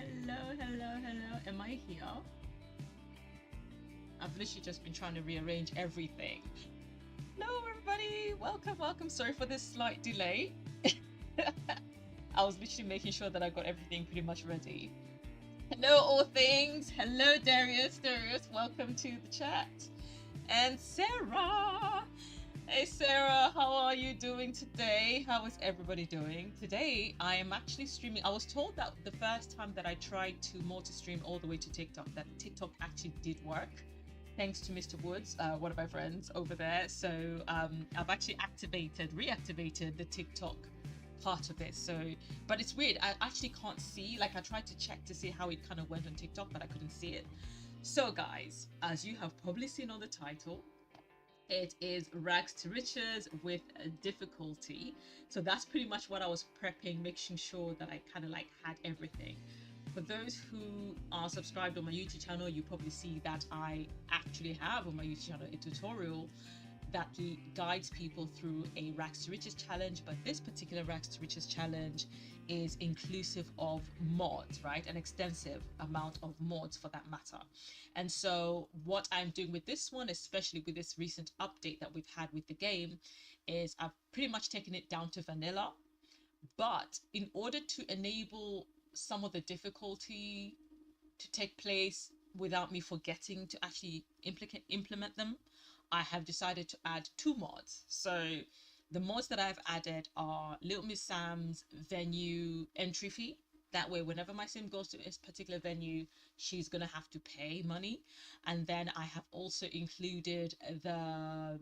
Hello. Am I here? I've literally just been trying to rearrange everything. Hello, everybody. Welcome. Sorry for this slight delay. I was literally making sure that I got everything pretty much ready. Hello, all things. Hello, Darius. Welcome to the chat. And Sarah. Hey Sarah, how are you doing today? How is everybody doing? Today I am actually streaming. I was told that the first time that I tried to multi-stream all the way to TikTok, that TikTok actually did work. Thanks to Mr. Woods, one of my friends over there. So I've actually reactivated the TikTok part of it. So, but it's weird. I actually can't see. Like I tried to check to see how it kind of went on TikTok, but I couldn't see it. So guys, as you have probably seen on the title, it is rags to riches with difficulty. So that's pretty much what I was prepping, making sure that I kind of like had everything. For those who are subscribed on my YouTube channel, you probably see that I actually have on my YouTube channel a tutorial that guides people through a rags to riches challenge. But this particular rags to riches challenge is inclusive of mods, right? An extensive amount of mods for that matter. And so what I'm doing with this one, especially with this recent update that we've had with the game, is I've pretty much taken it down to vanilla. But in order to enable some of the difficulty to take place without me forgetting to actually implement them, I have decided to add two mods. So the mods that I've added are Little Miss Sam's venue entry fee. That way, whenever my sim goes to this particular venue, she's going to have to pay money. And then I have also included the,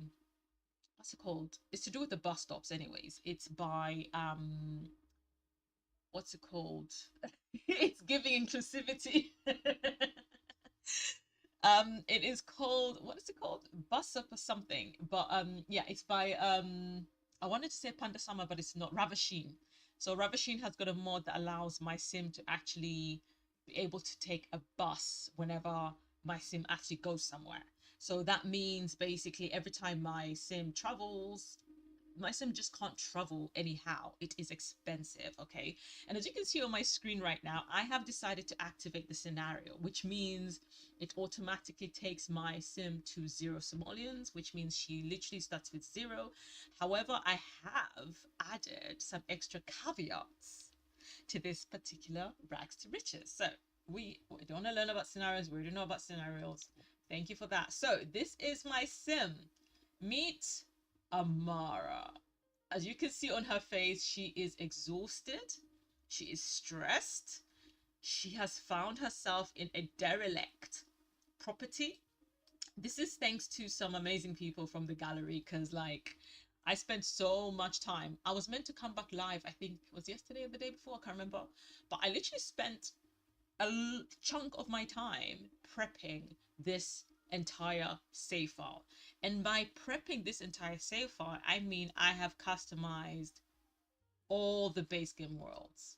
what's it called? It's to do with the bus stops anyways. It's by, what's it called? It's giving inclusivity. It is called, what is it called? Bus Up or something. But yeah, it's by I wanted to say Panda Summer, but it's not. Ravasheen. So Ravasheen has got a mod that allows my sim to actually be able to take a bus whenever my sim actually goes somewhere. So that means basically every time my sim travels, my sim just can't travel anyhow. It is expensive, okay? And as you can see on my screen right now, I have decided to activate the scenario, which means it automatically takes my sim to 0 Simoleans, which means she literally starts with 0. However, I have added some extra caveats to this particular rags to riches. So we don't want to learn about scenarios. We already know about scenarios. Thank you for that. So this is my sim. Meet Amara. As you can see on her face, she is exhausted. She is stressed. She has found herself in a derelict property. This is thanks to some amazing people from the gallery because, like, I spent so much time. I was meant to come back live, I think it was yesterday or the day before, I can't remember. But I literally spent a chunk of my time prepping this entire save file. And by prepping this entire save file, I mean I have customized all the base game worlds.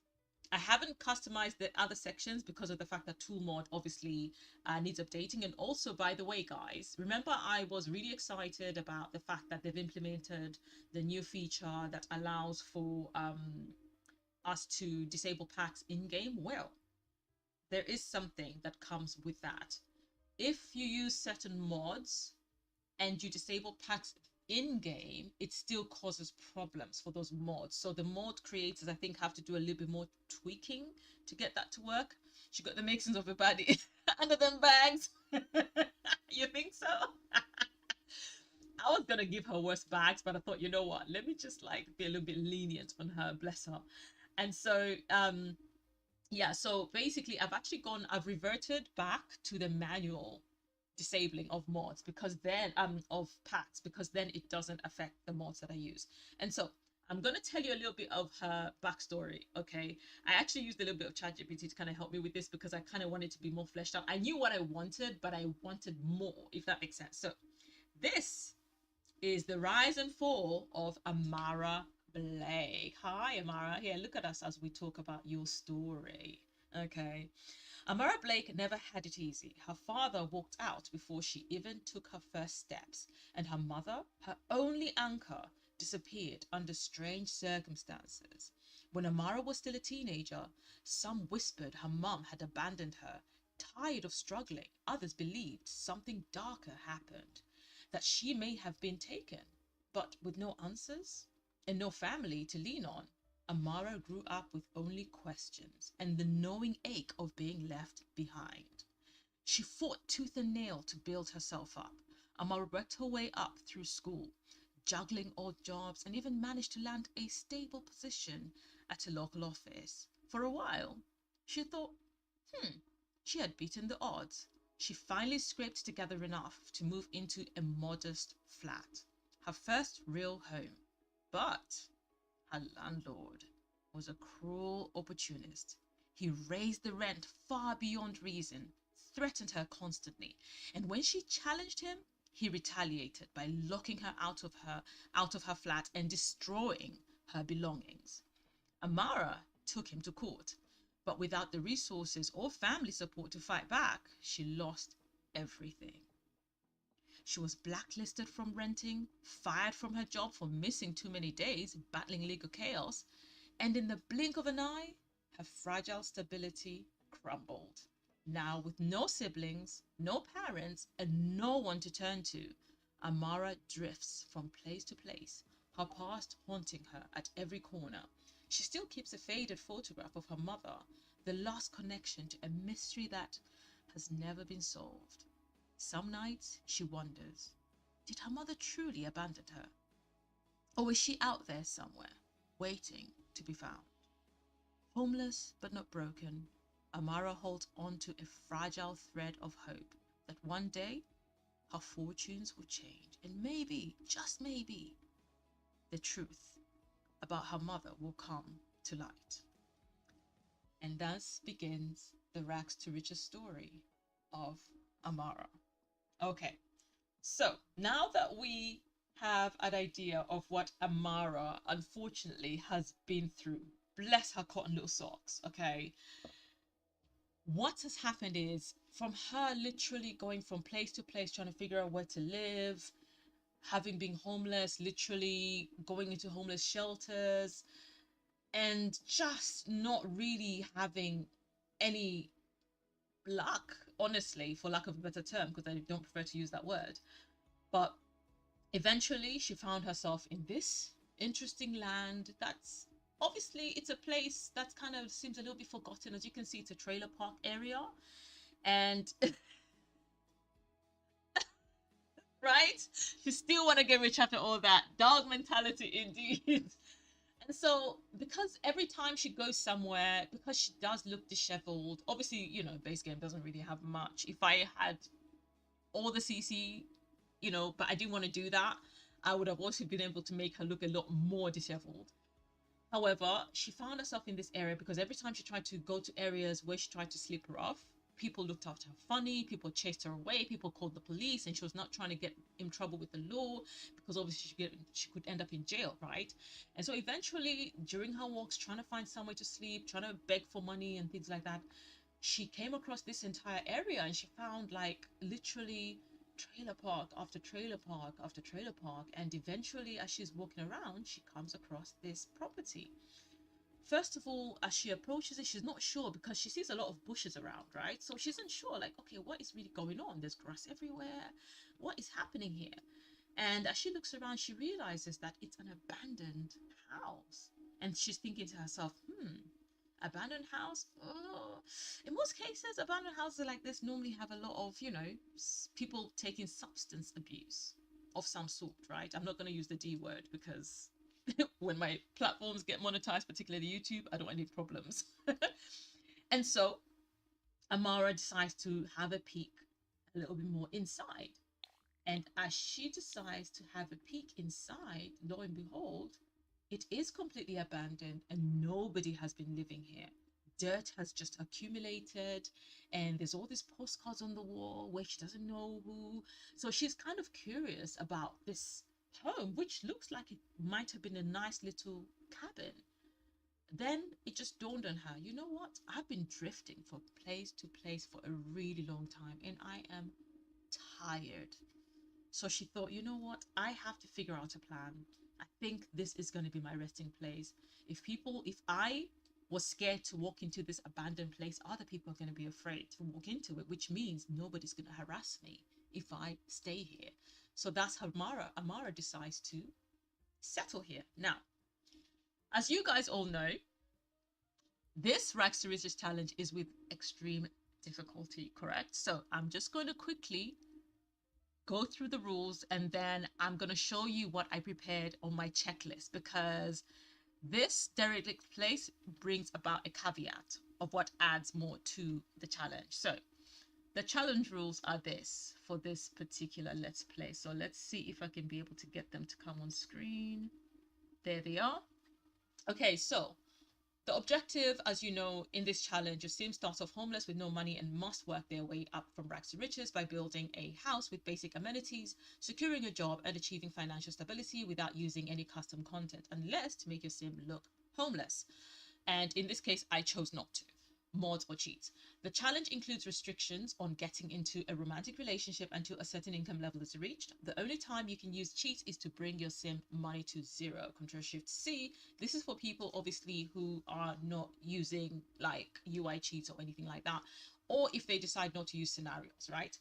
I haven't customized the other sections because of the fact that tool mod obviously needs updating. And also, by the way, guys, remember I was really excited about the fact that they've implemented the new feature that allows for us to disable packs in game. Well, there is something that comes with that. If you use certain mods and you disable packs in game, it still causes problems for those mods. So the mod creators, I think, have to do a little bit more tweaking to get that to work. She got the makings of a baddie under them bags. You think so? I was gonna give her worse bags, but I thought, you know what? Let me just like be a little bit lenient on her, bless her. And so yeah, so basically I've reverted back to the manual disabling of mods because then of packs, because then it doesn't affect the mods that I use. And so I'm going to tell you a little bit of her backstory. Okay, I actually used a little bit of ChatGPT to kind of help me with this because I kind of wanted to be more fleshed out. I knew what I wanted, but I wanted more, if that makes sense. So this is the rise and fall of Amara Blake. Hi, Amara. Here, look at us as we talk about your story. Okay. Amara Blake never had it easy. Her father walked out before she even took her first steps, and her mother, her only anchor, disappeared under strange circumstances. When Amara was still a teenager, some whispered her mum had abandoned her. Tired of struggling, others believed something darker happened, that she may have been taken. But with no answers and no family to lean on, Amara grew up with only questions and the knowing ache of being left behind. She fought tooth and nail to build herself up. Amara worked her way up through school, juggling odd jobs, and even managed to land a stable position at a local office. For a while, she thought, she had beaten the odds. She finally scraped together enough to move into a modest flat, her first real home. But her landlord was a cruel opportunist. He raised the rent far beyond reason, threatened her constantly, and when she challenged him, he retaliated by locking her out of her flat and destroying her belongings. Amara took him to court, but without the resources or family support to fight back, she lost everything. She was blacklisted from renting, fired from her job for missing too many days, battling legal chaos, and in the blink of an eye, her fragile stability crumbled. Now, with no siblings, no parents, and no one to turn to, Amara drifts from place to place, her past haunting her at every corner. She still keeps a faded photograph of her mother, the lost connection to a mystery that has never been solved. Some nights she wonders, did her mother truly abandon her? Or is she out there somewhere, waiting to be found? Homeless but not broken, Amara holds on to a fragile thread of hope that one day her fortunes will change, and maybe, just maybe, the truth about her mother will come to light. And thus begins the rags to riches story of Amara. Okay, so now that we have an idea of what Amara unfortunately has been through, bless her cotton little socks, okay, what has happened is from her literally going from place to place trying to figure out where to live, having been homeless, literally going into homeless shelters, and just not really having any luck, honestly, for lack of a better term, because I don't prefer to use that word. But eventually she found herself in this interesting land that's obviously, it's a place that kind of seems a little bit forgotten. As you can see, it's a trailer park area, and right, you still want to get rich after all that. Dog mentality indeed. And so, because every time she goes somewhere, because she does look disheveled, obviously, base game doesn't really have much. If I had all the CC, but I didn't want to do that, I would have also been able to make her look a lot more disheveled. However, she found herself in this area because every time she tried to go to areas where she tried to sleep her off, people looked after her funny, people chased her away, people called the police, and she was not trying to get in trouble with the law because obviously she could end up in jail, right? And so eventually, during her walks, trying to find somewhere to sleep, trying to beg for money and things like that, she came across this entire area and she found like literally trailer park after trailer park after trailer park, and eventually as she's walking around she comes across this property. First of all, as she approaches it, she's not sure because she sees a lot of bushes around, right? So she's unsure, like, okay, what is really going on? There's grass everywhere. What is happening here? And as she looks around, she realizes that it's an abandoned house. And she's thinking to herself, abandoned house? Oh. In most cases, abandoned houses like this normally have a lot of, people taking substance abuse of some sort, right? I'm not going to use the D word because when my platforms get monetized, particularly YouTube, I don't want any problems. And so Amara decides to have a peek a little bit more inside. And as she decides to have a peek inside, lo and behold, it is completely abandoned and nobody has been living here. Dirt has just accumulated and there's all these postcards on the wall where she doesn't know who. So she's kind of curious about this home, which looks like it might have been a nice little cabin. Then it just dawned on her, you know what? I've been drifting from place to place for a really long time and I am tired. So she thought, you know what? I have to figure out a plan. I think this is going to be my resting place. If I was scared to walk into this abandoned place, other people are going to be afraid to walk into it, which means nobody's going to harass me if I stay here. So that's how Amara decides to settle here. Now, as you guys all know, this Rags to Riches challenge is with extreme difficulty, correct? So I'm just going to quickly go through the rules, and then I'm going to show you what I prepared on my checklist, because this derelict place brings about a caveat of what adds more to the challenge. So the challenge rules are this for this particular Let's Play. So let's see if I can be able to get them to come on screen. There they are. Okay, so the objective, as you know, in this challenge, your sim starts off homeless with no money and must work their way up from rags to riches by building a house with basic amenities, securing a job, and achieving financial stability without using any custom content, unless to make your sim look homeless. And in this case, I chose not to. Mods or cheats. The challenge includes restrictions on getting into a romantic relationship until a certain income level is reached. The only time you can use cheats is to bring your sim money to zero. Control-Shift-C. This is for people obviously who are not using like UI cheats or anything like that, or if they decide not to use scenarios, right?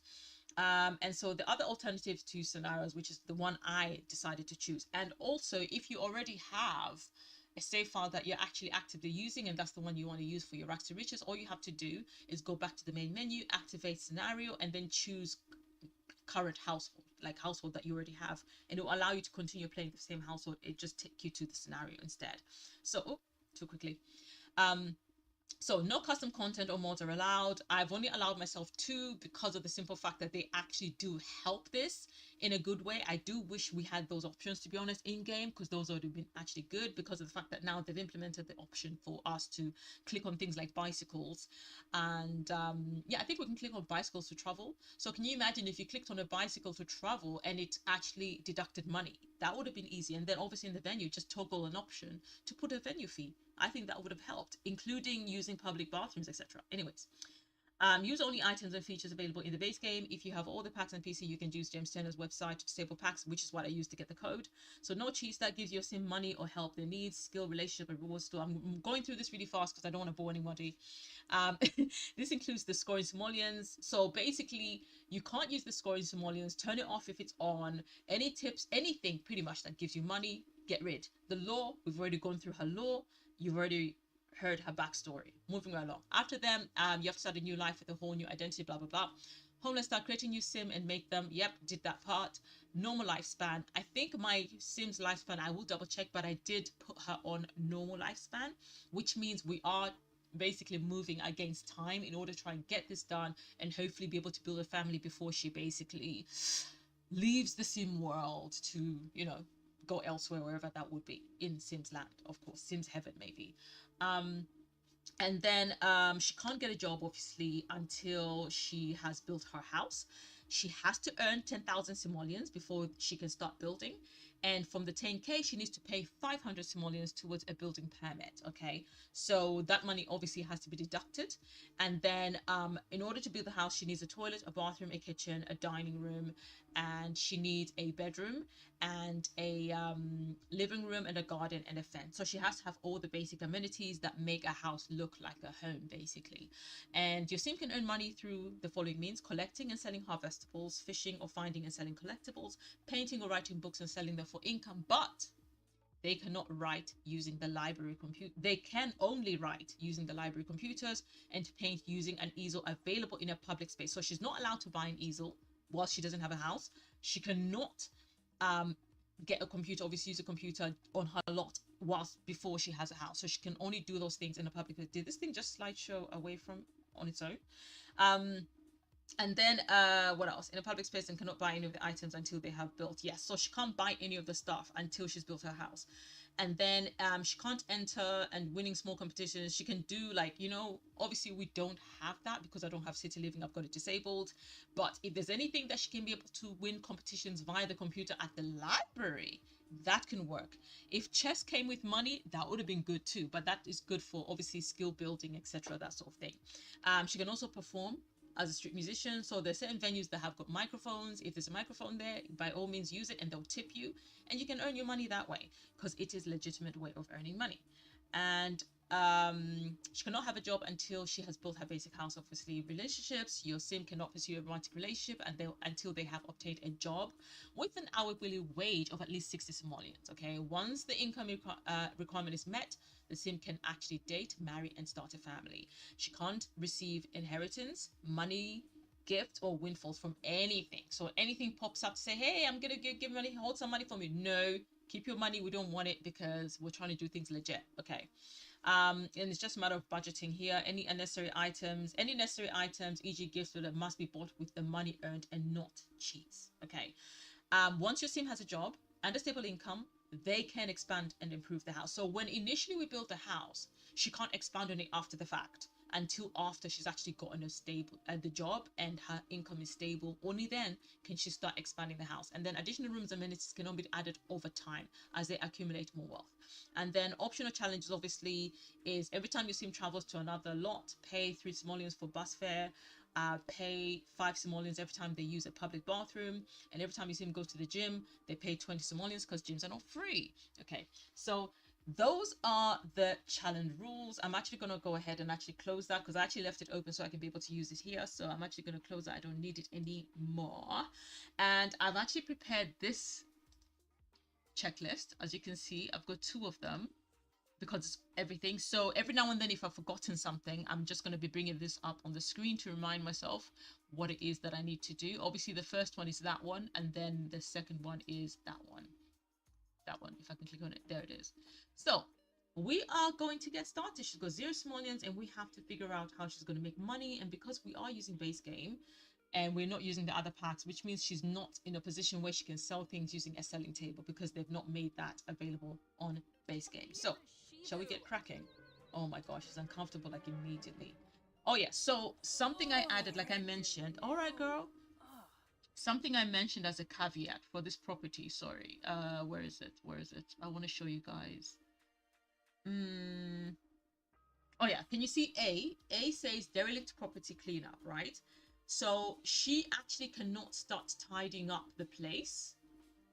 And so the other alternative to scenarios, which is the one I decided to choose. And also, if you already have a save file that you're actually actively using, and that's the one you want to use for your Rags to Riches, all you have to do is go back to the main menu, activate scenario, and then choose current household, like household that you already have, and it will allow you to continue playing the same household. It just take you to the scenario instead. So too quickly. So no custom content or mods are allowed. I've only allowed myself 2 because of the simple fact that they actually do help this in a good way. I do wish we had those options, to be honest, in game, because those would have been actually good, because of the fact that now they've implemented the option for us to click on things like bicycles. And yeah, I think we can click on bicycles to travel. So can you imagine if you clicked on a bicycle to travel and it actually deducted money? That would have been easy. And then obviously in the venue, just toggle an option to put a venue fee. I think that would have helped, including using public bathrooms, etc. Anyways, use only items and features available in the base game. If you have all the packs on PC, you can use James Turner's website to disable packs, which is what I used to get the code. So no cheats. That gives your sim money or help their needs, skill, relationship, and rewards store. I'm going through this really fast because I don't want to bore anybody. This includes the scoring Simoleans. So basically, you can't use the scoring Simoleans. Turn it off if it's on. Any tips, anything pretty much that gives you money, get rid. The lore, we've already gone through her lore. You've already heard her backstory. Moving right along. After them, you have to start a new life with a whole new identity, blah, blah, blah. Homeless, start creating new sim and make them. Yep, did that part. Normal lifespan. I think my sim's lifespan, I will double check, but I did put her on normal lifespan, which means we are basically moving against time in order to try and get this done and hopefully be able to build a family before she basically leaves the sim world to, you know, go elsewhere, wherever that would be, in Sims land, of course, Sims heaven maybe. And then she can't get a job obviously until she has built her house. She has to earn 10,000 simoleons before she can start building, and from the 10k she needs to pay 500 simoleons towards a building permit. Okay, so that money obviously has to be deducted. And then in order to build the house, she needs a toilet, a bathroom, a kitchen, a dining room, and she needs a bedroom and a living room and a garden and a fence. So she has to have all the basic amenities that make a house look like a home basically. And your sim can earn money through the following means: collecting and selling harvestables, fishing or finding and selling collectibles, painting or writing books and selling them for income. But they cannot write using the library computer. They can only write using the library computers and paint using an easel available in a public space. So she's not allowed to buy an easel whilst she doesn't have a house. She cannot get a computer, obviously use a computer on her lot whilst before she has a house. So she can only do those things in a public place. Did this thing just slideshow away from on its own? And then what else? In a public space, and cannot buy any of the items until they have built. Yes, so she can't buy any of the stuff until she's built her house. And then she can't enter and winning small competitions. She can do, like, you know, obviously we don't have that because I don't have city living. I've got it disabled. But if there's anything that she can be able to win competitions via the computer at the library, that can work. If chess came with money, that would have been good too. But that is good for obviously skill building, etc., that sort of thing. She can also perform as a street musician. So there's certain venues that have got microphones. If there's a microphone there, by all means use it, and they'll tip you, and you can earn your money that way, because it is a legitimate way of earning money. And she cannot have a job until she has built her basic house. Obviously, relationships, your sim cannot pursue a romantic relationship until they have obtained a job with an hourly wage of at least 60 simoleons. Okay, once the income requirement is met, the sim can actually date, marry, and start a family. She can't receive inheritance, money, gift, or windfalls from anything. So anything pops up to say, hey, I'm gonna give money, hold some money for me. No, keep your money, we don't want it, because we're trying to do things legit. Okay. And it's just a matter of budgeting here. Any necessary items, e.g. gifts, that must be bought with the money earned and not cheats. Okay. Once your sim has a job and a stable income, they can expand and improve the house. So when initially we build the house, she can't expand on it after the fact, until after she's actually gotten a stable the job and her income is stable. Only then can she start expanding the house, and then additional rooms and amenities can only be added over time as they accumulate more wealth. And then optional challenges obviously is every time your sim travels to another lot, pay 3 simoleons for bus fare, pay 5 simoleons every time they use a public bathroom, and every time you see them go to the gym, they pay 20 simoleons, because gyms are not free. Okay, so those are the challenge rules. I'm actually going to go ahead and actually close that, because I actually left it open so I can be able to use it here. So I'm actually going to close that. I don't need it anymore. And I've actually prepared this checklist. As you can see, I've got 2 of them, because it's everything. So every now and then, if I've forgotten something, I'm just going to be bringing this up on the screen to remind myself what it is that I need to do. Obviously, the first one is that one, and then the second one is that one. That one, if I can click on it, there it is. So we are going to get started. She's got 0 simoleons, and we have to figure out how she's going to make money. And because we are using base game and we're not using the other packs, which means she's not in a position where she can sell things using a selling table, because they've not made that available on base game. So shall we get cracking? Oh my gosh, it's uncomfortable like immediately. Oh yeah, so something I added, like I mentioned. All right, girl. Something I mentioned as a caveat for this property. Sorry. Where is it? Where is it? I want to show you guys. Oh yeah, can you see A? A says derelict property cleanup, right? So she actually cannot start tidying up the place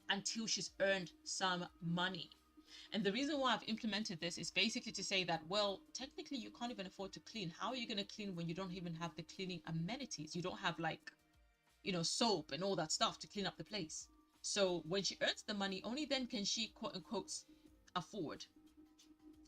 until she's earned some money. And the reason why I've implemented this is basically to say that, well, technically you can't even afford to clean. How are you going to clean when you don't even have the cleaning amenities? You don't have, like, you know, soap and all that stuff to clean up the place. So when she earns the money, only then can she, quote unquote, afford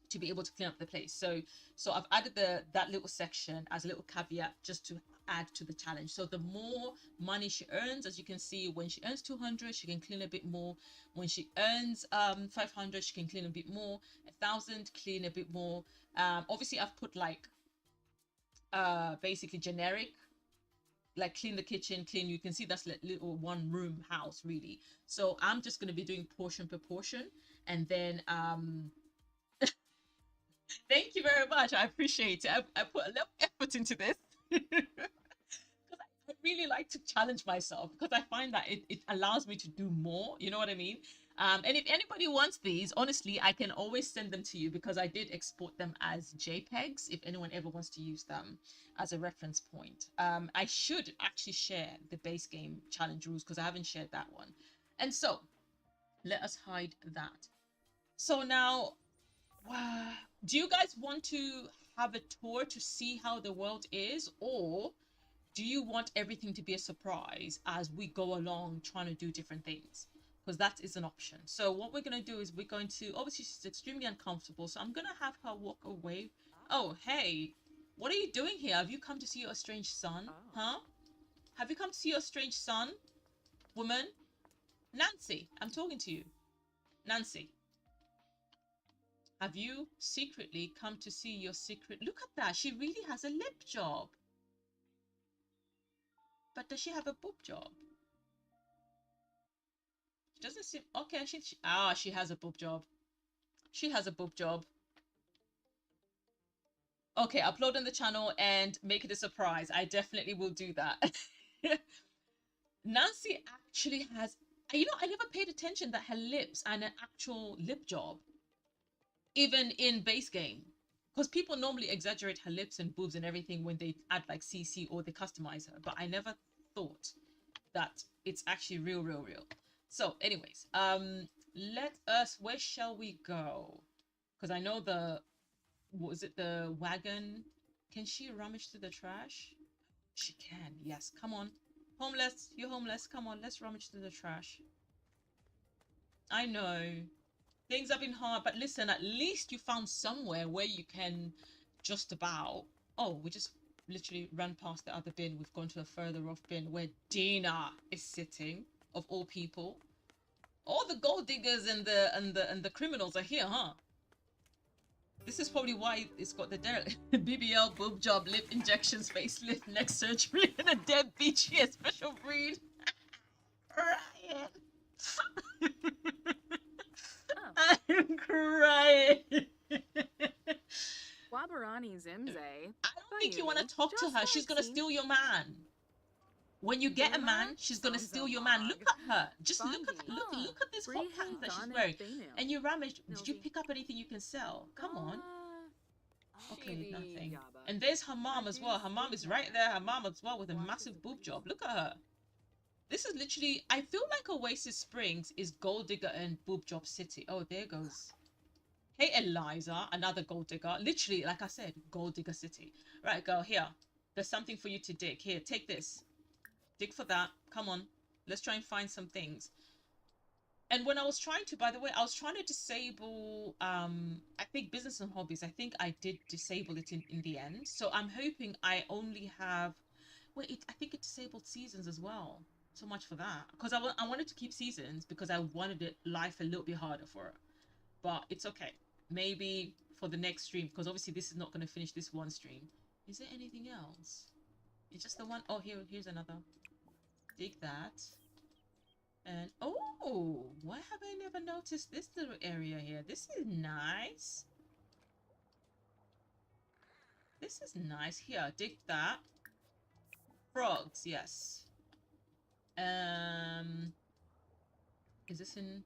to be able to clean up the place. So I've added that little section as a little caveat, just to add to the challenge. So the more money she earns, as you can see, when she earns 200, she can clean a bit more. When she earns 500, she can clean a bit more. 1,000, clean a bit more. Obviously I've put like basically generic, like clean the kitchen, clean, you can see that's like little 1 room house really. So I'm just going to be doing portion per portion, and then thank you very much. I appreciate it. I put a little effort into this because I really like to challenge myself, because I find that it allows me to do more. You know what I mean? And if anybody wants these, honestly, I can always send them to you, because I did export them as JPEGs if anyone ever wants to use them as a reference point. I should actually share the base game challenge rules, because I haven't shared that one. And so let us hide that. So now, do you guys want to have a tour to see how the world is, or do you want everything to be a surprise as we go along trying to do different things? Because that is an option. So what we're going to do is we're going to, obviously she's extremely uncomfortable, so I'm going to have her walk away. Oh, hey, what are you doing here? Have you come to see your strange son? Huh? Have you come to see your strange son, woman? Nancy, I'm talking to you. Nancy, have you secretly come to see your secret? Look at that. She really has a lip job. But does she have a boob job? She doesn't seem... Okay, she has a boob job. She has a boob job. Okay, upload on the channel and make it a surprise. I definitely will do that. Nancy actually has... You know, I never paid attention that her lips and an actual lip job, even in base game. because people normally exaggerate her lips and boobs and everything when they add like CC or they customize her, but I never thought that it's actually real. So anyways, let us, where shall we go? Because I know what was it, the wagon? Can she rummage through the trash? She can, yes. Come on, homeless, you're homeless, come on, let's rummage through the trash. I know things have been hard, but listen, at least you found somewhere where you can just about. Oh, we just literally ran past the other bin. We've gone to a further off bin where Dina is sitting, of all people. All the gold diggers and the criminals are here, huh? This is probably why it's got the BBL, boob job, lip injections, facelift, neck surgery, and a dead beach here, special breed. Ryan. I'm crying. Wabarani Zimze. I don't think you want to talk to her. She's gonna steal your man. When you get a man, she's gonna steal your man. Look at her. Just look at this hot pants that she's wearing. And you rummaged. Did you pick up anything you can sell? Come on. Okay, nothing. And there's her mom as well. Her mom is right there. Her mom as well with a massive boob job. Look at her. This is literally, I feel like Oasis Springs is Gold Digger and Boob Job City. Oh, there goes. Hey, Eliza, another gold digger. Literally, like I said, Gold Digger City. Right, girl, here. There's something for you to dig. Here, take this. Dig for that. Come on. Let's try and find some things. And when I was trying to, by the way, I was trying to disable, I think business and hobbies. I think I did disable it in the end. So I'm hoping I only have, wait, I think it disabled seasons as well. So much for that. Because I wanted to keep seasons because I wanted life a little bit harder for her. But it's okay. Maybe for the next stream, because obviously this is not going to finish this one stream. Is there anything else? It's just the one. Oh, here's another. Dig that. And oh, why have I never noticed this little area here? This is nice. This is nice. Here, dig that. Frogs, yes. Is this in?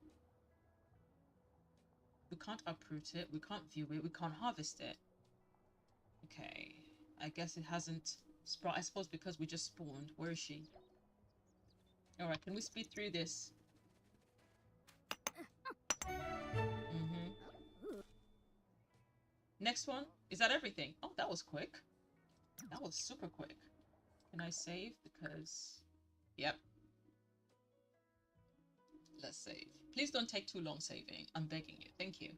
We can't uproot it. We can't view it. We can't harvest it. Okay. I guess it hasn't sprout. I suppose because we just spawned. Where is she? Alright, can we speed through this? Next one. Is that everything? Oh, that was quick. That was super quick. Can I save? Because... Yep. Let's save. Please don't take too long saving. I'm begging you. Thank you.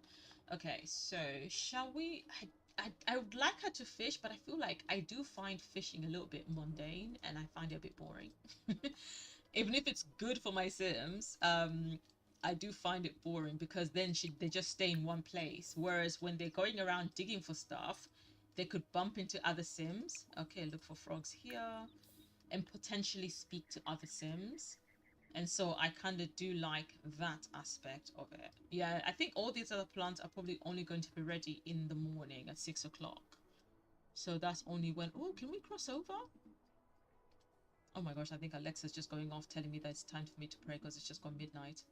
Okay, so shall we... I would like her to fish, but I feel like I do find fishing a little bit mundane and I find it a bit boring. Even if it's good for my Sims, I do find it boring because then they just stay in one place. Whereas when they're going around digging for stuff, they could bump into other Sims. Okay, look for frogs here and potentially speak to other Sims. And so I kind of do like that aspect of it. Yeah, I think all these other plants are probably only going to be ready in the morning at 6 o'clock. So that's only when... Oh, can we cross over? Oh my gosh, I think Alexa's just going off telling me that it's time for me to pray because it's just gone midnight.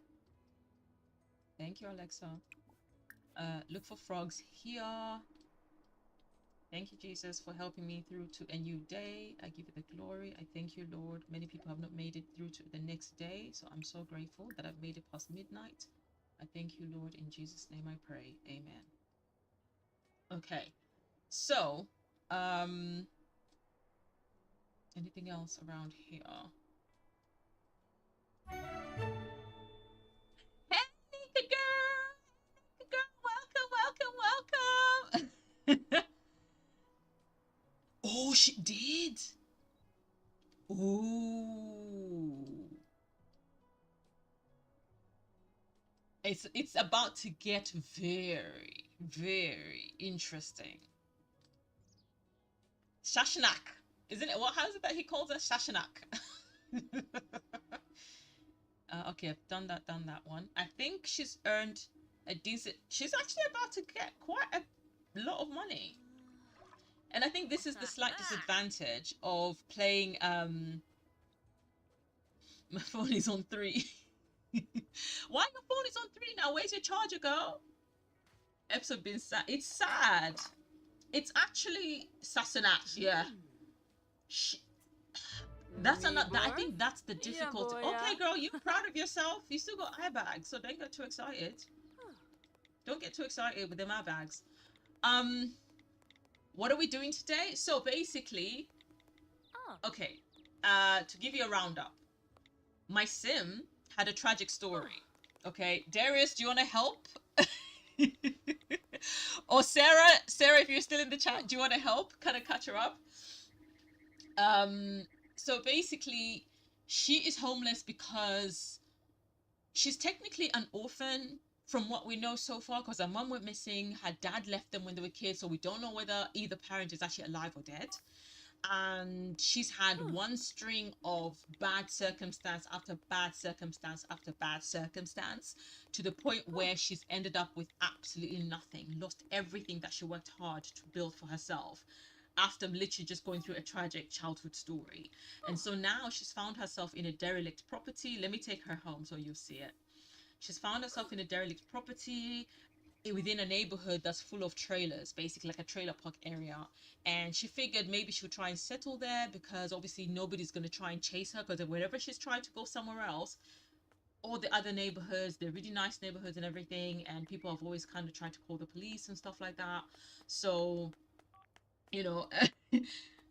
Thank you, Alexa. Look for frogs here. Thank you, Jesus, for helping me through to a new day. I give you the glory. I thank you, Lord. Many people have not made it through to the next day, so I'm so grateful that I've made it past midnight. I thank you, Lord. In Jesus' name I pray. Amen. Okay. So, anything else around here? Hey, Nika girl! Nika girl, welcome! Oh, she did! Ooh. It's about to get very, very interesting. Shashanak. Isn't it? How is it that he calls her Shashanak? Okay, I've done that one. I think she's earned a decent... She's actually about to get quite a lot of money. And I think this is the slight disadvantage of playing... My phone is on 3. Why your phone is on 3 now? Where's your charger, girl? Episode been sad. It's sad. It's actually Sassenach, yeah. She, that's another. I think that's the difficulty. Okay, girl, you proud of yourself? You still got eye bags, so don't get too excited. Don't get too excited with them eye bags. Um, what are we doing today? So basically, okay, to give you a roundup, my sim had a tragic story. Okay, Darius, do you want to help? Or Sarah, if you're still in the chat, do you want to help? Kind of catch her up. So basically, she is homeless because she's technically an orphan from what we know so far, because her mum went missing, her dad left them when they were kids, so we don't know whether either parent is actually alive or dead. And she's had one string of bad circumstance after bad circumstance after bad circumstance, to the point where she's ended up with absolutely nothing, lost everything that she worked hard to build for herself, after literally just going through a tragic childhood story. And so now she's found herself in a derelict property. Let me take her home so you'll see it. She's found herself in a derelict property within a neighborhood that's full of trailers, basically like a trailer park area. And she figured maybe she would try and settle there, because obviously nobody's going to try and chase her, because wherever she's trying to go somewhere else, all the other neighborhoods, they're really nice neighborhoods and everything, and people have always kind of tried to call the police and stuff like that. So, you know,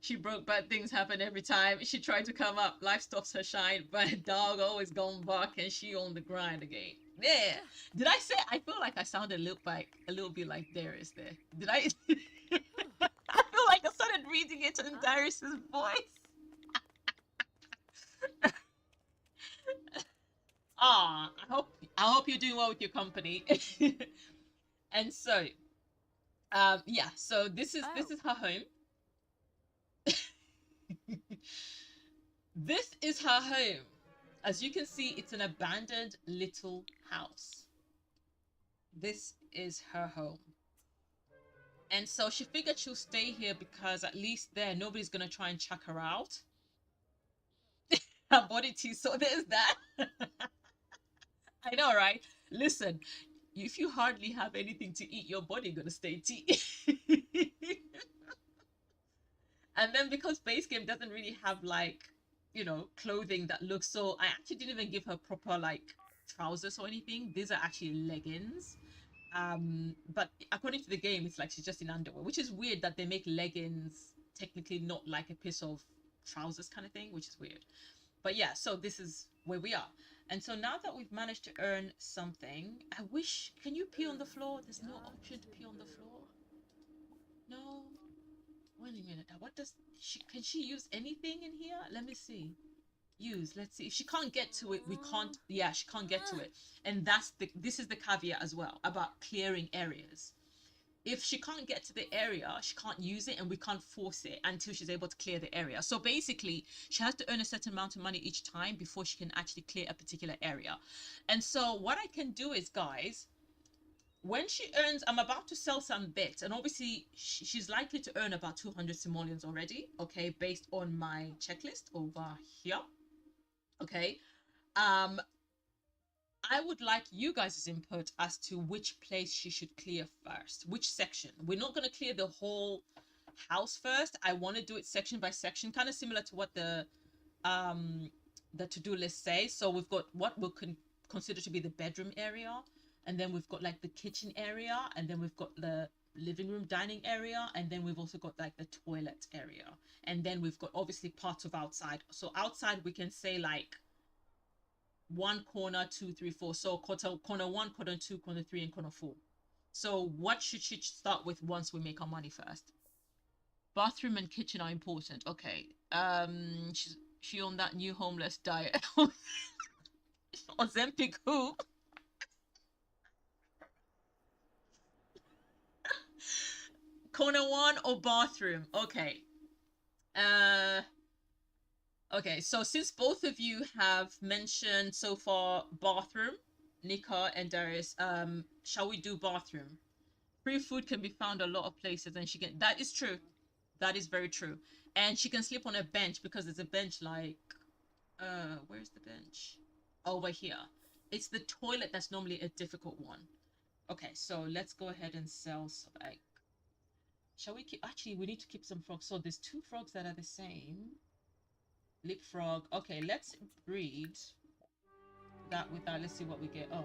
she broke, bad things happen every time she tried to come up. Life stops her shine, but dog always gone back, and she on the grind again. Yeah. Did I say? I feel like I sounded a little bit like Darius there. Did I? I feel like I started reading it in Darius's voice. Ah, I hope you're doing well with your company. And so, yeah. So this is her home. This is her home. As you can see, it's an abandoned little house. This is her home. And so she figured she'll stay here because at least there, nobody's going to try and chuck her out. Her body tea, so there's that. I know, right? Listen, if you hardly have anything to eat, your body going to stay tea. And then because base game doesn't really have like, you know, clothing that looks, so I actually didn't even give her proper like trousers or anything. These are actually leggings. But according to the game, it's like she's just in underwear, which is weird that they make leggings technically not like a piece of trousers kind of thing, which is weird. But yeah, so this is where we are. And so now that we've managed to earn something, I wish, can you pee on the floor? There's no option to pee on the floor. No. Wait a minute. What does she, can she use anything in here? Let me see. Use, let's see. If she can't get to it, we can't, yeah, she can't get to it. And this is the caveat as well about clearing areas. If she can't get to the area, she can't use it, and we can't force it until she's able to clear the area. So basically, she has to earn a certain amount of money each time before she can actually clear a particular area. And so what I can do is, guys, when she earns, I'm about to sell some bits, and obviously she's likely to earn about 200 simoleons already, okay, based on my checklist over here. Okay, I would like you guys' input as to which place she should clear first, which section. We're not going to clear the whole house first. I want to do it section by section, kind of similar to what the to-do list says. So we've got what we'll consider to be the bedroom area, and then we've got like the kitchen area, and then we've got the living room dining area, and then we've also got like the toilet area, and then we've got obviously parts of outside. So outside we can say like one corner, two, three, four. So corner one, corner two, corner three, and corner four. So what should she start with once we make our money first? Bathroom and kitchen are important. Okay. She on that new homeless diet. Ozempic who? Corner one or bathroom? Okay. Okay, so since both of you have mentioned so far bathroom, Nika and Darius, shall we do bathroom? Free food can be found a lot of places, and she can, that is true. That is very true. And she can sleep on a bench, because there's a bench like, where's the bench? Over here. It's the toilet that's normally a difficult one. Okay, so let's go ahead and sell, so like, Shall we keep? Actually, we need to keep some frogs. So there's 2 frogs that are the same. Lip frog. Okay, let's breed that with that. Let's see what we get. Oh,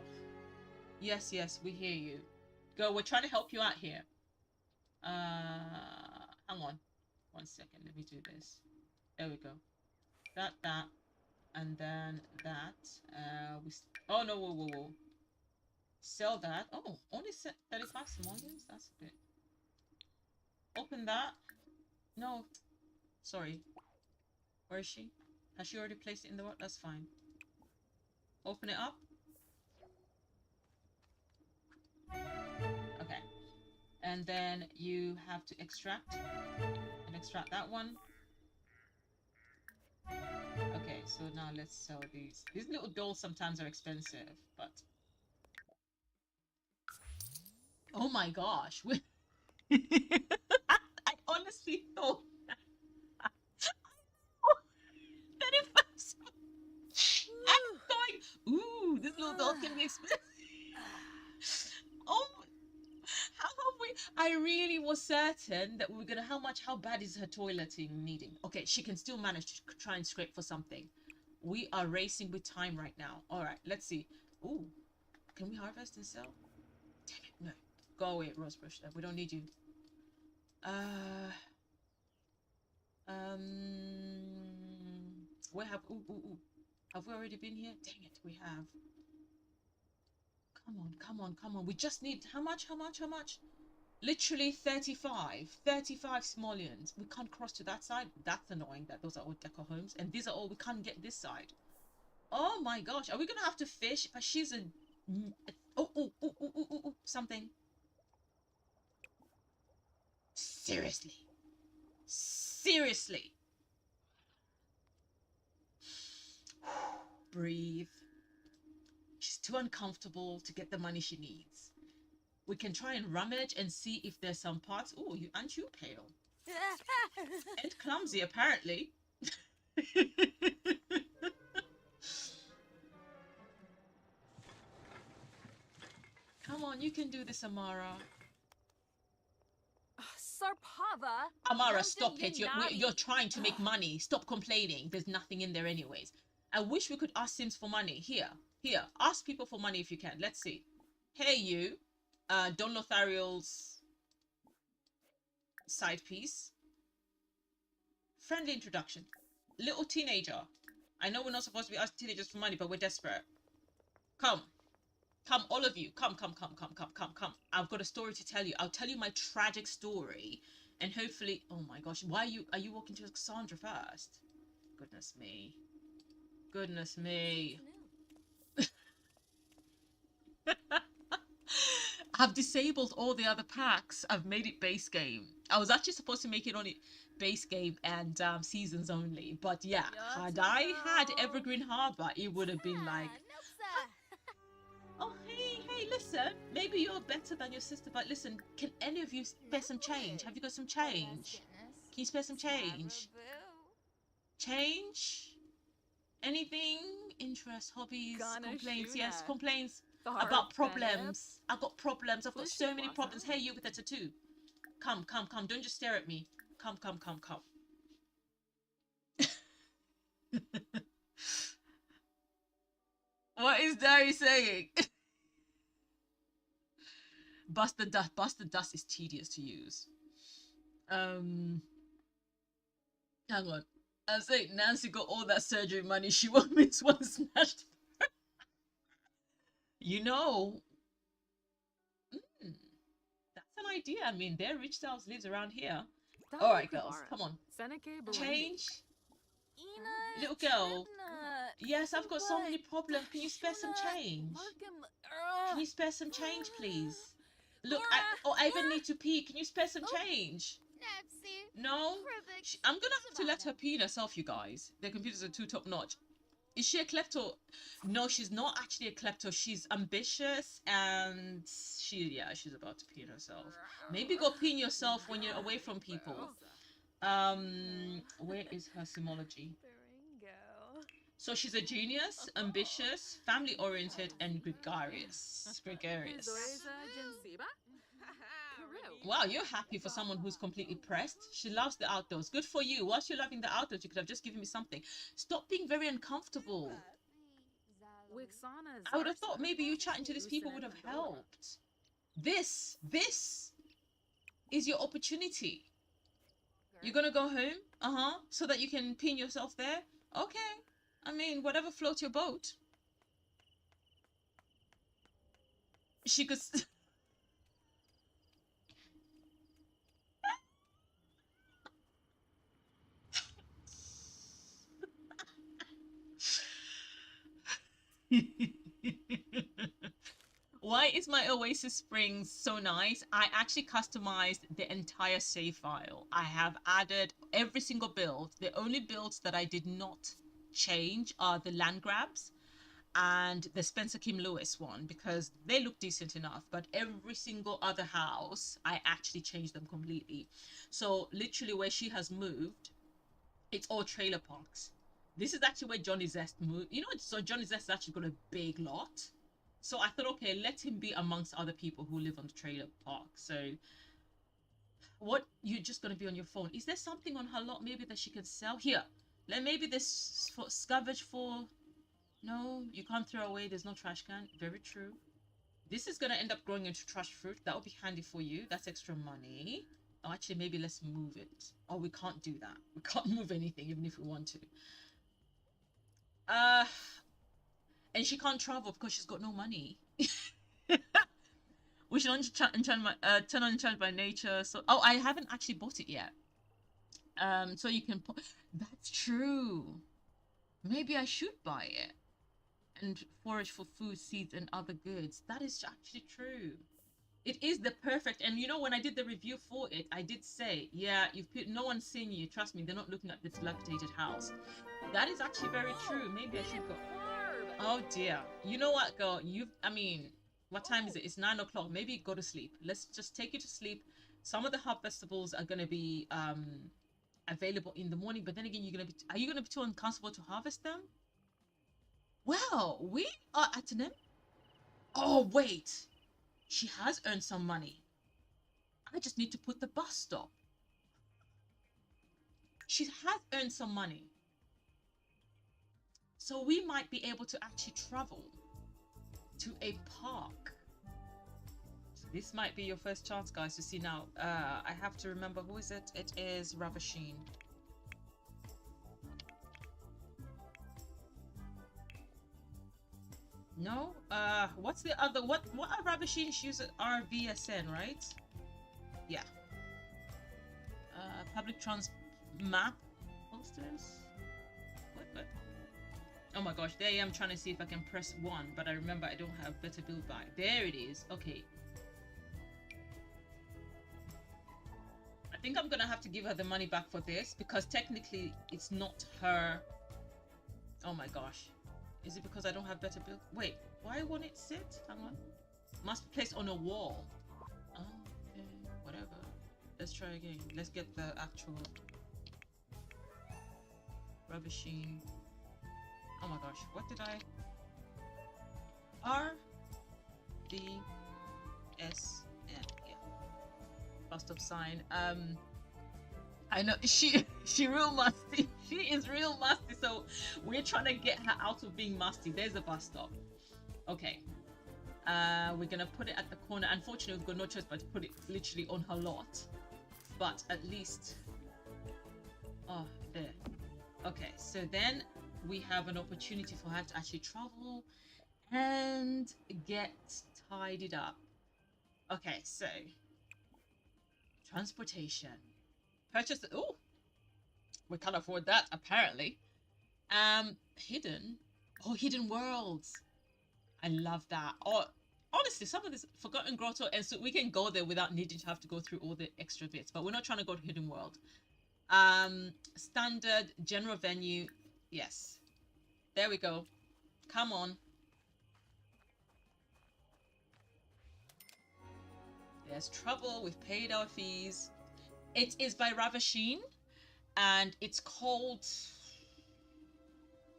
yes, yes, we hear you. Go. We're trying to help you out here. Hang on. 1 second. Let me do this. There we go. That, and then that. Oh no! Whoa, whoa, whoa. Sell that. Oh, only 35 simoleons. That's a bit. Open that. No, sorry. Where is she? Has she already placed it in the world? That's fine. Open it up. Okay. And then you have to extract. And extract that one. Okay, so now let's sell these. These little dolls sometimes are expensive, but... Oh my gosh. I honestly thought... 35. I'm going... Ooh, this little doll can be expensive. Oh, how have we... I really was certain that we were gonna... How bad is her toileting needing? Okay, she can still manage to try and scrape for something. We are racing with time right now. All right, let's see. Ooh, can we harvest and sell? Damn it, no. Go away, Rosebush. We don't need you. Where have... Ooh. Have we already been here? Dang it, we have. Come on. We just need... How much? Literally 35 simoleons. We can't cross to that side. That's annoying that those are all deco homes, and these are all... We can't get this side. Oh my gosh, are we gonna have to fish? She's a... Oh, something. Seriously. Breathe. She's too uncomfortable to get the money she needs. We can try and rummage and see if there's some parts. Oh, aren't you pale? And clumsy, apparently. Come on, you can do this, Amara. Sarpava. Amara, stop it. You're trying to make money. Stop complaining. There's nothing in there anyways. I wish we could ask Sims for money. Here. Ask people for money if you can. Let's see. Hey, you. Don Lothariel's side piece. Friendly introduction. Little teenager. I know we're not supposed to be asking teenagers for money, but we're desperate. Come, all of you. Come. I've got a story to tell you. I'll tell you my tragic story, and hopefully... Oh my gosh, are you walking to Cassandra first? Goodness me. I've disabled all the other packs. I've made it base game. I was actually supposed to make it only base game and seasons only, but yeah, had I had Evergreen Harbor, it would have been like... Oh, hey, listen. Maybe you're better than your sister, but listen, can any of you spare some change? Have you got some change? Can you spare some change? Change? Anything? Interest, hobbies, complaints? Yes, complaints about problems. I've got problems. I've got so many problems. Hey, you with a tattoo. Come. Don't just stare at me. Come. What is Dari saying? Bust the dust is tedious to use. Hang on. I was saying Nancy got all that surgery money. She won't miss one snatched. You know, that's an idea. I mean, their rich selves lives around here. All right, girls, come on. Change. Little girl. Yes, I've got so many problems. Can you spare some change? Can you spare some change, please? Look, I even need to pee. Can you spare some change? No? I'm gonna have to let her pee in herself, you guys. Their computers are too top notch. Is she a klepto? No, she's not actually a klepto. She's ambitious and she's about to pee in herself. Maybe go pee in yourself when you're away from people. Where is her simology? So she's a genius, ambitious, family-oriented, and gregarious. Wow, you're happy for someone who's completely pressed. She loves the outdoors. Good for you. Whilst you're loving the outdoors, you could have just given me something. Stop being very uncomfortable. I would have thought maybe you chatting to these people would have helped. This is your opportunity. You're gonna go home, so that you can pin yourself there. Okay, I mean, whatever floats your boat. She could. Why is my Oasis Springs so nice? I actually customized the entire save file. I have added every single build. The only builds that I did not change are the land grabs and the Spencer Kim Lewis one, because they look decent enough, but every single other house I actually changed them completely. So literally where she has moved, it's all trailer parks. This is actually where Johnny Zest moved. So Johnny Zest has actually got a big lot. So I thought, okay, let him be amongst other people who live on the trailer park. So what, you're just going to be on your phone. Is there something on her lot maybe that she can sell? Here, maybe this for scavenge for... No, you can't throw away. There's no trash can. Very true. This is going to end up growing into trash fruit. That would be handy for you. That's extra money. Oh, actually, maybe let's move it. Oh, we can't do that. We can't move anything, even if we want to. And she can't travel because she's got no money. We should turn on enchant by nature. So, oh, I haven't actually bought it yet. So you can put... That's true. Maybe I should buy it and forage for food, seeds, and other goods. That is actually true. It is the perfect, and when I did the review for it, I did say, yeah, no one's seen you. Trust me, they're not looking at the dilapidated house. That is actually very true. Maybe I should go. Oh dear. You know what, girl? What time is it? It's 9 o'clock. Maybe go to sleep. Let's just take you to sleep. Some of the hub festivals are gonna be available in the morning, but then again, are you gonna be too uncomfortable to harvest them? Well, we are at an end. Oh wait, she has earned some money. I just need to put the bus stop. She has earned some money. So we might be able to actually travel to a park. So this might be your first chance, guys, to see now. I have to remember, who is it? It is Ravasheen. No? What's the other? What are Ravasheen? She uses RVSN, right? Yeah. Public trans map posters. What? Oh my gosh, there I am trying to see if I can press 1, but I remember I don't have better build by. There it is. Okay. I think I'm gonna have to give her the money back for this, because technically it's not her. Oh my gosh. Is it because I don't have better build? Wait, why won't it sit? Hang on. Must be placed on a wall. Oh, okay, whatever. Let's try again. Let's get the actual Ravasheen. Oh my gosh, what did I? RVSN. Yeah. Bust up sign. I know she real musty. She is real musty. So we're trying to get her out of being musty. There's a bus stop. Okay. We're gonna put it at the corner. Unfortunately, we've got no choice but to put it literally on her lot. But at least. Oh, there. Okay. So then we have an opportunity for her to actually travel and get tidied up. Okay. So transportation. Purchase. Oh, we can't afford that apparently. Hidden. Oh, hidden worlds. I love that. Oh, honestly, some of this Forgotten Grotto, and so we can go there without needing to have to go through all the extra bits. But we're not trying to go to hidden world. Standard general venue. Yes. There we go. Come on. There's trouble. We've paid our fees. It is by Ravasheen, and it's called...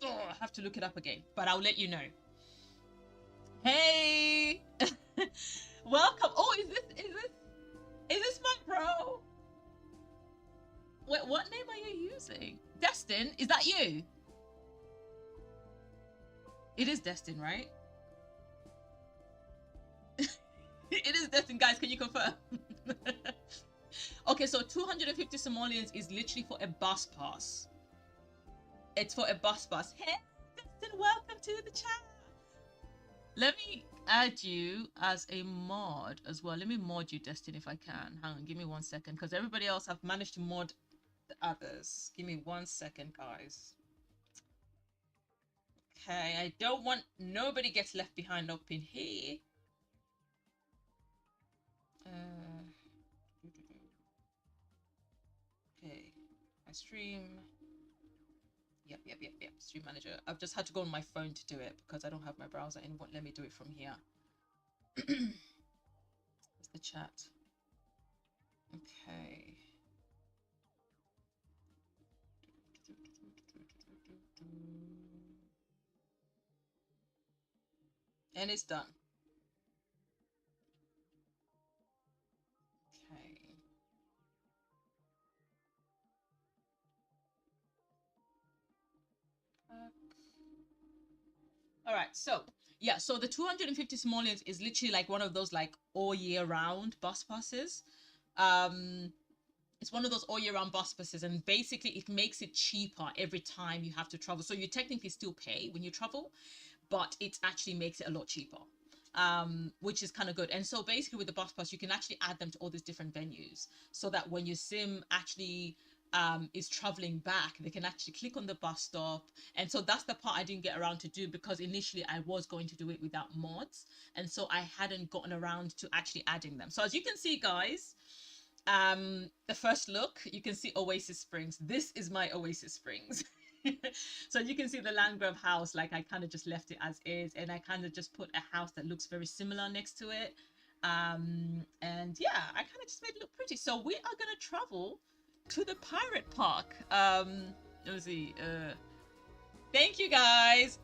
Oh, I have to look it up again, but I'll let you know. Hey! Welcome. Oh, is this What name are you using? Destin, is that you? It is Destin, right? It is Destin, guys. Can you confirm? Okay, so 250 Simoleans is literally for a bus pass. It's for a bus pass. Hey, Destin, welcome to the chat. Let me add you as a mod as well. Let me mod you, Destin, if I can. Hang on, give me 1 second, because everybody else have managed to mod the others. Give me 1 second, guys. Okay, I don't want nobody gets left behind up in here. Okay, my stream. Yep. Stream manager. I've just had to go on my phone to do it because I don't have my browser and it won't let me do it from here. Where's the chat? Okay. And it's done. Okay. All right, so yeah, so the 250 Simoleans is literally like one of those like all year round bus passes. It's one of those all year round bus passes, and basically it makes it cheaper every time you have to travel. So you technically still pay when you travel, but it actually makes it a lot cheaper, which is kind of good. And so basically with the bus pass, you can actually add them to all these different venues, so that when your sim actually is traveling back, they can actually click on the bus stop. And so that's the part I didn't get around to do, because initially I was going to do it without mods, and so I hadn't gotten around to actually adding them. So as you can see, guys, the first look, you can see Oasis Springs. This is my Oasis Springs. So you can see the Landgrave house, like I kind of just left it as is, and I kind of just put a house that looks very similar next to it. And yeah, I kind of just made it look pretty. So we are gonna travel to the pirate park. Let me see. Thank you, guys.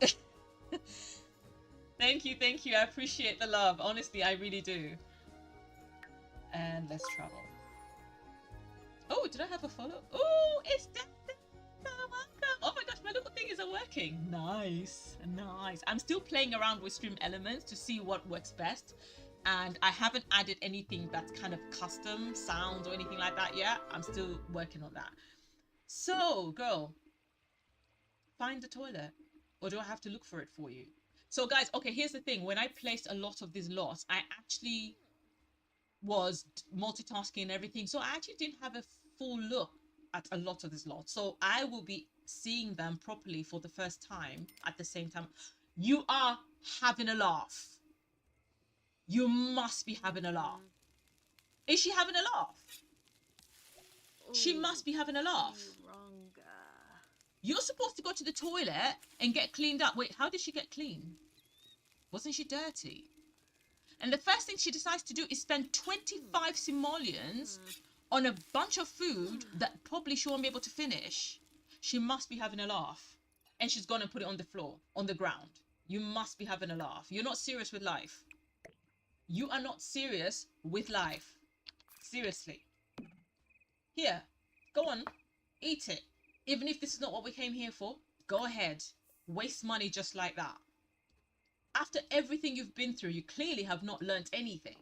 Thank you. I appreciate the love. Honestly, I really do. And let's travel. Oh, did I have a follow? Oh, it's Destin. Welcome. Oh my gosh, my little thing isn't working. Nice. I'm still playing around with stream elements to see what works best, and I haven't added anything that's kind of custom sounds or anything like that yet. I'm still working on that. So, girl, find the toilet, or do I have to look for it for you? So, guys, okay, here's the thing. When I placed a lot of these lots, I actually was multitasking and everything, so I actually didn't have a full look at a lot of these lots. So I will be seeing them properly for the first time at the same time. You are having a laugh. You must be having a laugh. Is she having a laugh? She must be having a laugh. You're supposed to go to the toilet and get cleaned up. Wait, how did she get clean? Wasn't she dirty? And the first thing she decides to do is spend 25 simoleons on a bunch of food that probably she won't be able to finish. She must be having a laugh. And she's gonna put it on the floor, on the ground. You must be having a laugh. You're not serious with life. You are not serious with life. Seriously. Here, go on, eat it. Even if this is not what we came here for, go ahead. Waste money just like that. After everything you've been through, you clearly have not learnt anything.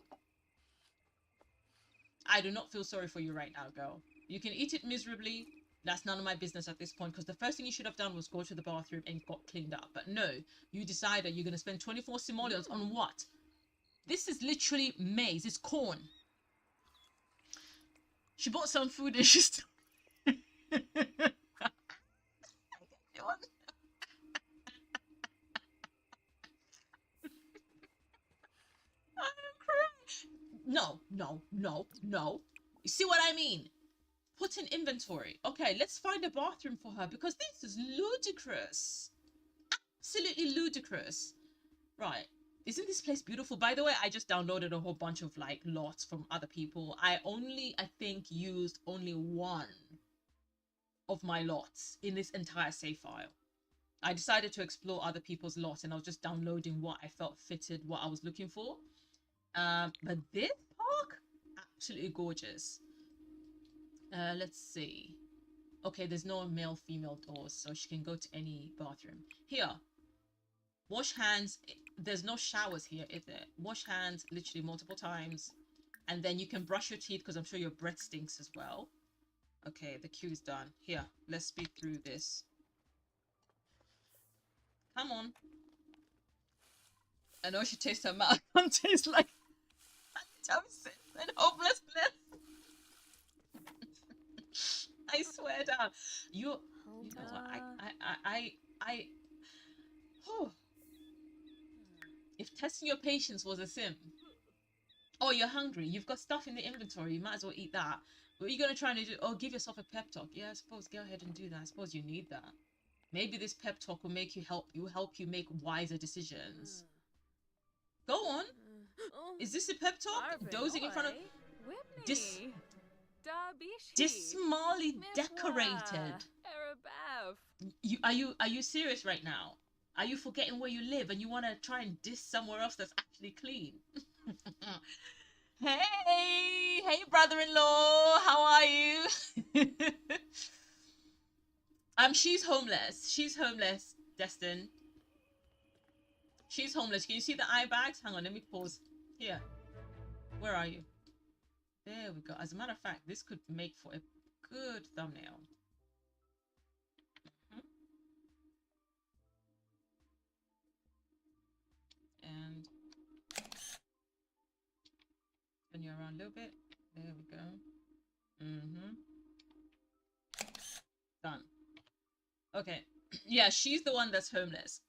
I do not feel sorry for you right now, girl. You can eat it miserably. That's none of my business at this point, because the first thing you should have done was go to the bathroom and got cleaned up. But no, you decided you're going to spend 24 simoleons on what? This is literally maize. It's corn. She bought some food and she's still... No. You see what I mean? Put in inventory. Okay, let's find a bathroom for her, because this is ludicrous. Absolutely ludicrous. Right. Isn't this place beautiful? By the way, I just downloaded a whole bunch of like lots from other people. I think used only one of my lots in this entire save file. I decided to explore other people's lots, and I was just downloading what I felt fitted what I was looking for. But this park, absolutely gorgeous. Let's see. Okay, there's no male female doors, so she can go to any bathroom. Here, wash hands. There's no showers here, is there? Wash hands literally multiple times, and then you can brush your teeth because I'm sure your breath stinks as well. Okay, the queue is done. Here, let's speed through this. Come on. I know she tastes her mouth. Tastes like toast and hopelessness. I swear down. You know what? Oh, if testing your patience was a sim. Oh, you're hungry. You've got stuff in the inventory. You might as well eat that. What are you gonna try and do? Oh, give yourself a pep talk. Yeah, I suppose go ahead and do that. I suppose you need that. Maybe this pep talk will make you help you make wiser decisions. Go on. Is this a pep talk? Dozing in front of dismally decorated. Are you serious right now? Are you forgetting where you live and you want to try and diss somewhere else that's actually clean? Hey, brother-in-law, how are you? She's homeless. She's homeless, Destin. She's homeless. Can you see the eye bags? Hang on, let me pause. Here. Where are you? There we go. As a matter of fact, this could make for a good thumbnail. And turn you around a little bit. There we go. Done. Okay. Yeah, she's the one that's homeless.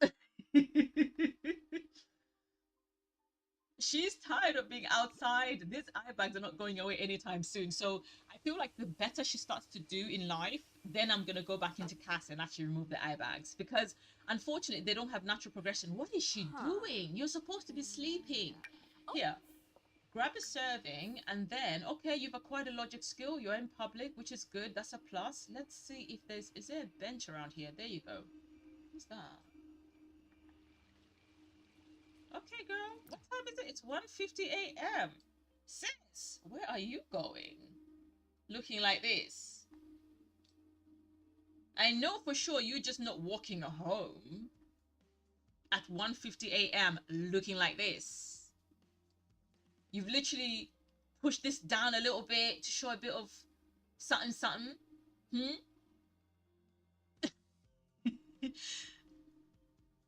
She's tired of being outside. These eye bags are not going away anytime soon. So I feel like the better she starts to do in life, then I'm going to go back into CAS and actually remove the eye bags. Because unfortunately, they don't have natural progression. What is she doing? You're supposed to be sleeping. Here, grab a serving and then, okay, you've acquired a logic skill. You're in public, which is good. That's a plus. Let's see if is there a bench around here? There you go. What's that? Okay, girl. What time is it? It's 1:50 a.m. Sis, where are you going? Looking like this. I know for sure you're just not walking home at 1:50 a.m. looking like this. You've literally pushed this down a little bit to show a bit of something.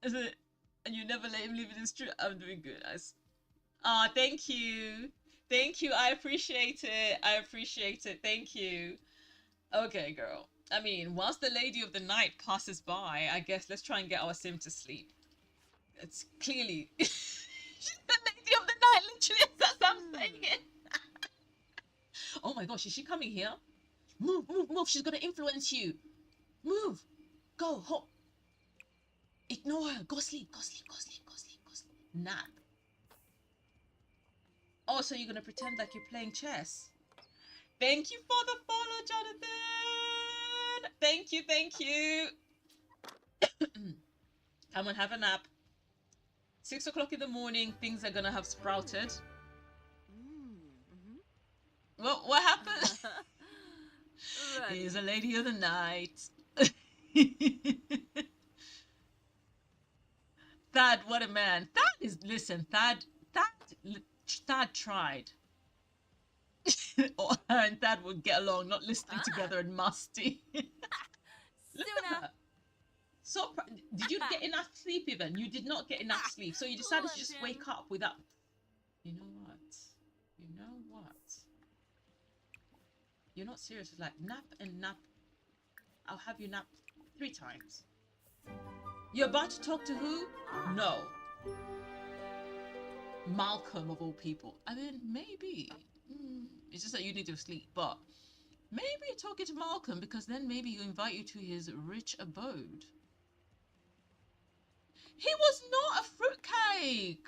Is it? And you never let him live in his truth. I'm doing good. Thank you. Thank you. I appreciate it. I appreciate it. Thank you. Okay, girl. I mean, whilst the lady of the night passes by, I guess let's try and get our sim to sleep. It's clearly... She's the lady of the night, literally, as I'm saying it. Oh my gosh, is she coming here? Move, move, move. She's going to influence you. Move. Go, hop. Ignore her. Go sleep, go sleep, go sleep, go sleep, go sleep. Nap. Oh, so you're going to pretend like you're playing chess. Thank you for the follow, Jonathan. Thank you, thank you. Come and have a nap. 6 o'clock in the morning, things are going to have sprouted. What happened? Here's a lady of the night. Thad, what a man. Listen, Thad tried. Her and Thad would get along, not listening together and musty. Look at her. So, did you get enough sleep even? You did not get enough sleep. So you decided to just wake up without... You know what? You know what? You're not serious. It's like nap and nap. I'll have you nap 3 times. You're about to talk to who? No. Malcolm of all people. I mean, maybe. It's just that you need to sleep, but maybe you're talking to Malcolm because then maybe he'll invite you to his rich abode. He was not a fruitcake.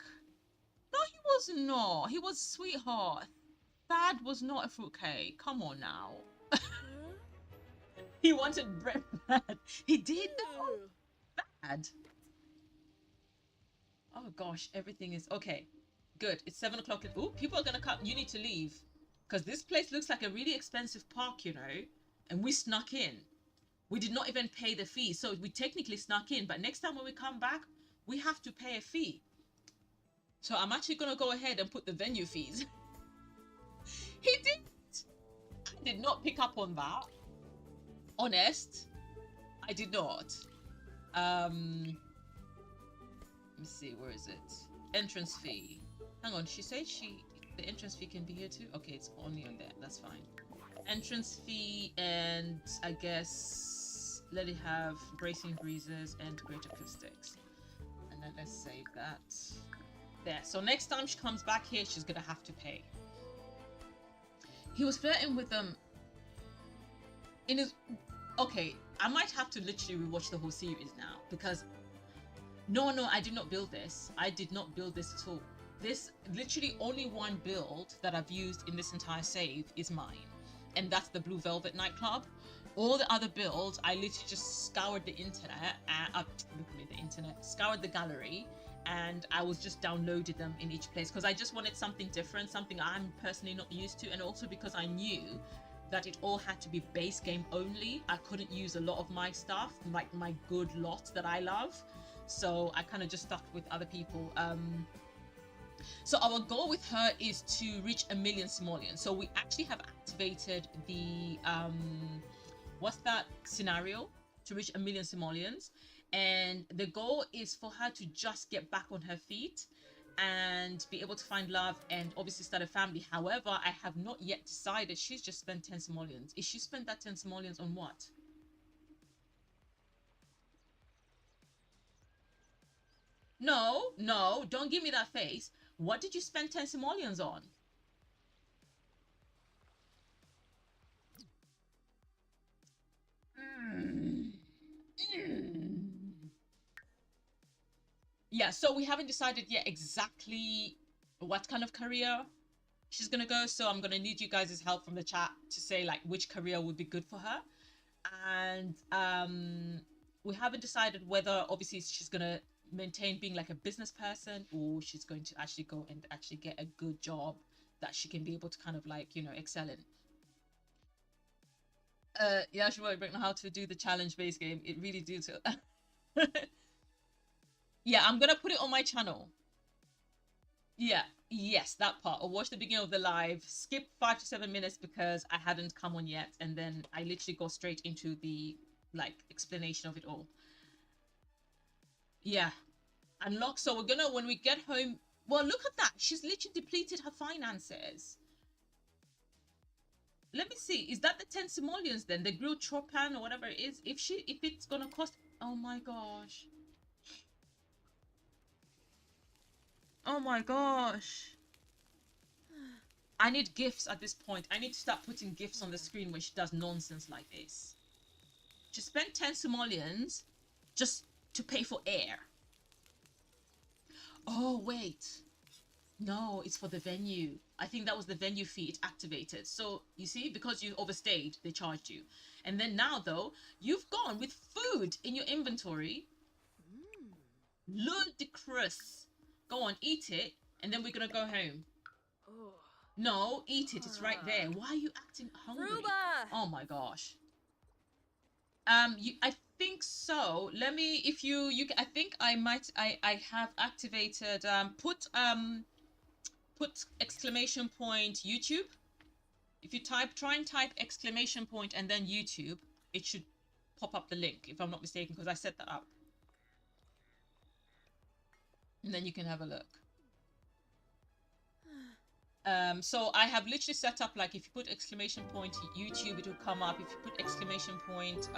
No, he was not. He was sweetheart. Thad was not a fruitcake. Come on now. He wanted bread. He did though. Bad. Oh gosh, everything is okay. Good. It's 7 o'clock. Oh, people are gonna come. You need to leave because this place looks like a really expensive park, you know. And we snuck in. We did not even pay the fee. So we technically snuck in, but next time when we come back, we have to pay a fee. So I'm actually going to go ahead and put the venue fees. He did. I did not pick up on that. Honest, I did not. Let me see, where is it? Entrance fee. Hang on, she said the entrance fee can be here too? Okay, it's only on there. That's fine. Entrance fee, and I guess let it have bracing breezes and great acoustics. And then let's save that. There. So next time she comes back here, she's gonna have to pay. He was flirting with them in his... Okay, I might have to literally rewatch the whole series now, because no, I did not build this. I did not build this at all. This, literally only one build that I've used in this entire save is mine, and that's the Blue Velvet nightclub. All the other builds, I literally just scoured the internet, scoured the gallery, and I was just downloaded them in each place because I just wanted something different, something I'm personally not used to, and also because I knew that it all had to be base game only. I couldn't use a lot of my stuff, like my good lot that I love. So I kind of just stuck with other people. So our goal with her is to reach 1 million simoleons. So we actually have activated the, what's that scenario? To reach 1 million simoleons. And the goal is for her to just get back on her feet and be able to find love and obviously start a family. However, I have not yet decided. She's just spent 10 simoleons. Is she spent that 10 simoleons on what? No, don't give me that face. What did you spend 10 simoleons on? Yeah, so we haven't decided yet exactly what kind of career she's gonna go. So I'm gonna need you guys' help from the chat to say like which career would be good for her. And we haven't decided whether obviously she's gonna maintain being like a business person, or she's going to actually go and actually get a good job that she can be able to kind of like, you know, excel in. Yeah, she won't know how to do the challenge base game. It really do to yeah, I'm gonna put it on my channel. Yeah, yes, that part. Or watch the beginning of the live, skip 5 to 7 minutes because I hadn't come on yet, and then I literally go straight into the like explanation of it all. Yeah, unlock. So we're gonna, when we get home, well, look at that, she's literally depleted her finances. Let me see, is that the 10 simoleons then, the grilled tropan or whatever it is? If it's gonna cost, oh my gosh, oh my gosh, I need gifts at this point. I need to start putting gifts on the screen when she does nonsense like this. She spent 10 simoleons just to pay for air. Oh wait, no, it's for the venue. I think that was the venue fee it activated. So you see, because you overstayed, they charged you. And then now though, you've gone with food in your inventory. Ludicrous. Go on, eat it, and then we're gonna go home. No, eat it. It's right there. Why are you acting hungry? Ruba! Oh my gosh. I think so. Let me, if you I think I have activated, put exclamation point YouTube. If you try and type exclamation point and then YouTube, it should pop up the link, if I'm not mistaken, because I set that up. And then you can have a look. So I have literally set up, like, if you put exclamation point YouTube, it will come up. If you put exclamation point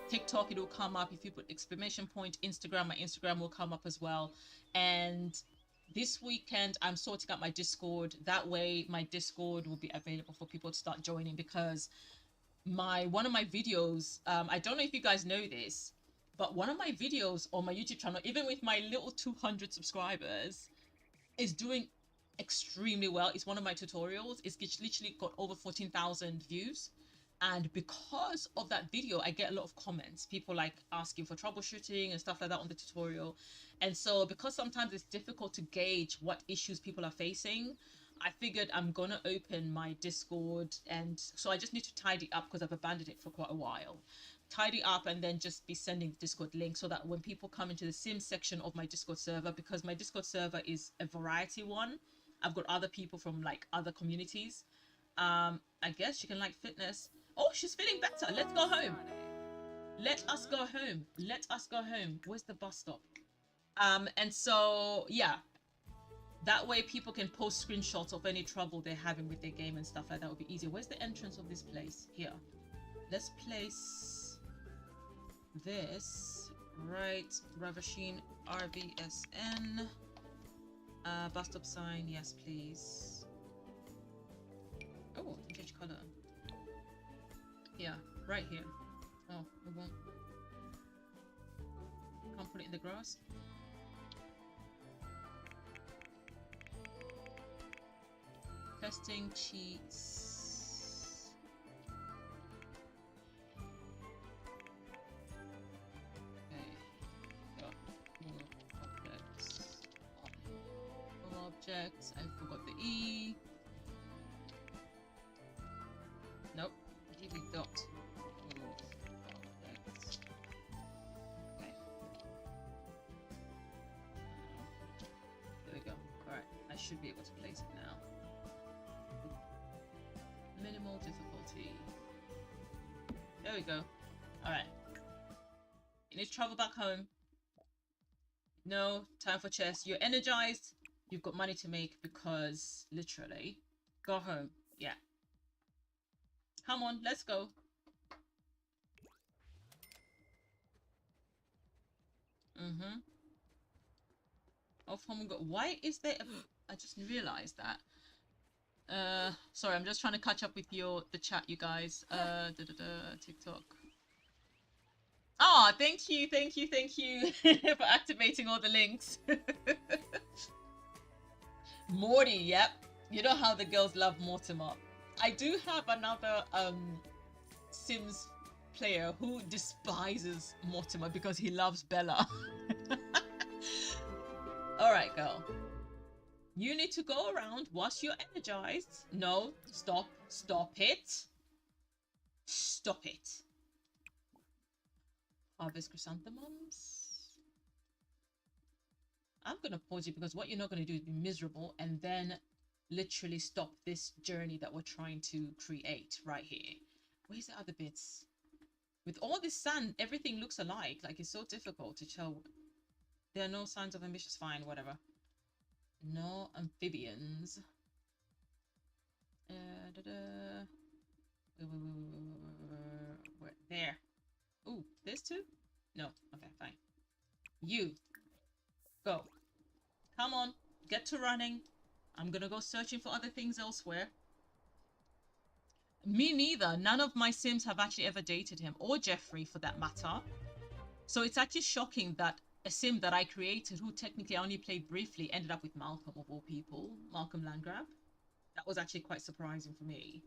TikTok, it will come up. If you put exclamation point Instagram, my Instagram will come up as well. And this weekend I'm sorting out my Discord. That way my Discord will be available for people to start joining, because one of my videos, I don't know if you guys know this, but one of my videos on my YouTube channel, even with my little 200 subscribers, is doing extremely well. It's one of my tutorials. It's literally got over 14,000 views, and because of that video I get a lot of comments, people like asking for troubleshooting and stuff like that on the tutorial. And so because sometimes it's difficult to gauge what issues people are facing, I figured I'm gonna open my Discord, and so I just need to tidy up because I've abandoned it for quite a while. Tidy up and then just be sending the Discord link so that when people come into the Sims section of my Discord server, because my Discord server is a variety one, I've got other people from like other communities. I guess she can like fitness. Oh, she's feeling better. Let's go home. Let us go home. Let us go home. Where's the bus stop? And so yeah, that way people can post screenshots of any trouble they're having with their game and stuff like that. Would be easier. Where's the entrance of this place? Here. Let's place this right. Ravasheen RVSN. Bus stop sign. Yes, please. Oh, change color. Yeah, right here. Oh, it won't. Can't put it in the grass. Testing cheats. Okay. Got more objects. More objects. I forgot the E. Nope. DB dot. Objects. Okay. There we go. Alright. I should be able to place it now. Minimal difficulty. There we go. Alright. You need to travel back home. No, time for chess. You're energized. You've got money to make because literally. Go home. Yeah. Come on, let's go. Off home and go. Why is there I just realized that. Sorry, I'm just trying to catch up with the chat, you guys. TikTok. Oh, thank you for activating all the links. Morty, yep. You know how the girls love Mortimer. I do have another Sims player who despises Mortimer because he loves Bella. Alright, girl. You need to go around whilst you're energized. No, stop. Stop it. Stop it. Harvest chrysanthemums. I'm going to pause you because what you're not going to do is be miserable and then literally stop this journey that we're trying to create right here. Where's the other bits? With all this sand, everything looks alike. Like, it's so difficult to tell. There are no signs of ambitious. Fine, whatever. No amphibians. There. Ooh, there's two? No. Okay, fine. You. Go. Come on. Get to running. I'm gonna go searching for other things elsewhere. Me neither. None of my Sims have actually ever dated him, or Jeffrey for that matter. So it's actually shocking that a Sim that I created, who technically I only played briefly, ended up with Malcolm of all people. Malcolm Landgrab. That was actually quite surprising for me.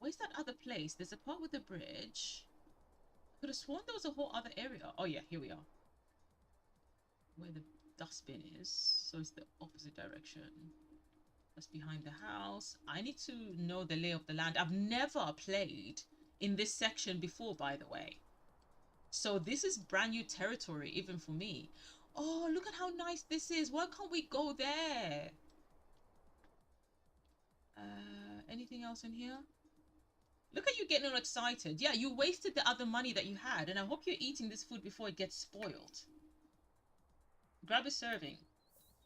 Where's that other place? There's a part with the bridge. I could have sworn there was a whole other area. Oh yeah, here we are. Where the dustbin is. So it's the opposite direction. That's behind the house. I need to know the lay of the land. I've never played in this section before, by the way. So this is brand new territory, even for me. Oh, look at how nice this is. Why can't we go there? Anything else in here? Look at you getting all excited. Yeah, you wasted the other money that you had, and I hope you're eating this food before it gets spoiled. Grab a serving.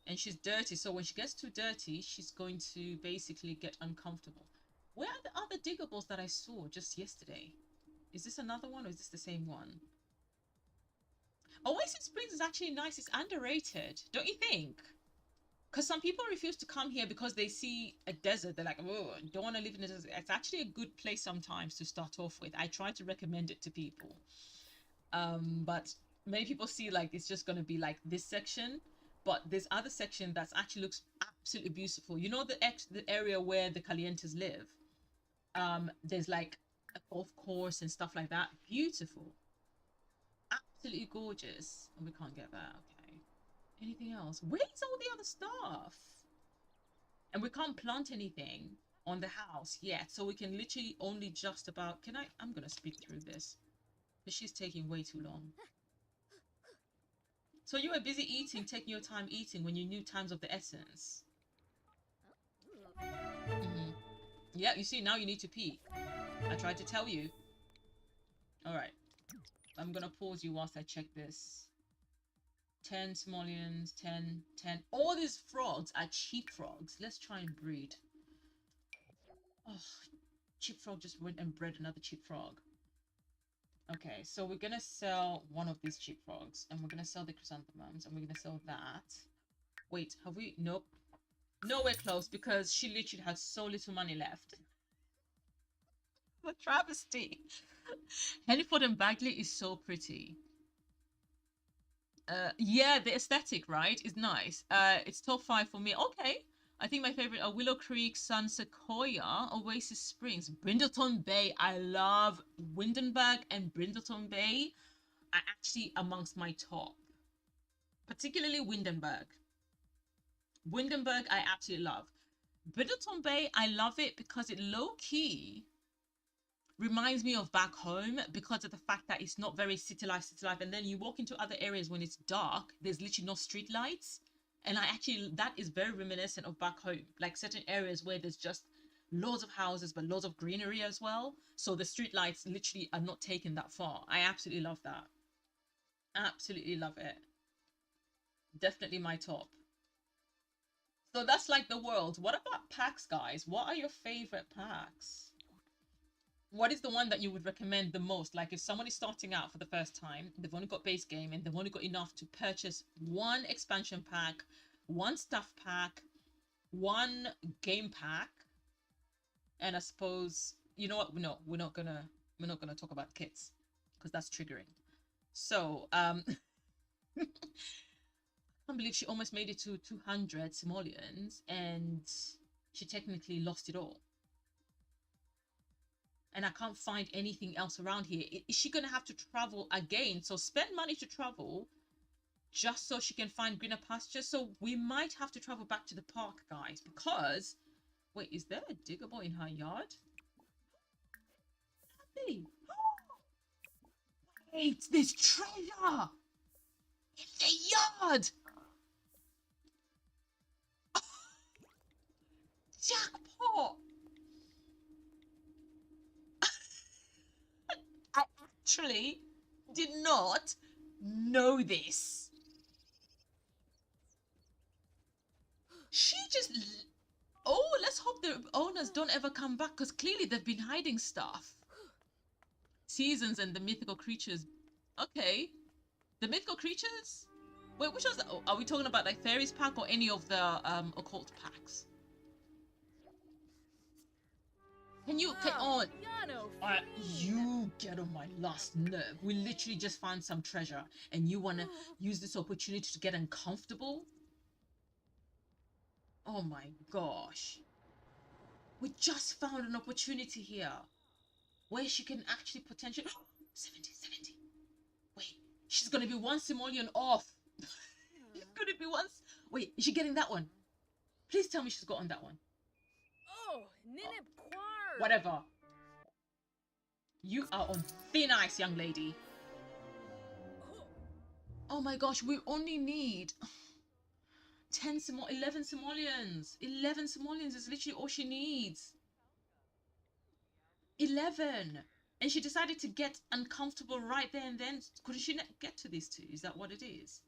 And she's dirty, so when she gets too dirty, she's going to basically get uncomfortable. Where are the other diggables that I saw just yesterday? Is this another one, or is this the same one? Oasis Springs is actually nice. It's underrated, don't you think? Because some people refuse to come here because they see a desert. They're like, oh, don't want to live in a desert. It's actually a good place sometimes to start off with. I try to recommend it to people. But many people see like it's just going to be like this section. But there's other section that actually looks absolutely beautiful. You know the area where the Calientes live? There's like a golf course and stuff like that. Beautiful. Absolutely gorgeous. And we can't get that. Okay. Anything else? Where's all the other stuff? And we can't plant anything on the house yet. So we can literally only just about... I'm going to speed through this. But she's taking way too long. So you were busy eating, taking your time eating when you knew times of the essence. Yeah, you see, now you need to pee. I tried to tell you. Alright. I'm gonna pause you whilst I check this. 10 Simoleans, 10, 10. All these frogs are cheap frogs. Let's try and breed. Oh, cheap frog just went and bred another cheap frog. Okay, so we're gonna sell one of these cheap frogs, and we're gonna sell the chrysanthemums, and we're gonna sell that. Wait, have we? Nope. Nowhere close, because she literally has so little money left. The travesty. Hennyford and Bagley is so pretty. Yeah, the aesthetic, right, is nice. It's top 5 for me. Okay. I think my favorite are Willow Creek, Sun Sequoia, Oasis Springs, Brindleton Bay. I love Windenburg and Brindleton Bay are actually amongst my top. Particularly Windenburg. Windenburg, I absolutely love. Brindleton Bay, I love it because it low-key reminds me of back home because of the fact that it's not very city life. And then you walk into other areas when it's dark, there's literally no street lights. And that is very reminiscent of back home. Like certain areas where there's just loads of houses, but loads of greenery as well. So the street lights literally are not taken that far. I absolutely love that. Absolutely love it. Definitely my top. So that's like the world. What about packs, guys? What are your favorite packs? What is the one that you would recommend the most? Like if someone is starting out for the first time, they've only got base game and they've only got enough to purchase one expansion pack, one stuff pack, one game pack, and I suppose, you know what? No, we're not gonna talk about kits because that's triggering. So I can't believe she almost made it to 200 simoleons and she technically lost it all. And I can't find anything else around here. Is she going to have to travel again? So spend money to travel just so she can find greener pastures. So we might have to travel back to the park, guys, because... Wait, is there a diggable in her yard? Wait, there's treasure in the yard! Jackpot! I actually did not know this. She just... Oh, let's hope the owners don't ever come back because clearly they've been hiding stuff. Seasons and the mythical creatures. Okay. The mythical creatures? Wait, which one's that? Oh, are we talking about like fairies pack or any of the occult packs? Can you... you get on my last nerve. We literally just found some treasure and you want to use this opportunity to get uncomfortable? Oh my gosh. We just found an opportunity here where she can actually potentially... 70. Wait, she's going to be one simoleon off. She's going to be one... Wait, is she getting that one? Please tell me she's gotten that one. Oh, whatever. You are on thin ice, young lady. Oh my gosh, we only need 11 simoleons. 11 simoleons is literally all she needs. 11. And she decided to get uncomfortable right there and then. Couldn't she not get to these two? Is that what it is?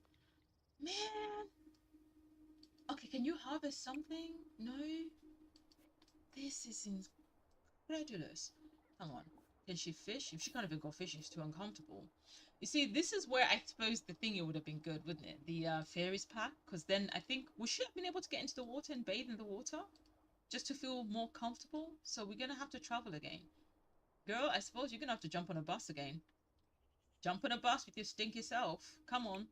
Man. Okay, can you harvest something? No. This is incredulous. Hang on. Can she fish? If she can't even go fishing, she's too uncomfortable. You see, this is where I suppose the thingy would have been good, wouldn't it? The fairies pack. Because then I think we should have been able to get into the water and bathe in the water. Just to feel more comfortable. So we're going to have to travel again. Girl, I suppose you're going to have to jump on a bus again. Jump on a bus with your stinky self. Come on.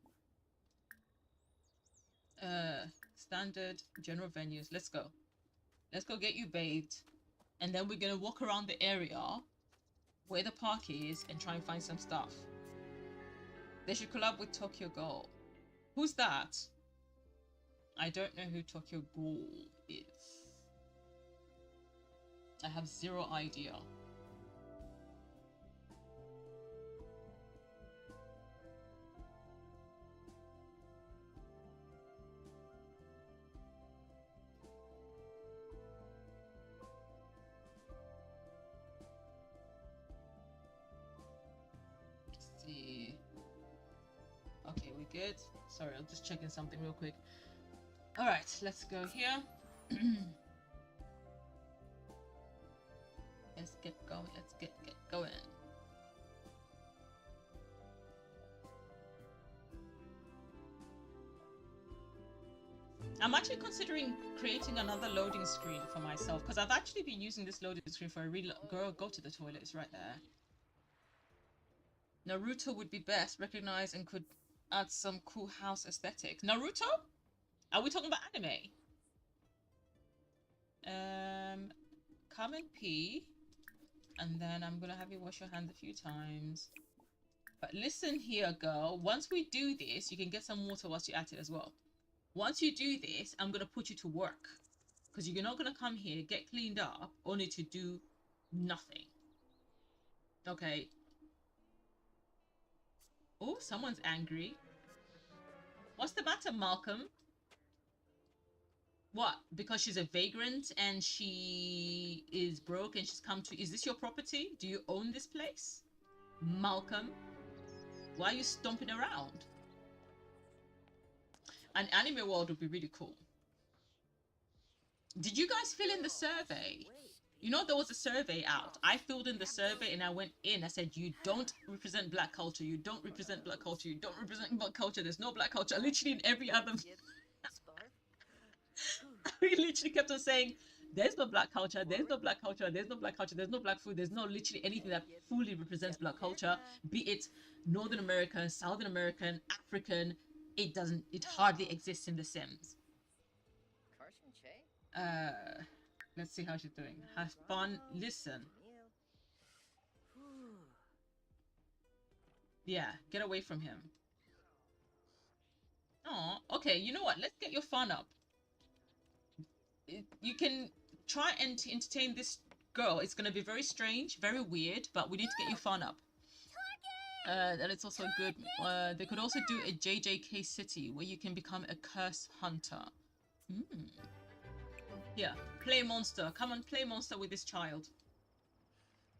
Standard general venues. Let's go. Let's go get you bathed. And then we're going to walk around the area where the park is and try and find some stuff. They should collab with Tokyo Ghoul. Who's that? I don't know who Tokyo Ghoul is. I have zero idea. Let's see. Okay, we're good. Sorry, I'm just checking something real quick. All right, let's go here. Let's get going. Let's get going. I'm actually considering creating another loading screen for myself because I've actually been using this loading screen for a real girl. Go to the toilet. It's right there. Naruto would be best. Recognized and could add some cool house aesthetic. Naruto? Are we talking about anime? Come and pee, and then I'm gonna have you wash your hands a few times. But listen here, girl. Once we do this, you can get some water whilst you're at it as well. Once you do this, I'm gonna put you to work because you're not gonna come here, get cleaned up, only to do nothing. Okay. Oh, someone's angry. What's the matter, Malcolm? What? Because she's a vagrant and she is broke and she's come to... Is this your property? Do you own this place? Malcolm? Why are you stomping around? An anime world would be really cool. Did you guys fill in the survey? You know, there was a survey out. I filled in the survey and I went in. I said, you don't represent black culture. You don't represent black culture. You don't represent black culture. There's no black culture. Literally in every other... We literally kept on saying, there's no black culture, there's no black culture, there's no black culture, there's no black food, there's no literally anything that fully represents black culture, be it Northern American, Southern American, African, it hardly exists in The Sims. Let's see how she's doing. Have fun, listen. Yeah, get away from him. Oh, okay, you know what? Let's get your fun up. You can try and entertain this girl. It's going to be very strange, very weird, but we need to get your fun up. And it's also good. They could also do a JJK city where you can become a curse hunter. Here, play monster. Come on, play monster with this child.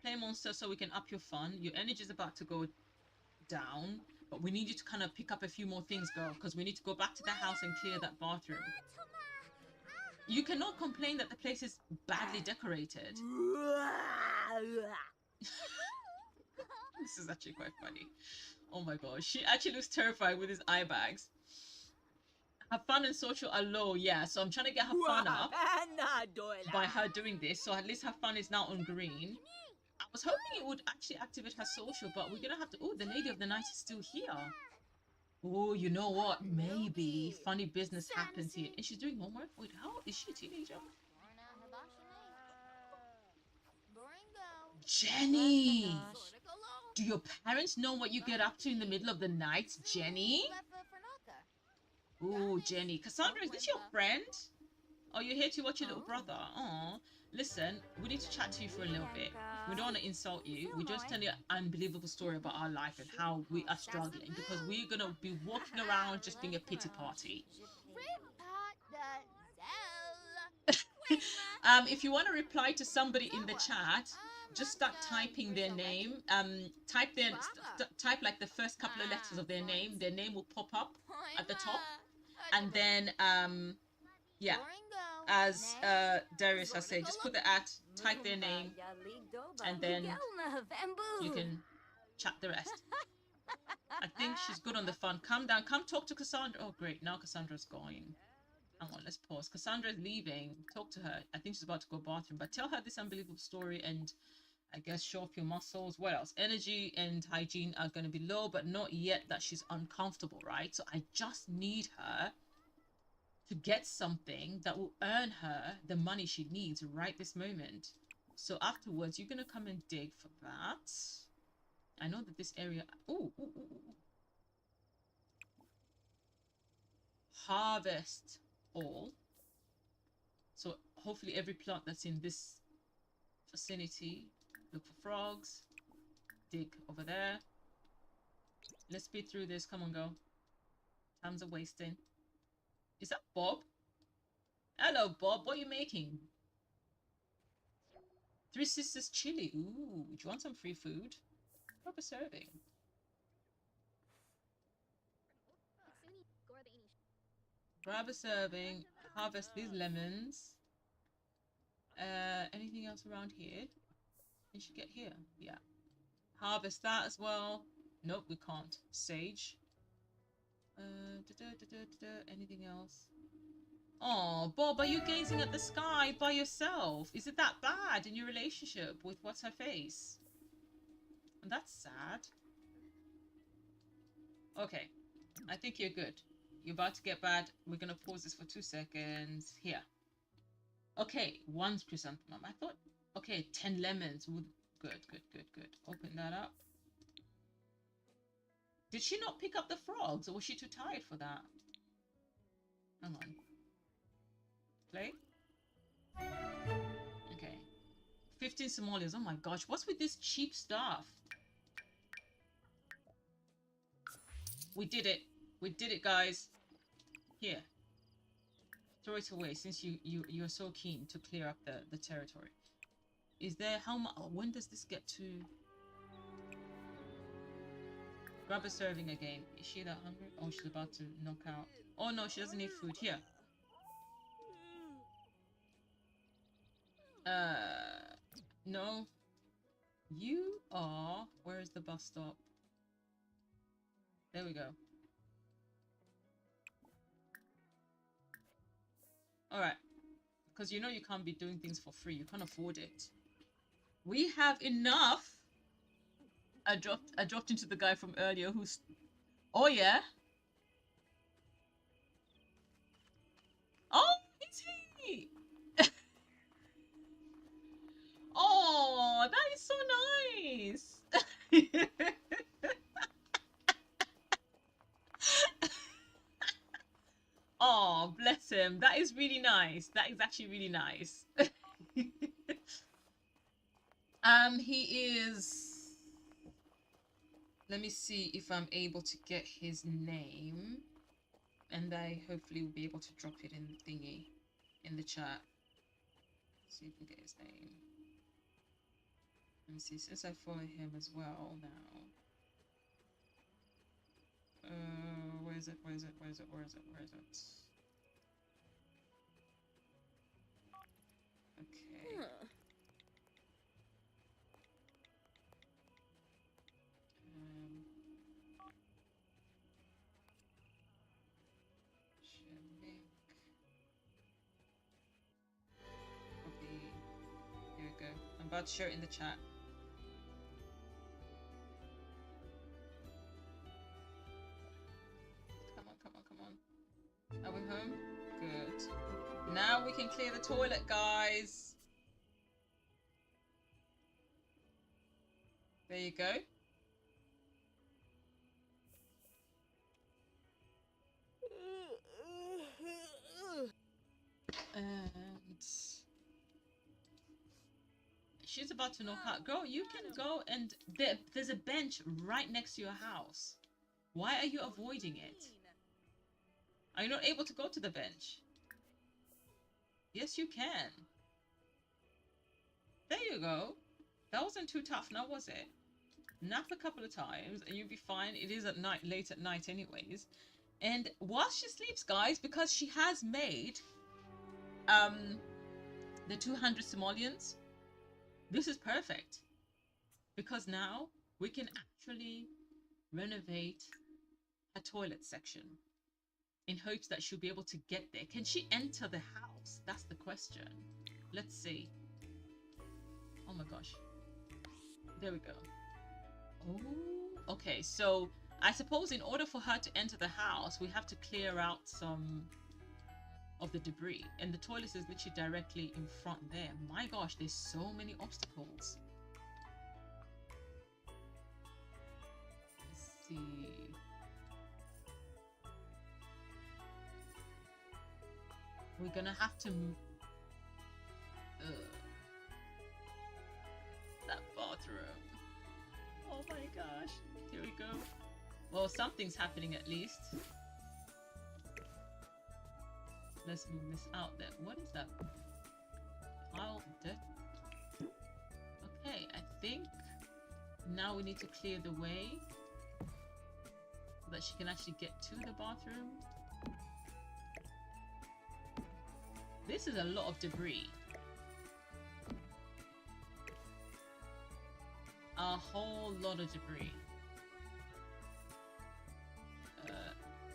Play monster so we can up your fun. Your energy is about to go down, but we need you to kind of pick up a few more things, girl, because we need to go back to the house and clear that bathroom. You cannot complain that the place is badly decorated. This is actually quite funny. Oh my gosh, she actually looks terrified with his eye bags. Her fun and social are low, yeah, so I'm trying to get her fun up by her doing this, so at least her fun is now on green. I was hoping it would actually activate her social, but we're gonna have to... Oh, the lady of the night is still here. Oh, you know what? Maybe funny business happens here. And she's doing homework? Wait, how old is she? A teenager? Jenny! Do your parents know what you get up to in the middle of the night, Jenny? Oh, Jenny. Cassandra, is this your friend? Oh, you're here to watch your little brother. Oh, listen, we need to chat to you for a little bit. We don't want to insult you. We just tell you an unbelievable story about our life and how we are struggling, because we're going to be walking around just being a pity party. If you want to reply to somebody in the chat, just start typing their name. Type like the first couple of letters of their name. Their name will pop up at the top. And then, yeah, as Darius has said, just put the @ type their name, and then you can chat the rest. I think she's good on the fun. Calm down. Come talk to Cassandra. Oh, great. Now Cassandra's going. Hang on, let's pause. Cassandra's leaving. Talk to her. I think she's about to go bathroom, but tell her this unbelievable story and I guess show off your muscles. What else? Energy and hygiene are going to be low, but not yet that she's uncomfortable, right? So I just need her to get something that will earn her the money she needs right this moment. So afterwards, you're going to come and dig for that. I know that this area... Ooh. Harvest all. So hopefully every plant that's in this Vicinity. Look for frogs. Dig over there. Let's speed through this. Come on, go. Times are wasting. Is that Bob? Hello, Bob. What are you making? Three Sisters chili. Ooh, do you want some free food? Grab a serving. Grab a serving. Harvest these lemons. Anything else around here? You should get here. Yeah. Harvest that as well. Nope, we can't. Sage. Anything else? Oh, Bob, are you gazing at the sky by yourself? Is it that bad in your relationship with what's her face? And that's sad. Okay, I think you're good. You're about to get bad. We're gonna pause this for 2 seconds. Here. Okay, 1 chrysanthemum. I thought, okay, 10 lemons would. Good. Open that up. Did she not pick up the frogs, or was she too tired for that? Hang on. Play. Okay. 15 Simoleans. Oh my gosh, what's with this cheap stuff? We did it. We did it, guys. Here. Throw it away since you're so keen to clear up the territory. Is there how much? Oh, when does this get to? Grab a serving again. Is she that hungry? Oh, she's about to knock out. Oh no, she doesn't need food. Here. No. You are. Where is the bus stop? There we go. Alright. Because you know you can't be doing things for free. You can't afford it. We have enough. I dropped into the guy from earlier who's... Oh, yeah? Oh, is he? Oh, that is so nice. Oh, bless him. That is really nice. That is actually really nice. He is... Let me see if I'm able to get his name. And I hopefully will be able to drop it in the thingy, in the chat. See if we can get his name. Let me see, since I follow him as well now. Where is it? Okay. Copy. Here we go. I'm about to share it in the chat. Come on. Are we home? Good. Now we can clear the toilet, guys. There you go. And she's about to knock out. Girl, you can go and there's a bench right next to your house. Why are you avoiding it? Are you not able to go to the bench? Yes, you can. There you go. That wasn't too tough now, was it? Nap a couple of times and you'll be fine. It is at night, late at night anyways. And while she sleeps, guys, because she has made the 200 Simoleans, this is perfect. Because now we can actually renovate a toilet section in hopes that she'll be able to get there. Can she enter the house? That's the question. Let's see. Oh my gosh. There we go. Oh, okay. So I suppose in order for her to enter the house, we have to clear out some of the debris. And the toilet is literally directly in front there. My gosh, there's so many obstacles. Let's see. We're gonna have to gosh. Here we go. Well, something's happening at least. Let's move this out there. What is that? Pile of dirt. Okay, I think now we need to clear the way so that she can actually get to the bathroom. This is a lot of debris. A whole lot of debris.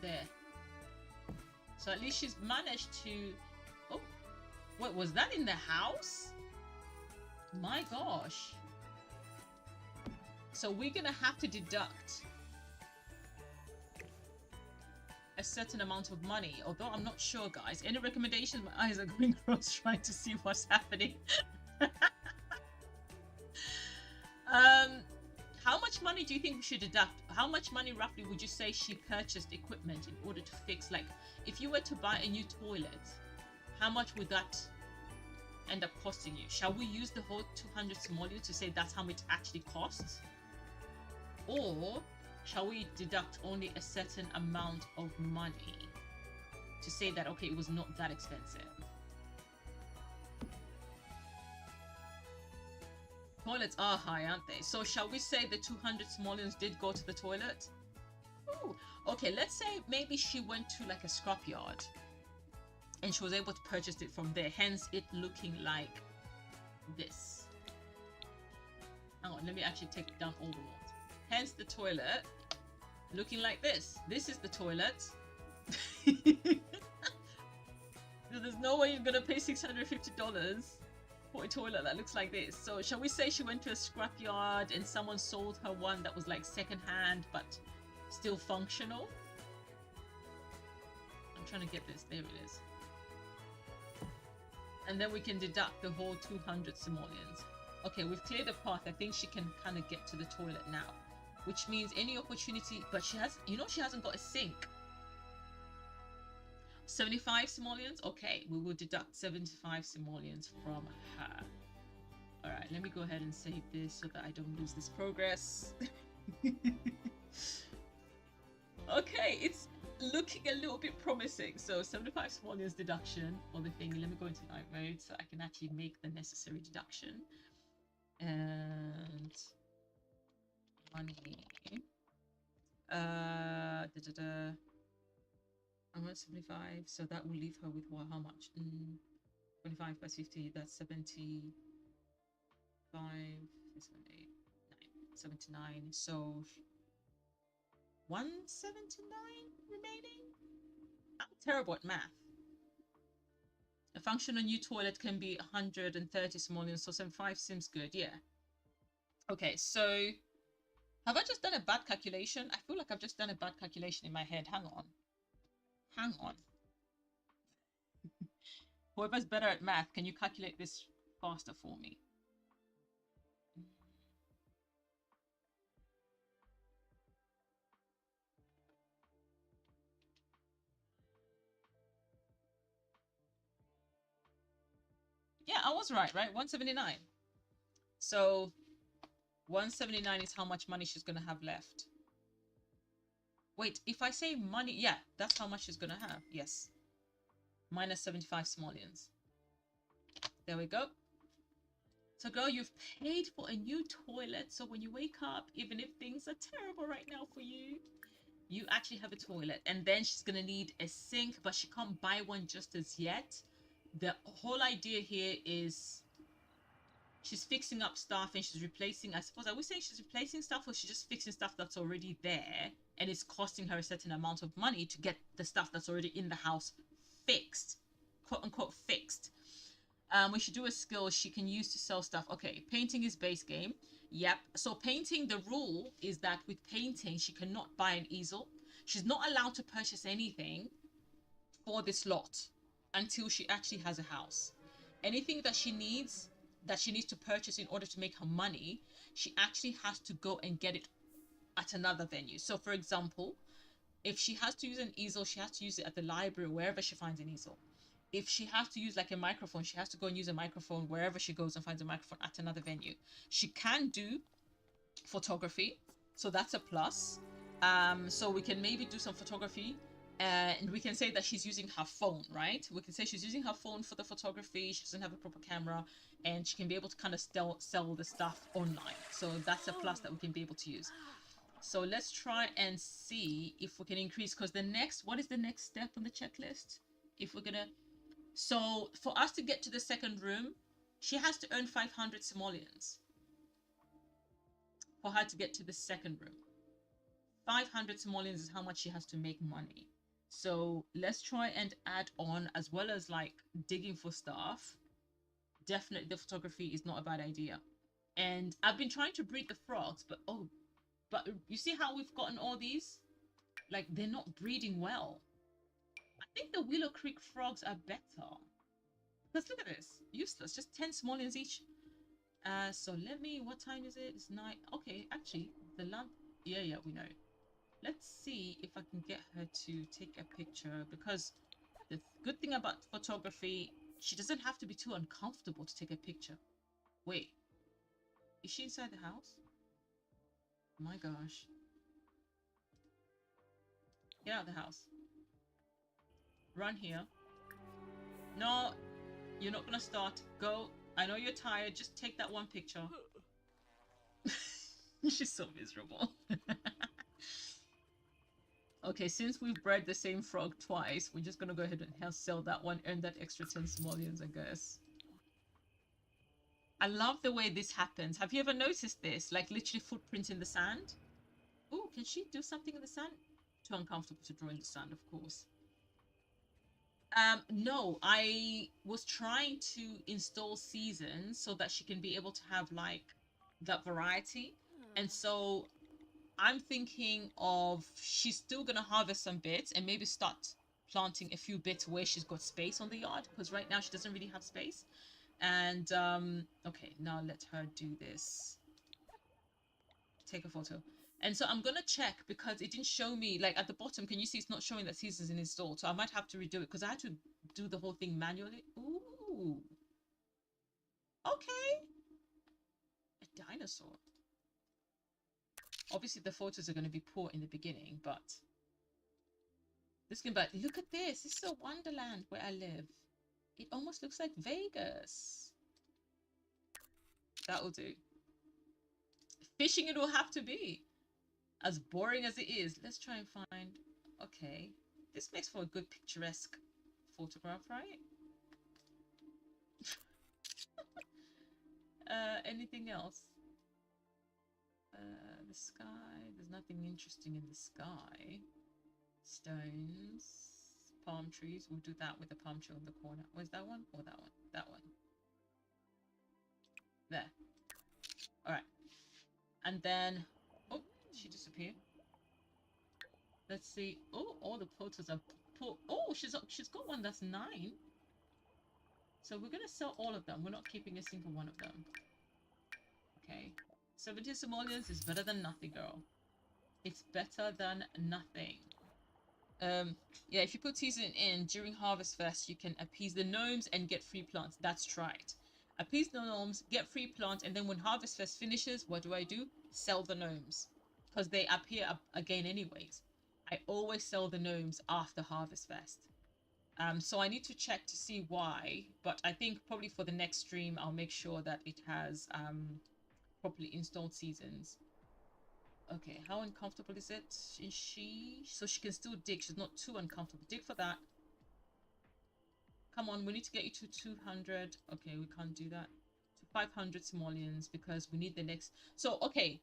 There. So at least she's managed to... Oh, what was that in the house? My gosh. So we're gonna have to deduct a certain amount of money, although I'm not sure, guys. Any recommendations? My eyes are going cross trying to see what's happening. How much money do you think we should deduct? How much money roughly would you say she purchased equipment in order to fix? Like, if you were to buy a new toilet, how much would that end up costing you? Shall we use the whole 200 simoleons to say that's how much it actually costs? Or shall we deduct only a certain amount of money to say that, okay, it was not that expensive? Toilets are high, aren't they? So shall we say the 200 simoleons did go to the toilet? Ooh. Okay, let's say maybe she went to like a scrapyard and she was able to purchase it from there, hence it looking like this. Hang on, let me actually take down all the walls. Hence the toilet looking like this. This is the toilet. There's no way you're gonna pay $650 for a toilet that looks like this. So shall we say she went to a scrapyard and someone sold her one that was like secondhand but still functional? I'm trying to get this. There it is. And then we can deduct the whole 200 simoleons. Okay, we've cleared the path. I think she can kind of get to the toilet now, which means any opportunity, but she has, you know, she hasn't got a sink. 75 simoleons? Okay, we will deduct 75 simoleons from her. All right, let me go ahead and save this so that I don't lose this progress. Okay, it's looking a little bit promising. So 75 simoleons deduction for the thing. Let me go into night mode so I can actually make the necessary deduction. And money. I'm at 75, so that will leave her with what? How much? 25 plus 50, that's 75, 79. So 179 remaining? I'm terrible at math. A functional new toilet can be 130 simoleons, so 75 seems good, yeah. Okay, so have I just done a bad calculation? I feel like I've just done a bad calculation in my head. Hang on. Hang on. Whoever's better at math, can you calculate this faster for me? Yeah, I was right? 179. So 179 is how much money she's going to have left. Wait, if I say money, yeah, that's how much she's going to have. Yes. Minus 75 simoleons. There we go. So girl, you've paid for a new toilet. So when you wake up, even if things are terrible right now for you, you actually have a toilet. And then she's going to need a sink, but she can't buy one just as yet. The whole idea here is she's fixing up stuff and she's replacing, I suppose, are we saying she's replacing stuff or she's just fixing stuff that's already there and it's costing her a certain amount of money to get the stuff that's already in the house fixed, quote unquote fixed. When she do a skill she can use to sell stuff. Okay, painting is base game. Yep. So painting, the rule is that with painting she cannot buy an easel. She's not allowed to purchase anything for this lot until she actually has a house. Anything that she needs to purchase in order to make her money, she actually has to go and get it at another venue. So for example, if she has to use an easel, she has to use it at the library, wherever she finds an easel. If she has to use like a microphone, she has to go and use a microphone wherever she goes and finds a microphone at another venue. She can do photography. So that's a plus. So we can maybe do some photography, and we can say that she's using her phone, right? We can say she's using her phone for the photography. She doesn't have a proper camera, and she can be able to kind of sell the stuff online. So that's a plus that we can be able to use. So let's try and see if we can increase, because the next, what is the next step on the checklist? If we're gonna, so for us to get to the second room, she has to earn 500 simoleons for her to get to the second room. 500 simoleons is how much she has to make money. So let's try and add on, as well as like digging for stuff. Definitely the photography is not a bad idea. And I've been trying to breed the frogs, but but you see how we've gotten all these? Like, they're not breeding well. I think the Willow Creek frogs are better. Because look at this. Useless. Just 10 simoleons each. So let me... What time is it? It's 9. Okay, actually, the lamp... Yeah, we know. Let's see if I can get her to take a picture. Because the good thing about photography, she doesn't have to be too uncomfortable to take a picture. Wait. Is she inside the house? My gosh. Get out of the house. Run here. No, you're not gonna start. Go. I know you're tired. Just take that one picture. She's so miserable. Okay, since we've bred the same frog twice, we're just gonna go ahead and sell that one, earn that extra 10 simoleons, I guess. I love the way this happens. Have you ever noticed this? Like, literally footprints in the sand? Oh, can she do something in the sand? Too uncomfortable to draw in the sand, of course. No, I was trying to install seasons so that she can be able to have like that variety. And so I'm thinking of, she's still gonna harvest some bits and maybe start planting a few bits where she's got space on the yard, because right now she doesn't really have space. And okay, now let her do this. Take a photo. And so I'm gonna check, because it didn't show me, like at the bottom, can you see it's not showing that seasons is installed? So I might have to redo it, because I had to do the whole thing manually. Ooh. Okay. A dinosaur. Obviously the photos are going to be poor in the beginning, but this can, but look at this. This is a wonderland where I live. It almost looks like Vegas. That will do. Fishing it will have to be. As boring as it is. Let's try and find... Okay. This makes for a good picturesque photograph, right? Anything else? The sky. There's nothing interesting in the sky. Stones. Palm trees. We'll do that with the palm tree on the corner. Where's that one? Or that one? That one. There. Alright. And then... Oh, she disappeared. Let's see. Oh, all the photos are... Oh, she's got one that's 9. So we're going to sell all of them. We're not keeping a single one of them. Okay. 70 simoleons is better than nothing, girl. It's better than nothing. Yeah, if you put season in during Harvest Fest, you can appease the gnomes and get free plants. That's right. Appease the gnomes, get free plants, and then when Harvest Fest finishes, what do? Sell the gnomes. Because they appear again anyways. I always sell the gnomes after Harvest Fest. So I need to check to see why, but I think probably for the next stream, I'll make sure that it has properly installed seasons. Okay, how uncomfortable is it? Is she? So she can still dig. She's not too uncomfortable. Dig for that. Come on, we need to get you to 200. Okay, we can't do that. To 500 simoleons because we need the next. So, okay.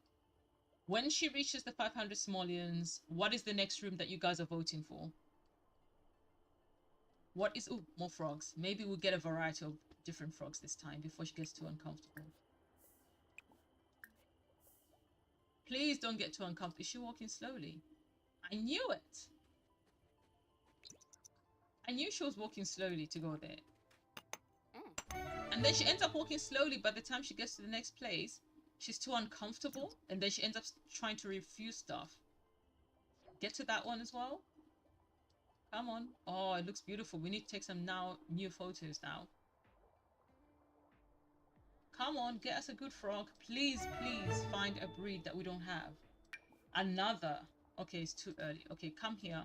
When she reaches the 500 simoleons, what is the next room that you guys are voting for? What is... Oh, more frogs. Maybe we'll get a variety of different frogs this time before she gets too uncomfortable. Please don't get too uncomfortable. Is she walking slowly? I knew it. I knew she was walking slowly to go there. And then she ends up walking slowly. By the time she gets to the next place, she's too uncomfortable. And then she ends up trying to refuse stuff. Get to that one as well. Come on. Oh, it looks beautiful. We need to take some new photos now. Come on, get us a good frog. Please, please find a breed that we don't have. Another. Okay, it's too early. Okay, come here.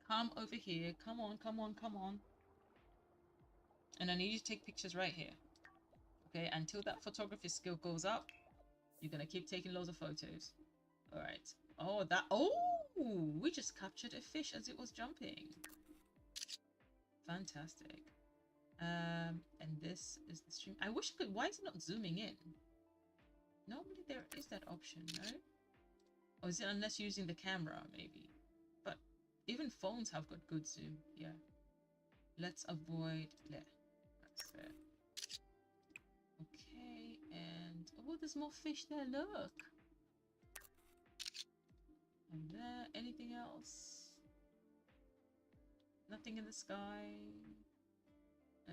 Come over here. Come on, come on, come on. And I need you to take pictures right here. Okay, until that photography skill goes up, you're gonna keep taking loads of photos. All right. Oh, that. Oh, we just captured a fish as it was jumping. Fantastic. And this is the stream. I wish I could. Why is it not zooming in? Normally there is that option, no? Or is it unless you're using the camera, maybe? But even phones have got good zoom. Yeah. Let's avoid there. That's it. Okay, and oh, there's more fish there. Look. And there, anything else? Nothing in the sky.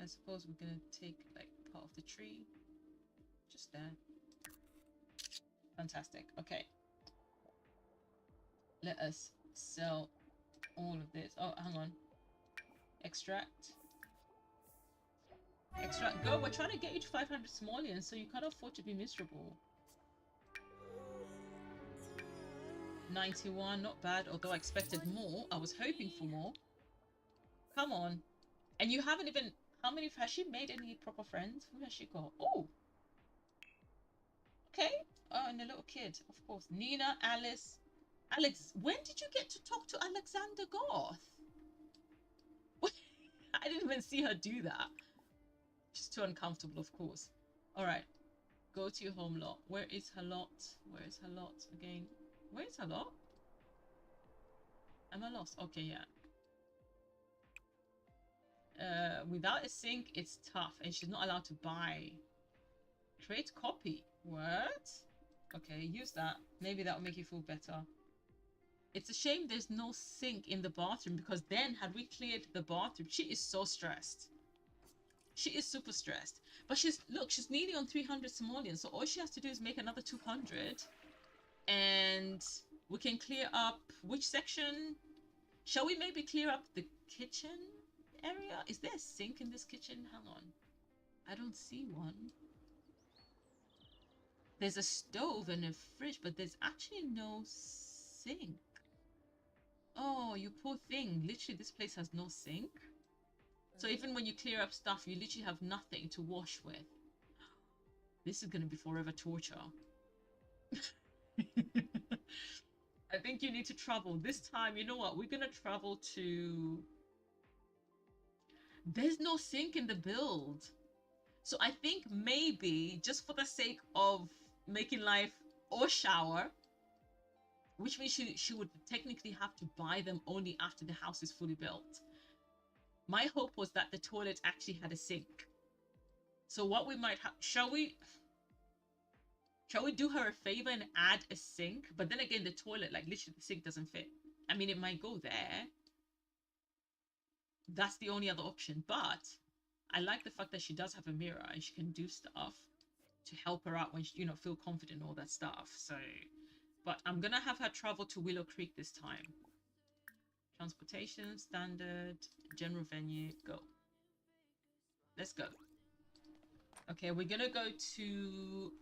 I suppose we're gonna take like part of the tree. Just there. Fantastic. Okay. Let us sell all of this. Oh, hang on. Extract. Extract. Go. We're trying to get you to 500 simoleons, so you can't afford to be miserable. 91, not bad, although I expected more. I was hoping for more. Come on. And you haven't even... How many... Has she made any proper friends? Who has she got? Oh! Okay. Oh, and a little kid, of course. Nina, Alice. Alex, when did you get to talk to Alexander Goth? I didn't even see her do that. She's too uncomfortable, of course. All right. Go to your home lot. Where is her lot? Where is her lot again? Where is her lot? Am I lost? Okay, yeah. Without a sink, it's tough, and she's not allowed to buy. Create copy. What? Okay, use that. Maybe that will make you feel better. It's a shame there's no sink in the bathroom, because then had we cleared the bathroom, she is so stressed. She is super stressed. But she's nearly on 300 simoleons, so all she has to do is make another 200, and we can clear up which section? Shall we maybe clear up the kitchen area? Is there a sink in this kitchen? Hang on. I don't see one. There's a stove and a fridge, but there's actually no sink. Oh, you poor thing. Literally, this place has no sink. So even when you clear up stuff, you literally have nothing to wash with. This is going to be forever torture. I think you need to travel. This time, you know what? We're going to travel to... There's no sink in the build. So I think maybe, just for the sake of making life or shower, which means she would technically have to buy them only after the house is fully built. My hope was that the toilet actually had a sink. So what we might have... Shall we do her a favor and add a sink? But then again, the toilet, like literally the sink doesn't fit. I mean, it might go there. That's the only other option. But I like the fact that she does have a mirror and she can do stuff to help her out when she, you know, feel confident and all that stuff. So, but I'm going to have her travel to Willow Creek this time. Transportation, standard, general venue, go. Let's go. Okay, we're going to go to...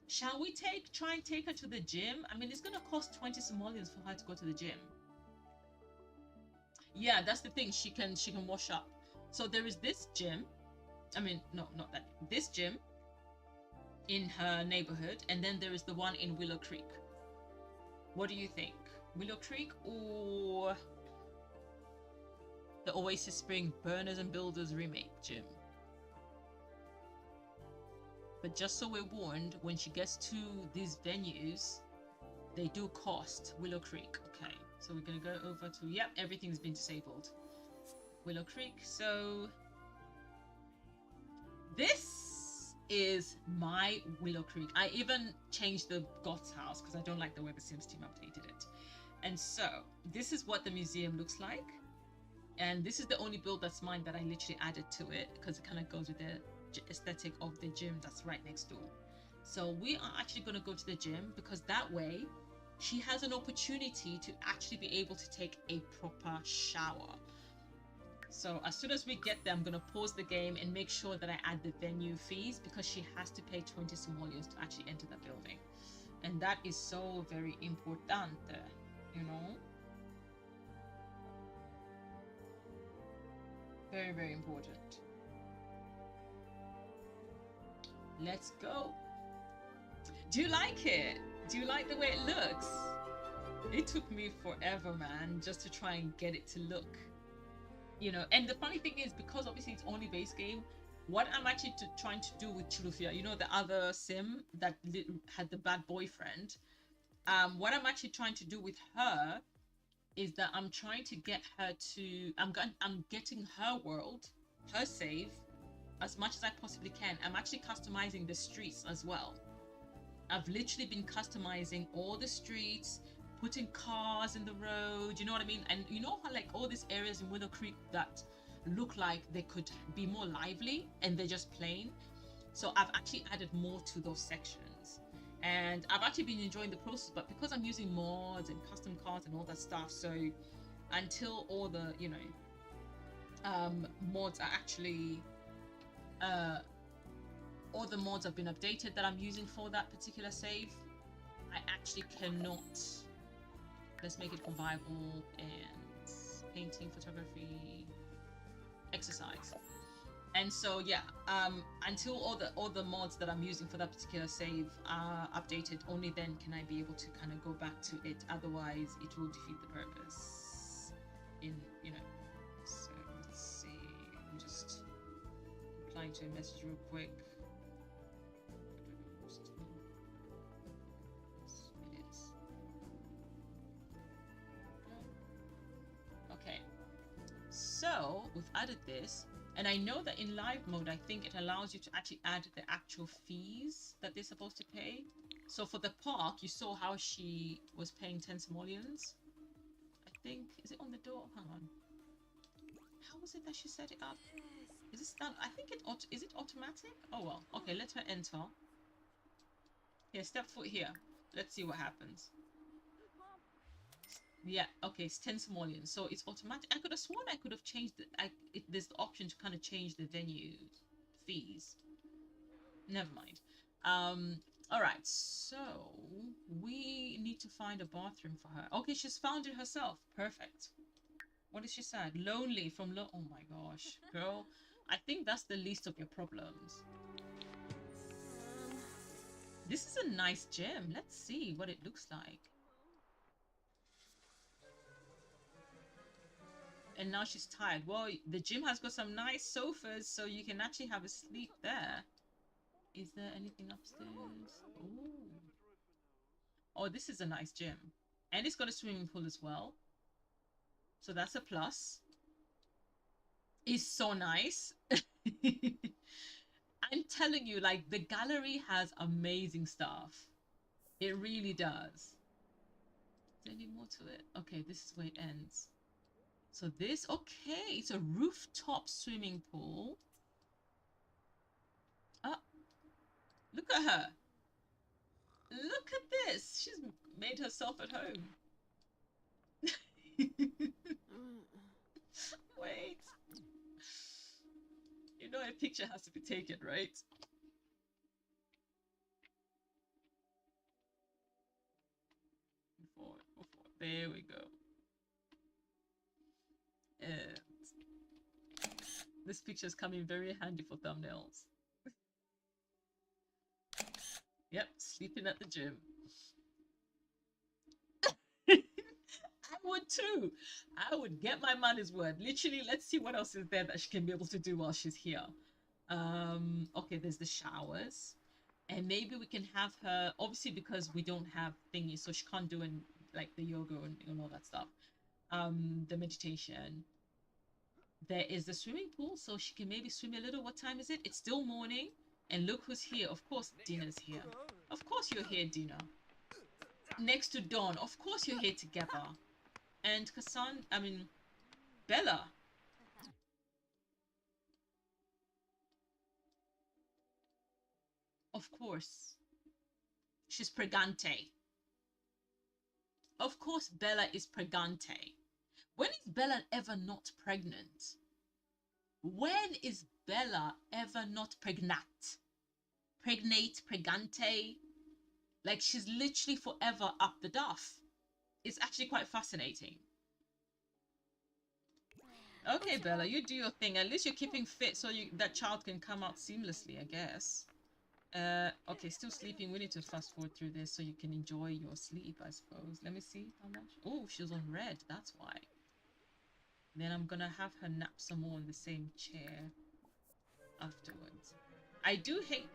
Shall we try and take her to the gym? I mean, it's going to cost 20 simoleons for her to go to the gym. Yeah, that's the thing. She can wash up. So there is this gym. I mean, no, not that. This gym in her neighborhood. And then there is the one in Willow Creek. What do you think? Willow Creek or the Oasis Spring Burners and Builders remake gym? But just so we're warned, when she gets to these venues, they do cost. Willow Creek. Okay, so we're going to go over to... Yep, everything's been disabled. Willow Creek. So this is my Willow Creek. I even changed the Goth's house because I don't like the way the Sims team updated it. And so this is what the museum looks like. And this is the only build that's mine that I literally added to it because it kind of goes with the aesthetic of the gym that's right next door. So we are actually going to go to the gym because that way she has an opportunity to actually be able to take a proper shower. So as soon as we get there, I'm going to pause the game and make sure that I add the venue fees, because she has to pay 20 simoleons to actually enter that building. And that is so very important, you know? Very, very important. Let's go. Do you like it? Do you like the way it looks? It took me forever, man, just to try and get it to look, you know. And the funny thing is, because obviously it's only base game, what I'm actually trying to do with Chulufia, you know, the other sim that had the bad boyfriend, what I'm actually trying to do with her is that I'm trying to get her to, I'm getting her world, her save, as much as I possibly can. I'm actually customizing the streets as well. I've literally been customizing all the streets, putting cars in the road, you know what I mean? And you know how like all these areas in Willow Creek that look like they could be more lively and they're just plain? So I've actually added more to those sections. And I've actually been enjoying the process, but because I'm using mods and custom cars and all that stuff, so until all the, you know, mods are actually all the mods have been updated that I'm using for that particular save, I actually cannot. Let's make it viable and painting, photography, exercise. And so yeah, until all the mods that I'm using for that particular save are updated, only then can I be able to kind of go back to it. Otherwise, it will defeat the purpose. In, you know. So let's see. I'm just replying to a message real quick. Okay. So we've added this. And I know that in live mode, I think it allows you to actually add the actual fees that they're supposed to pay. So for the park, you saw how she was paying 10 simoleons. I think, is it on the door? Hang on. How was it that she set it up? Is it done? I think is it automatic? Oh well. Okay, let her enter. Here, step foot here. Let's see what happens. Yeah, okay, it's 10 simoleons, so it's automatic. I could have sworn I could have changed it. There's the option to kind of change the venue fees. Never mind. All right, so we need to find a bathroom for her. Okay, she's found it herself. Perfect. What did she say? Lonely from oh my gosh, girl. I think that's the least of your problems. This is a nice gym. Let's see what it looks like. And now she's tired. Well, the gym has got some nice sofas, so you can actually have a sleep there. Is there anything upstairs? Ooh. Oh, this is a nice gym. And it's got a swimming pool as well. So that's a plus. It's so nice. I'm telling you, like, the gallery has amazing stuff. It really does. Is there any more to it? Okay, this is where it ends. So this, okay, it's a rooftop swimming pool. Ah, look at her. Look at this. She's made herself at home. Wait. You know a picture has to be taken, right? There we go. And this picture is coming very handy for thumbnails. Yep, sleeping at the gym. I would too. I would get my money's worth. Literally, let's see what else is there that she can be able to do while she's here. Okay, there's the showers. And maybe we can have her, obviously because we don't have thingies, so she can't do like the yoga and all that stuff. The meditation. There is the swimming pool, so she can maybe swim a little. What time is it? It's still morning. And look who's here. Of course, Dina's here. Of course you're here, Dina. Next to Dawn. Of course you're here together. And Bella. Of course. She's pregante. Of course Bella is pregante. When is Bella ever not pregnant? When is Bella ever not pregnant? Pregnate, pregante. Like, she's literally forever up the duff. It's actually quite fascinating. Okay, Bella, you do your thing. At least you're keeping fit so that child can come out seamlessly, I guess. Okay, still sleeping. We need to fast forward through this so you can enjoy your sleep, I suppose. Let me see how much. Oh, she was on red. That's why. Then I'm gonna have her nap some more in the same chair afterwards. I do hate.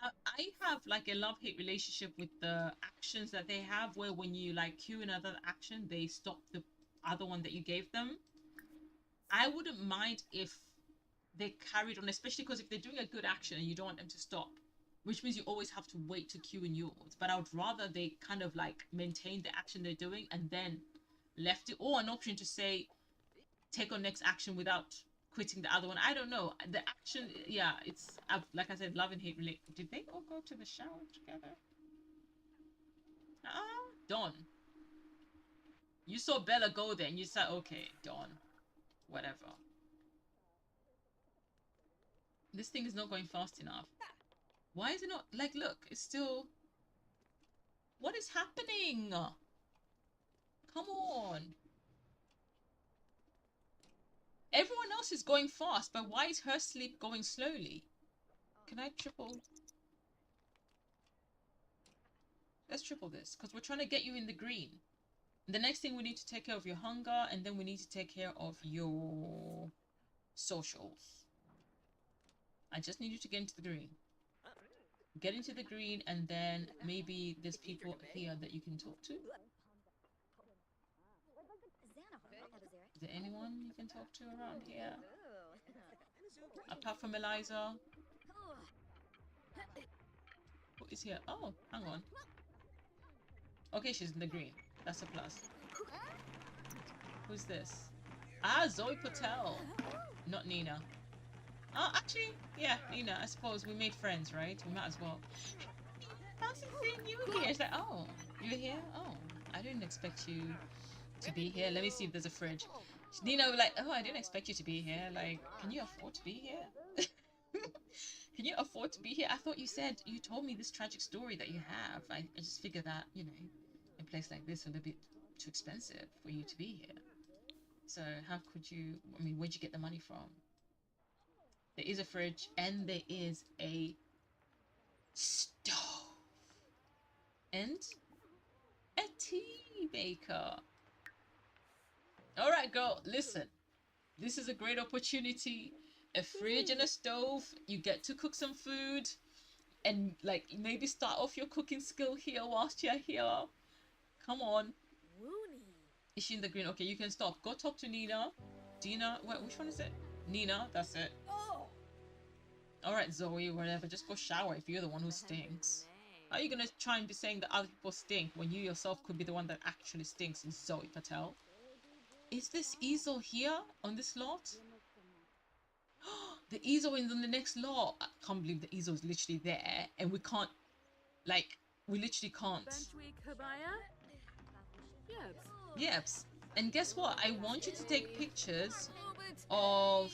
I have like a love-hate relationship with the actions that they have, where when you like queue another action, they stop the other one that you gave them. I wouldn't mind if they carried on, especially because if they're doing a good action and you don't want them to stop, which means you always have to wait to queue in yours. But I would rather they kind of like maintain the action they're doing and then left it, or an option to say take on next action without quitting the other one. I don't know. The action, yeah, it's like I said, love and hate relate. Did they all go to the shower together? Dawn. You saw Bella go there and you said, okay, Dawn, whatever. This thing is not going fast enough. Why is it not? Like, look, it's still... What is happening? Come on. Everyone else is going fast, but why is her sleep going slowly? Can I triple? Let's triple this, because we're trying to get you in the green. The next thing, we need to take care of your hunger, and then we need to take care of your socials. I just need you to get into the green. Get into the green, and then maybe there's people here that you can talk to. Is there anyone you can talk to around here? Apart from Eliza. Who is here? Oh, hang on. Okay, she's in the green. That's a plus. Who's this? Ah, Zoe Patel. Not Nina. Oh, actually, yeah, Nina. I suppose we made friends, right? We might as well. Fancy seeing you here. It's like, oh, you're here? Oh, I didn't expect you to be here. Let me see if there's a fridge. Nina was like, oh, I didn't expect you to be here. Like, can you afford to be here? Can you afford to be here? I thought you told me this tragic story that you have. I just figured that, you know, a place like this is a little bit too expensive for you to be here. So how could you, I mean, where'd you get the money from? There is a fridge and there is a stove and a tea maker. All right, girl, listen, this is a great opportunity. A fridge and a stove. You get to cook some food and like maybe start off your cooking skill here whilst you're here. Come on. Is she in the green? Okay, you can stop. Go talk to Nina. Dina. Wait, which one is it? Nina. That's it. All right, Zoe, whatever. Just go shower if you're the one who stinks. How are you going to try and be saying that other people stink when you yourself could be the one that actually stinks, Zoe Patel? Is this easel here on this lot? The easel is on the next lot. I can't believe the easel is literally there and we can't, like, we literally can't. Yeps. And guess what? I want you to take pictures of...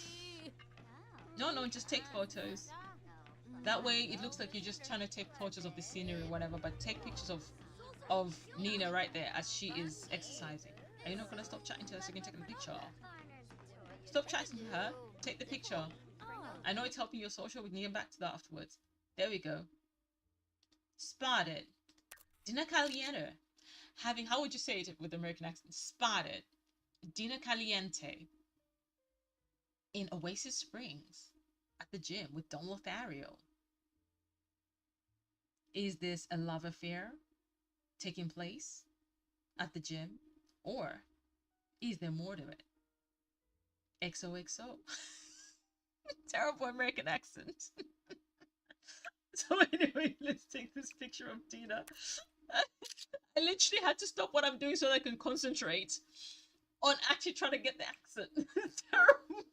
No, just take photos. That way it looks like you're just trying to take photos of the scenery or whatever, but take pictures of Nina right there as she is exercising. Are you not going to stop chatting to her so you can take the picture? Stop chatting to her. Take the picture. I know it's helping your social. We can get back to that afterwards. There we go. Spotted. Dina Caliente. How would you say it with American accent? Spotted. Dina Caliente. In Oasis Springs. At the gym with Don Lothario. Is this a love affair taking place at the gym? Or is there more to it? XOXO. Terrible American accent. So anyway, let's take this picture of Dina. I literally had to stop what I'm doing so that I can concentrate on actually trying to get the accent. Terrible.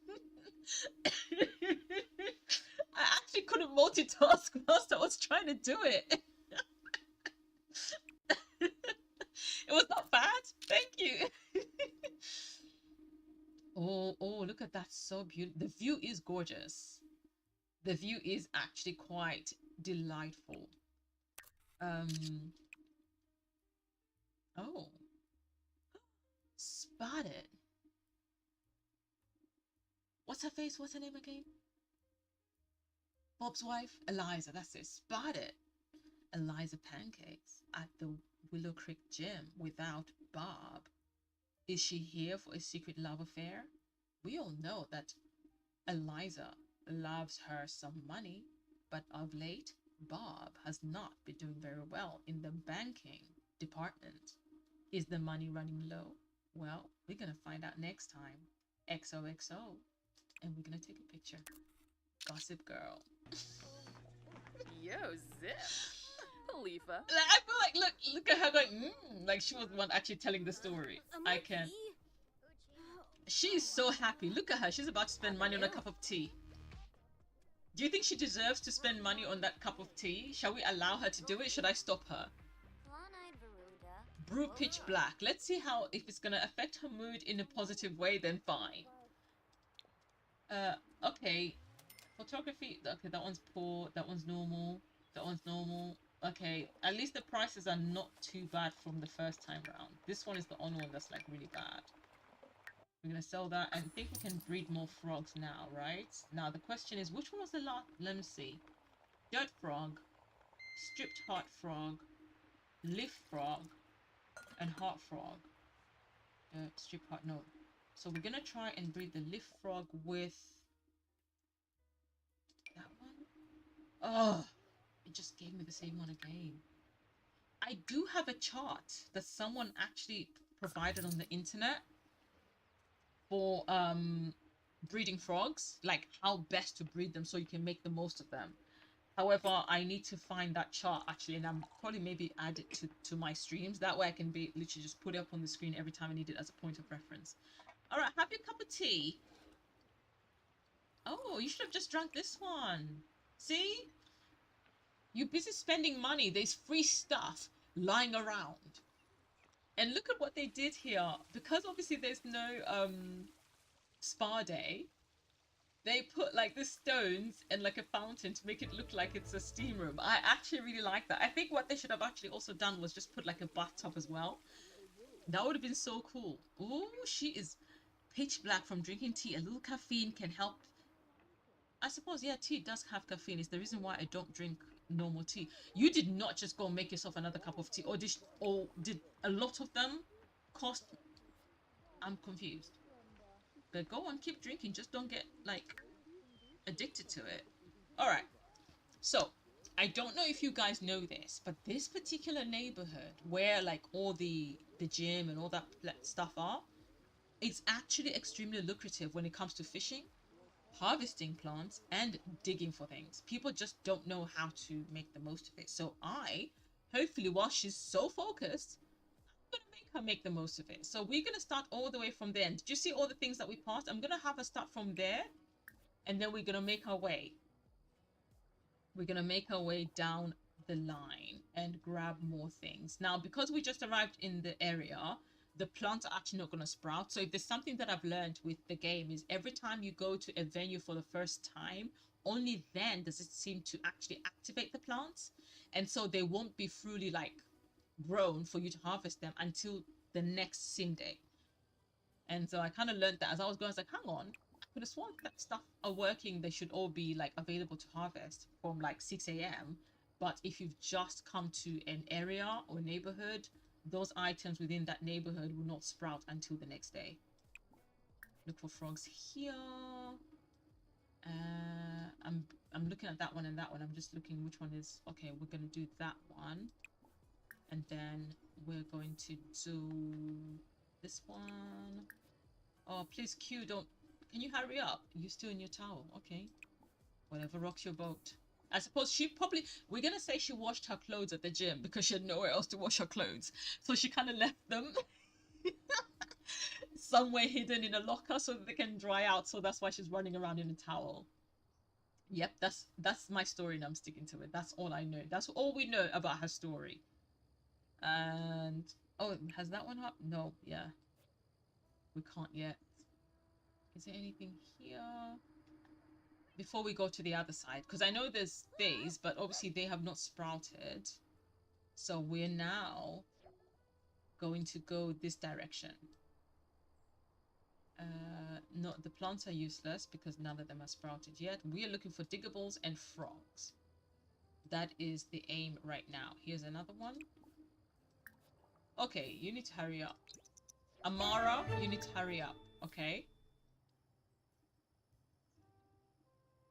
I actually couldn't multitask whilst I was trying to do it. It was not bad. Thank you. Oh, look at that. So beautiful. The view is gorgeous. The view is actually quite delightful. Oh, spotted. What's her face? What's her name again? Bob's wife? Eliza, that's it. Spotted. Eliza Pancakes at the Willow Creek Gym without Bob. Is she here for a secret love affair? We all know that Eliza loves her some money, but of late, Bob has not been doing very well in the banking department. Is the money running low? Well, we're gonna find out next time. XOXO. And we're gonna take a picture. Gossip Girl. Yo, Zip. Khalifa. I feel like look at her going, like she was the one actually telling the story. I can. She's so happy. Look at her. She's about to spend money on a cup of tea. Do you think she deserves to spend money on that cup of tea? Shall we allow her to do it? Should I stop her? Brew pitch black. Let's see how, if it's gonna affect her mood in a positive way, then fine. Okay. Photography. Okay, that one's poor. That one's normal. That one's normal. Okay, at least the prices are not too bad from the first time round. This one is the only one that's like really bad. We're gonna sell that and think we can breed more frogs now, right? Now the question is, which one was the last? Let me see. Dirt frog, stripped heart frog, leaf frog, and heart frog. Strip heart, no. So we're gonna try and breed the leaf frog with that one. Oh, it just gave me the same one again. I do have a chart that someone actually provided on the internet for breeding frogs, like how best to breed them so you can make the most of them. However, I need to find that chart actually, and I'm probably maybe add it to my streams. That way I can be literally just put it up on the screen every time I need it as a point of reference. All right, have your cup of tea. Oh, you should have just drunk this one. See? You're busy spending money. There's free stuff lying around. And look at what they did here. Because obviously there's no spa day, they put like the stones and like a fountain to make it look like it's a steam room. I actually really like that. I think what they should have actually also done was just put like a bathtub as well. That would have been so cool. Oh, she is pitch black from drinking tea. A little caffeine can help. I suppose, yeah, tea does have caffeine. It's the reason why I don't drink normal tea. You did not just go make yourself another cup of tea, or did a lot of them cost? I'm confused. But go on, keep drinking. Just don't get like addicted to it. All right. So I don't know if you guys know this, but this particular neighborhood where like all the gym and all that stuff are, it's actually extremely lucrative when it comes to fishing, harvesting plants, and digging for things. People just don't know how to make the most of it. So hopefully, while she's so focused, I'm gonna make her make the most of it. So we're gonna start all the way from there. And did you see all the things that we passed? I'm gonna have her start from there, and then we're gonna make our way. We're gonna make our way down the line and grab more things. Now, because we just arrived in the area, the plants are actually not going to sprout. So if there's something that I've learned with the game is every time you go to a venue for the first time, only then does it seem to actually activate the plants. And so they won't be fully like grown for you to harvest them until the next sim day. And so I kind of learned that as I was going. I was like, hang on, I could have sworn that stuff are working. They should all be like available to harvest from like 6 a.m. But if you've just come to an area or neighborhood, those items within that neighborhood will not sprout until the next day. Look for frogs here. I'm looking at that one and that one. I'm just looking which one is okay. We're gonna do that one, and then we're going to do this one. Oh, please, Q, don't. Can you hurry up? You're still in your towel. Okay. Whatever rocks your boat. I suppose she probably, we're going to say she washed her clothes at the gym because she had nowhere else to wash her clothes. So she kind of left them somewhere hidden in a locker so that they can dry out. So that's why she's running around in a towel. Yep, that's my story and I'm sticking to it. That's all I know. That's all we know about her story. And, oh, has that one up? No, yeah. We can't yet. Is there anything here? Before we go to the other side, because I know there's these, but obviously they have not sprouted. So we're now going to go this direction. Not the plants are useless because none of them are sprouted yet. We are looking for diggables and frogs. That is the aim right now. Here's another one. Okay, you need to hurry up. Amara, you need to hurry up, okay?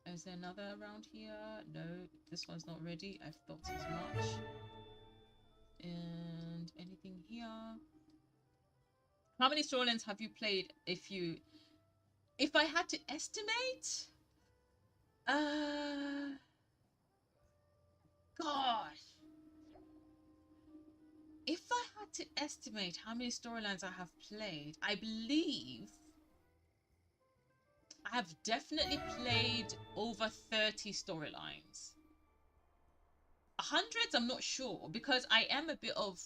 Is there another around here? No, this one's not ready. I thought as much. And anything here? How many Simoleans have you played? If I had to estimate, gosh, if I had to estimate how many storylines I have played, I believe I have definitely played over 30 storylines. Hundreds, I'm not sure, because I am a bit of,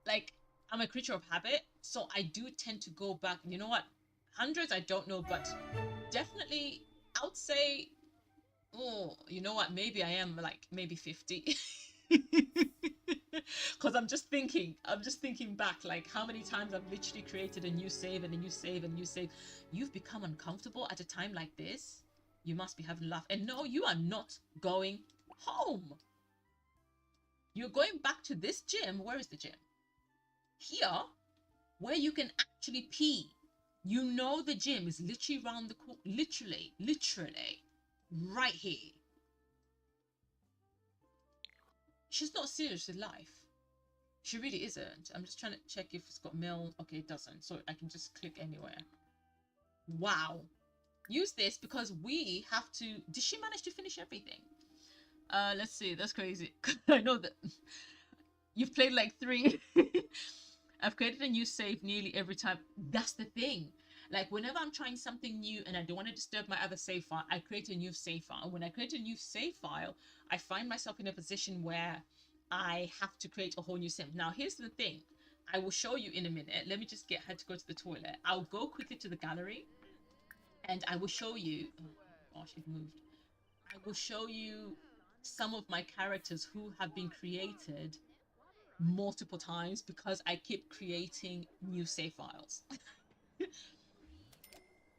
like, I'm a creature of habit, so I do tend to go back. You know what? Hundreds, I don't know, but definitely, I would say, oh, you know what? Maybe I am like maybe 50. Because I'm just thinking back, like how many times I've literally created a new save and a new save and a new save. You've become uncomfortable at a time like this. You must be having a laugh. And no, you are not going home. You're going back to this gym. Where is the gym? Here, where you can actually pee. You know the gym is literally around the corner. Literally, right here. She's not serious in life. She really isn't. I'm just trying to check if it's got mail. Okay, it doesn't. So I can just click anywhere. Wow. Use this because we have to... Did she manage to finish everything? Let's see. That's crazy. I know that you've played like 3. I've created a new save nearly every time. That's the thing. Like whenever I'm trying something new and I don't want to disturb my other save file, I create a new save file. And when I create a new save file, I find myself in a position where I have to create a whole new sim. Now, here's the thing. I will show you in a minute. Let me just get her to go to the toilet. I'll go quickly to the gallery and I will show you. Oh gosh, it moved. I will show you some of my characters who have been created multiple times because I keep creating new save files.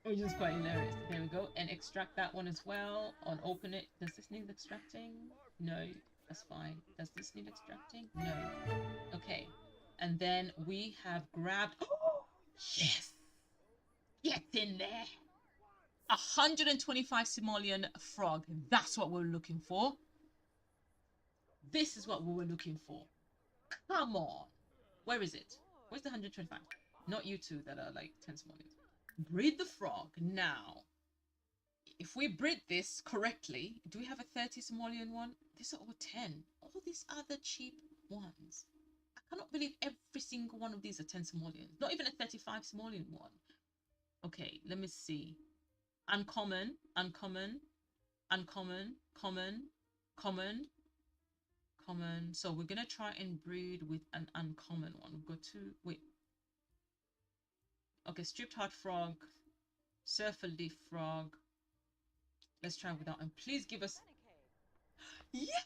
Which is quite hilarious. There we go. And extract that one as well. On open it. Does this need extracting? No. That's fine. Does this need extracting? No. Okay. And then we have grabbed... Oh, yes! Get in there! 125 Simolean frog. That's what we're looking for. This is what we were looking for. Come on. Where is it? Where's the 125? Not you two that are like 10 Simoleans. Breed the frog. Now, if we breed this correctly, do we have a 30 Simolean one? These are all 10. All these other cheap ones. I cannot believe every single one of these are 10 Simoleans. Not even a 35 Simolean one. Okay, let me see. Uncommon, uncommon, uncommon, common, common, common. So we're going to try and breed with an uncommon one. We've got 2. Wait. Okay, stripped heart frog, surfer leaf frog. Let's try without. And please give us... Yes!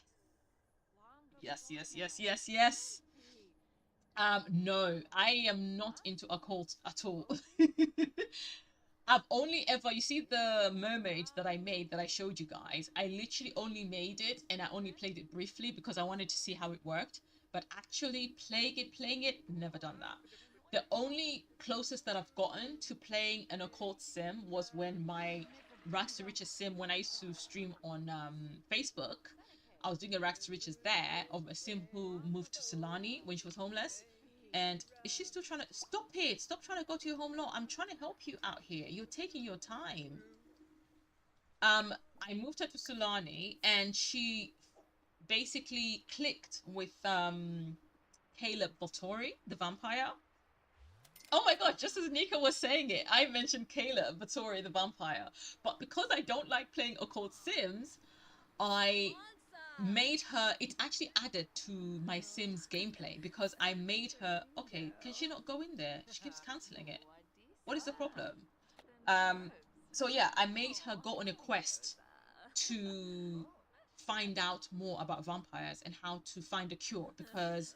Yes, yes, yes, yes, yes. No, I am not into occult at all. I've only ever, you see the mermaid that I made that I showed you guys, I literally only made it and I only played it briefly because I wanted to see how it worked. But actually playing it, never done that. The only closest that I've gotten to playing an occult sim was when my Rags to Riches sim, when I used to stream on Facebook, I was doing a Rags to Riches there of a sim who moved to Solani when she was homeless. And is she still trying to... Stop it! Stop trying to go to your home law. I'm trying to help you out here. You're taking your time. I moved her to Solani and she basically clicked with Caleb Voltori, the vampire. Oh my god, just as Nika was saying it, I mentioned Caleb Voltori, the vampire. But because I don't like playing occult sims, I made her... It actually added to my Sims gameplay because I made her... Okay, can she not go in there? She keeps cancelling it. What is the problem? So yeah, I made her go on a quest to find out more about vampires and how to find a cure, because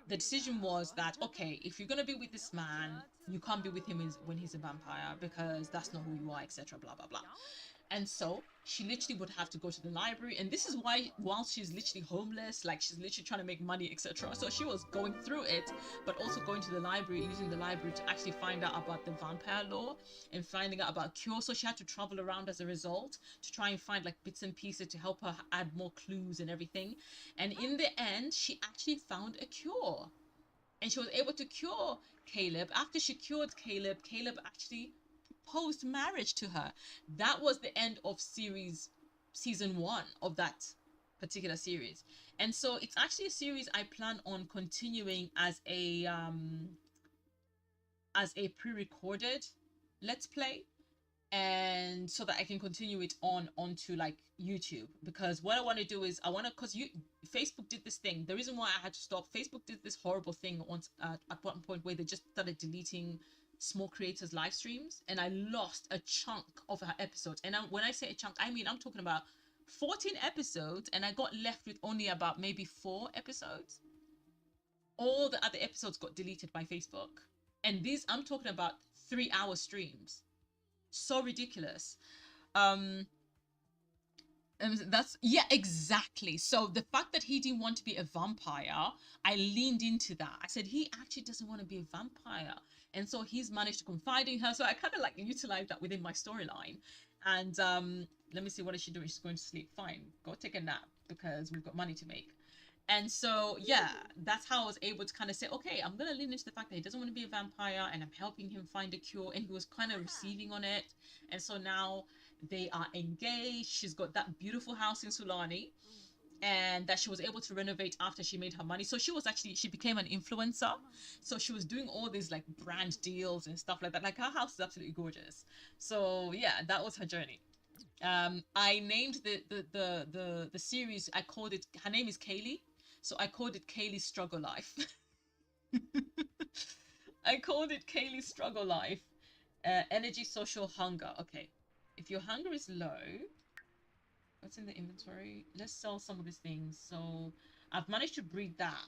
the decision was that, okay, if you're gonna be with this man, you can't be with him when he's a vampire, because that's not who you are, etc. Blah blah blah. And so she literally would have to go to the library, and this is why, while she's literally homeless, like she's literally trying to make money, etc., so she was going through it, but also going to the library, using the library to actually find out about the vampire lore and finding out about cure. So she had to travel around as a result to try and find like bits and pieces to help her add more clues and everything. And in the end, she actually found a cure, and she was able to cure Caleb. After she cured Caleb, Caleb actually proposed marriage to her. That was the end of season 1 of that particular series. And so it's actually a series I plan on continuing as a pre-recorded let's play, and so that I can continue it onto like YouTube, because what I want to do is because Facebook did this thing. The reason why I had to stop, Facebook did this horrible thing once at one point where they just started deleting small creators live streams, and I lost a chunk of her episodes. And when I say a chunk, I mean I'm talking about 14 episodes, and I got left with only about maybe 4 episodes. All the other episodes got deleted by Facebook, and these, I'm talking about 3-hour streams. So ridiculous. And that's, yeah, exactly. So the fact that he didn't want to be a vampire, I leaned into that. I said he actually doesn't want to be a vampire, and so he's managed to confide in her. So I kind of like utilized that within my storyline. And let me see, what is she doing? She's going to sleep. Fine, go take a nap, because we've got money to make. And so yeah, that's how I was able to kind of say, okay, I'm gonna lean into the fact that he doesn't want to be a vampire, and I'm helping him find a cure, and he was kind of receiving on it. And so now they are engaged. She's got that beautiful house in Sulani, and that she was able to renovate after she made her money. So she became an influencer. So she was doing all these like brand deals and stuff like that. Like, her house is absolutely gorgeous. So yeah, that was her journey. I named the series, I called it, her name is Kaylee, so I called it Kaylee's Struggle Life. I called it Kaylee's Struggle Life. Energy, social, hunger. Okay, if your hunger is low, what's in the inventory? Let's sell some of these things. So I've managed to breed that,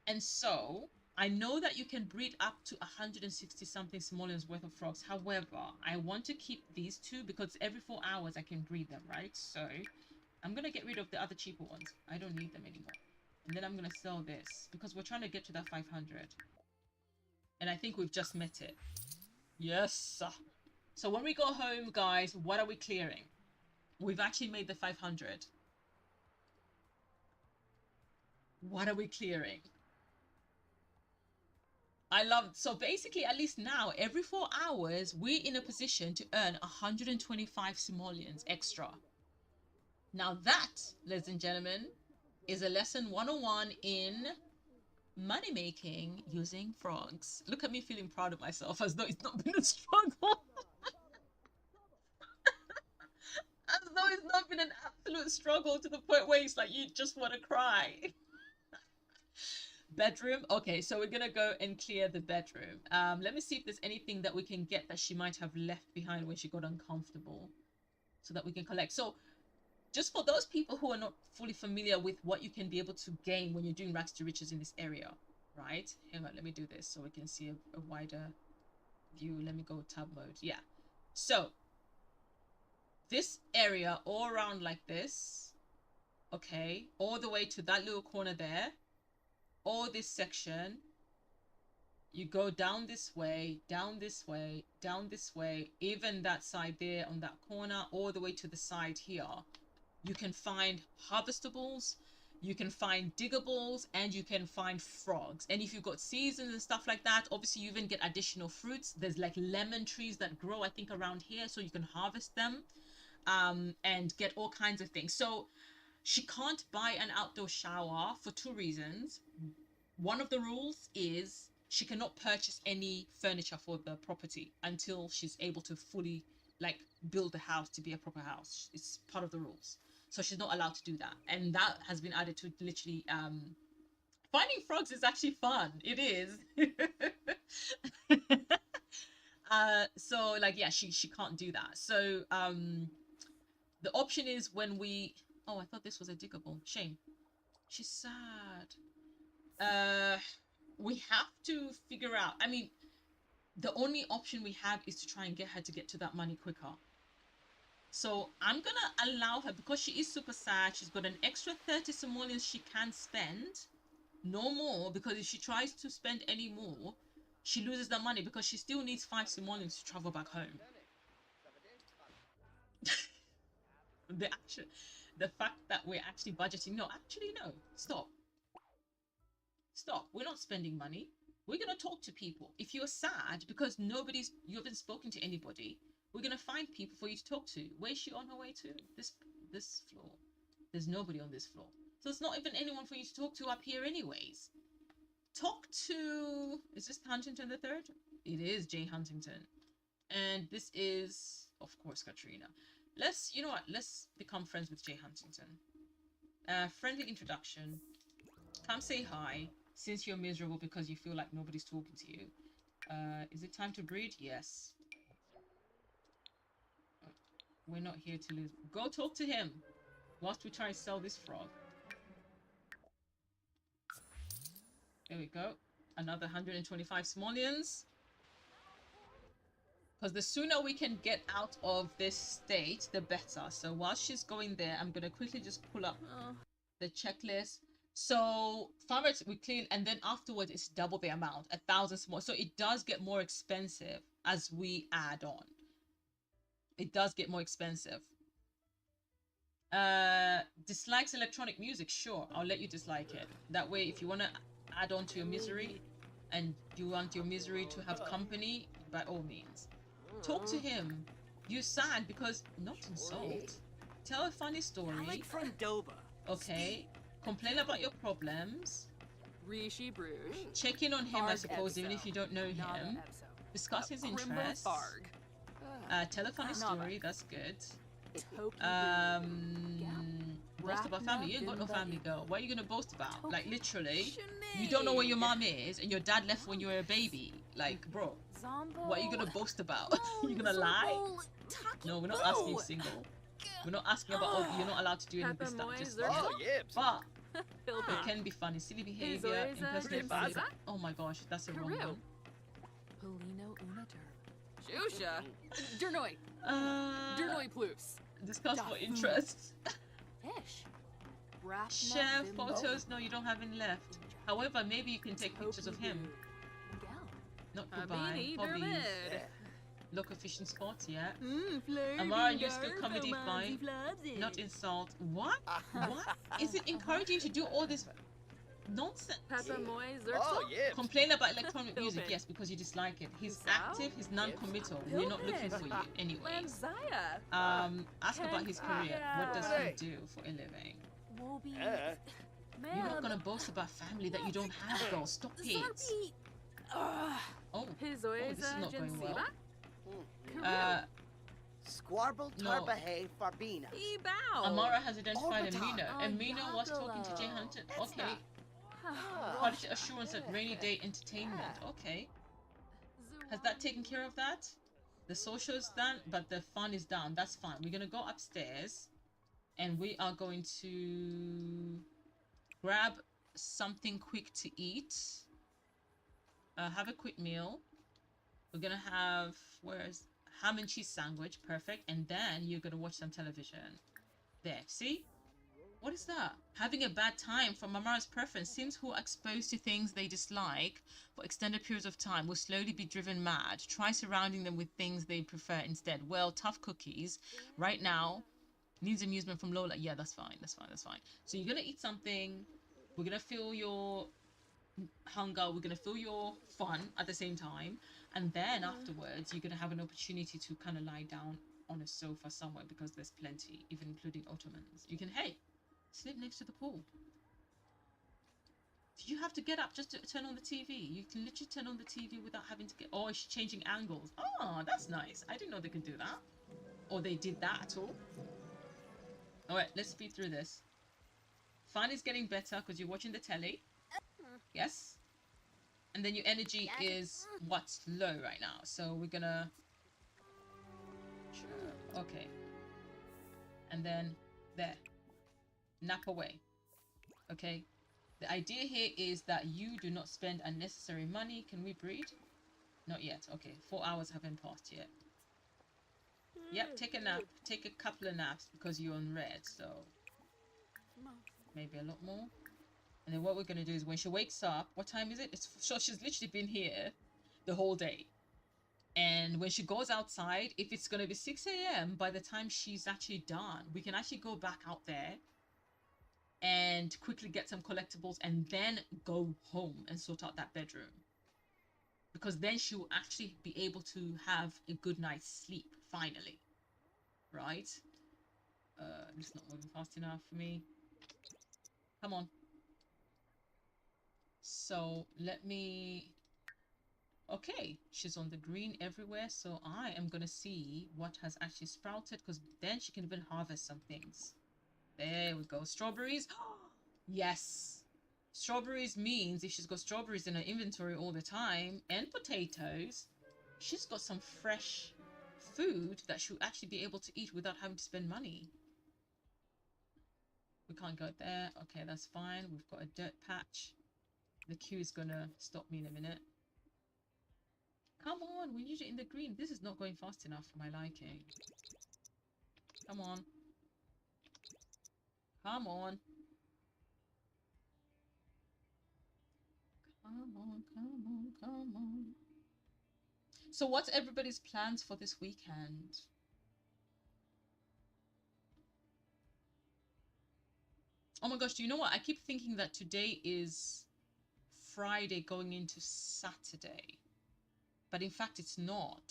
and so I know that you can breed up to 160 something simoleons worth of frogs. However, I want to keep these two because every 4 hours I can breed them, right? So I'm going to get rid of the other cheaper ones. I don't need them anymore. And then I'm going to sell this because we're trying to get to that 500. And I think we've just met it. Yes. So when we go home, guys, what are we clearing? We've actually made the 500. What are we clearing? So basically, at least now, every 4 hours, we're in a position to earn 125 simoleons extra. Now that, ladies and gentlemen, is a lesson 101 in money making using frogs. Look at me feeling proud of myself, as though it's not been a struggle. As though it's not been an absolute struggle to the point where it's like you just want to cry. Bedroom. Okay, so we're gonna go and clear the bedroom. Let me see if there's anything that we can get that she might have left behind when she got uncomfortable, so that we can collect. So just for those people who are not fully familiar with what you can be able to gain when you're doing rags to riches in this area, right? Hang on, let me do this so we can see a wider view. Let me go tab mode. Yeah, so this area all around like this, okay, all the way to that little corner there, all this section, you go down this way, down this way, down this way, even that side there on that corner, all the way to the side here. You can find harvestables, you can find diggables, and you can find frogs. And if you've got seasons and stuff like that, obviously you even get additional fruits. There's like lemon trees that grow, I think, around here, so you can harvest them and get all kinds of things. So she can't buy an outdoor shower for 2 reasons. One of the rules is she cannot purchase any furniture for the property until she's able to fully like build the house to be a proper house. It's part of the rules. So she's not allowed to do that. And that has been added to literally finding frogs is actually fun. It is. So like, yeah, she can't do that. So the option is when we, oh, I thought this was a diggable. Shame. She's sad. We have to figure out, I mean, the only option we have is to try and get her to get to that money quicker. So I'm gonna allow her, because she is super sad, she's got an extra 30 simoleons she can spend. No more, because if she tries to spend any more, she loses the money, because she still needs 5 simoleons to travel back home. The fact that we're actually budgeting, no, stop. We're not spending money. We're gonna talk to people. If you're sad because you haven't spoken to anybody, we're gonna find people for you to talk to. Where's she on her way to? This floor. There's nobody on this floor, so it's not even anyone for you to talk to up here anyways. Talk to, is this Huntington the third? It is Jay Huntington, and this is of course Katrina. You know what, let's become friends with Jay Huntington. Friendly introduction. Come say hi, since you're miserable because you feel like nobody's talking to you. Is it time to breed? Yes. We're not here to lose. Go talk to him whilst we try and sell this frog. There we go. Another 125 simoleons. Because the sooner we can get out of this state, the better. So while she's going there, I'm going to quickly just pull up the checklist. So farmers we clean, and then afterwards it's double the amount, 1,000 more. So it does get more expensive as we add on. It does get more expensive. Dislikes electronic music. Sure, I'll let you dislike it. That way, if you want to add on to your misery and you want your misery to have company, by all means. Talk to him. You're sad because, not insult. Tell a funny story. Okay. Complain about your problems. Rishi Bruges. Check in on him, I suppose, even if you don't know him. Discuss his interests. Tell a funny story, that's good. Boast about family. You ain't got no family, girl. What are you gonna boast about? Like, literally, you don't know where your mom is, and your dad left when you were a baby. Like, bro, what are you gonna boast about? You gonna lie? No, we're not asking you single. We're not asking about, oh, you're not allowed to do any of this stuff just yet. But it can be funny. Silly behavior, impersonate family. Oh my gosh, that's a wrong one. Polino Unatur. Shusha. Dernoi. Dernoi plus. Discuss what interests. Fish. Share photos. No, you don't have any left. However, maybe you can take pictures of him. Not goodbye. Hobbies. Local fishing spots, yeah. Amara, you still comedy fine. Not insult. What? What? Is it encouraging you to do all this nonsense? Complain about electronic music, yes, because you dislike it. He's active, he's non-committal. We're not looking for you anyway. Ask about his career. What does he do for a living? You're not gonna boast about family that you don't have, girl. Stop it. Oh, this is not going well. Squarble Tarbahay Farbina. Amara has identified Amina. Amina was talking to Jay Hunter. Okay. Quality assurance at rainy day entertainment. Okay. Has that taken care of that? The social is done, but the fun is down. That's fine. We're gonna go upstairs, and we are going to grab something quick to eat. Have a quick meal. We're gonna have, where's ham and cheese sandwich, perfect, and then you're gonna watch some television. There, see? What is that? Having a bad time from Amara's preference. Sims who are exposed to things they dislike for extended periods of time will slowly be driven mad. Try surrounding them with things they prefer instead. Well, tough cookies. Right now, needs amusement from Lola. Yeah, that's fine, that's fine, that's fine. So you're gonna eat something. We're gonna feel your hunger. We're gonna feel your fun at the same time. And then afterwards, you're going to have an opportunity to kind of lie down on a sofa somewhere because there's plenty, even including ottomans. You can, hey, sleep next to the pool. You have to get up just to turn on the TV. You can literally turn on the TV without having to get... Oh, she's changing angles. Oh, that's nice. I didn't know they could do that. Or they did that at all. All right, let's speed through this. Fun is getting better because you're watching the telly. Yes. And then your energy is what's low right now. So we're gonna... Okay. And then there. Nap away. Okay. The idea here is that you do not spend unnecessary money. Can we breed? Not yet. Okay. 4 hours haven't passed yet. Yep, take a nap. Take a couple of naps because you're on red. So maybe a lot more. And then what we're going to do is when she wakes up, what time is it? It's so she's literally been here the whole day. And when she goes outside, if it's going to be 6 a.m., by the time she's actually done, we can actually go back out there and quickly get some collectibles and then go home and sort out that bedroom. Because then she will actually be able to have a good night's sleep, finally. Right? It's not moving fast enough for me. Come on. So let me... Okay, she's on the green everywhere, so I am gonna see what has actually sprouted, because then she can even harvest some things. There we go. Strawberries. Yes. Strawberries means if she's got strawberries in her inventory all the time, and potatoes, she's got some fresh food that she'll actually be able to eat without having to spend money. We can't go there. Okay, that's fine. We've got a dirt patch. The queue is gonna stop me in a minute. Come on, we need it in the green. This is not going fast enough for my liking. Come on. Come on. Come on, come on, come on. So what's everybody's plans for this weekend? Oh my gosh, do you know what? I keep thinking that today is Friday going into Saturday. But in fact, it's not.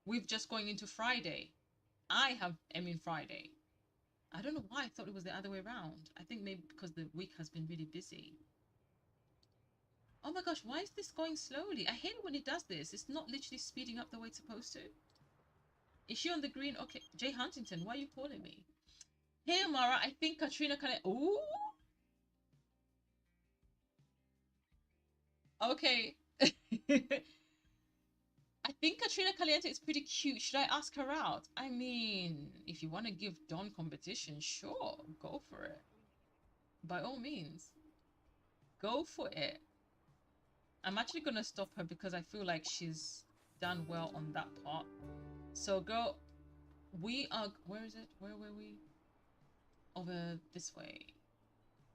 We're just going into Friday. I mean Friday. I don't know why I thought it was the other way around. I think maybe because the week has been really busy. Oh my gosh, why is this going slowly? I hate it when it does this. It's not literally speeding up the way it's supposed to. Is she on the green? Okay, Jay Huntington, why are you calling me? Hey, Amara, I think Katrina can... Ooh! Okay. I think Katrina Caliente is pretty cute. Should I ask her out? I mean, if you want to give Dawn competition, sure, go for it. By all means. Go for it. I'm actually going to stop her because I feel like she's done well on that part. So, girl, we are... Where is it? Where were we? Over this way.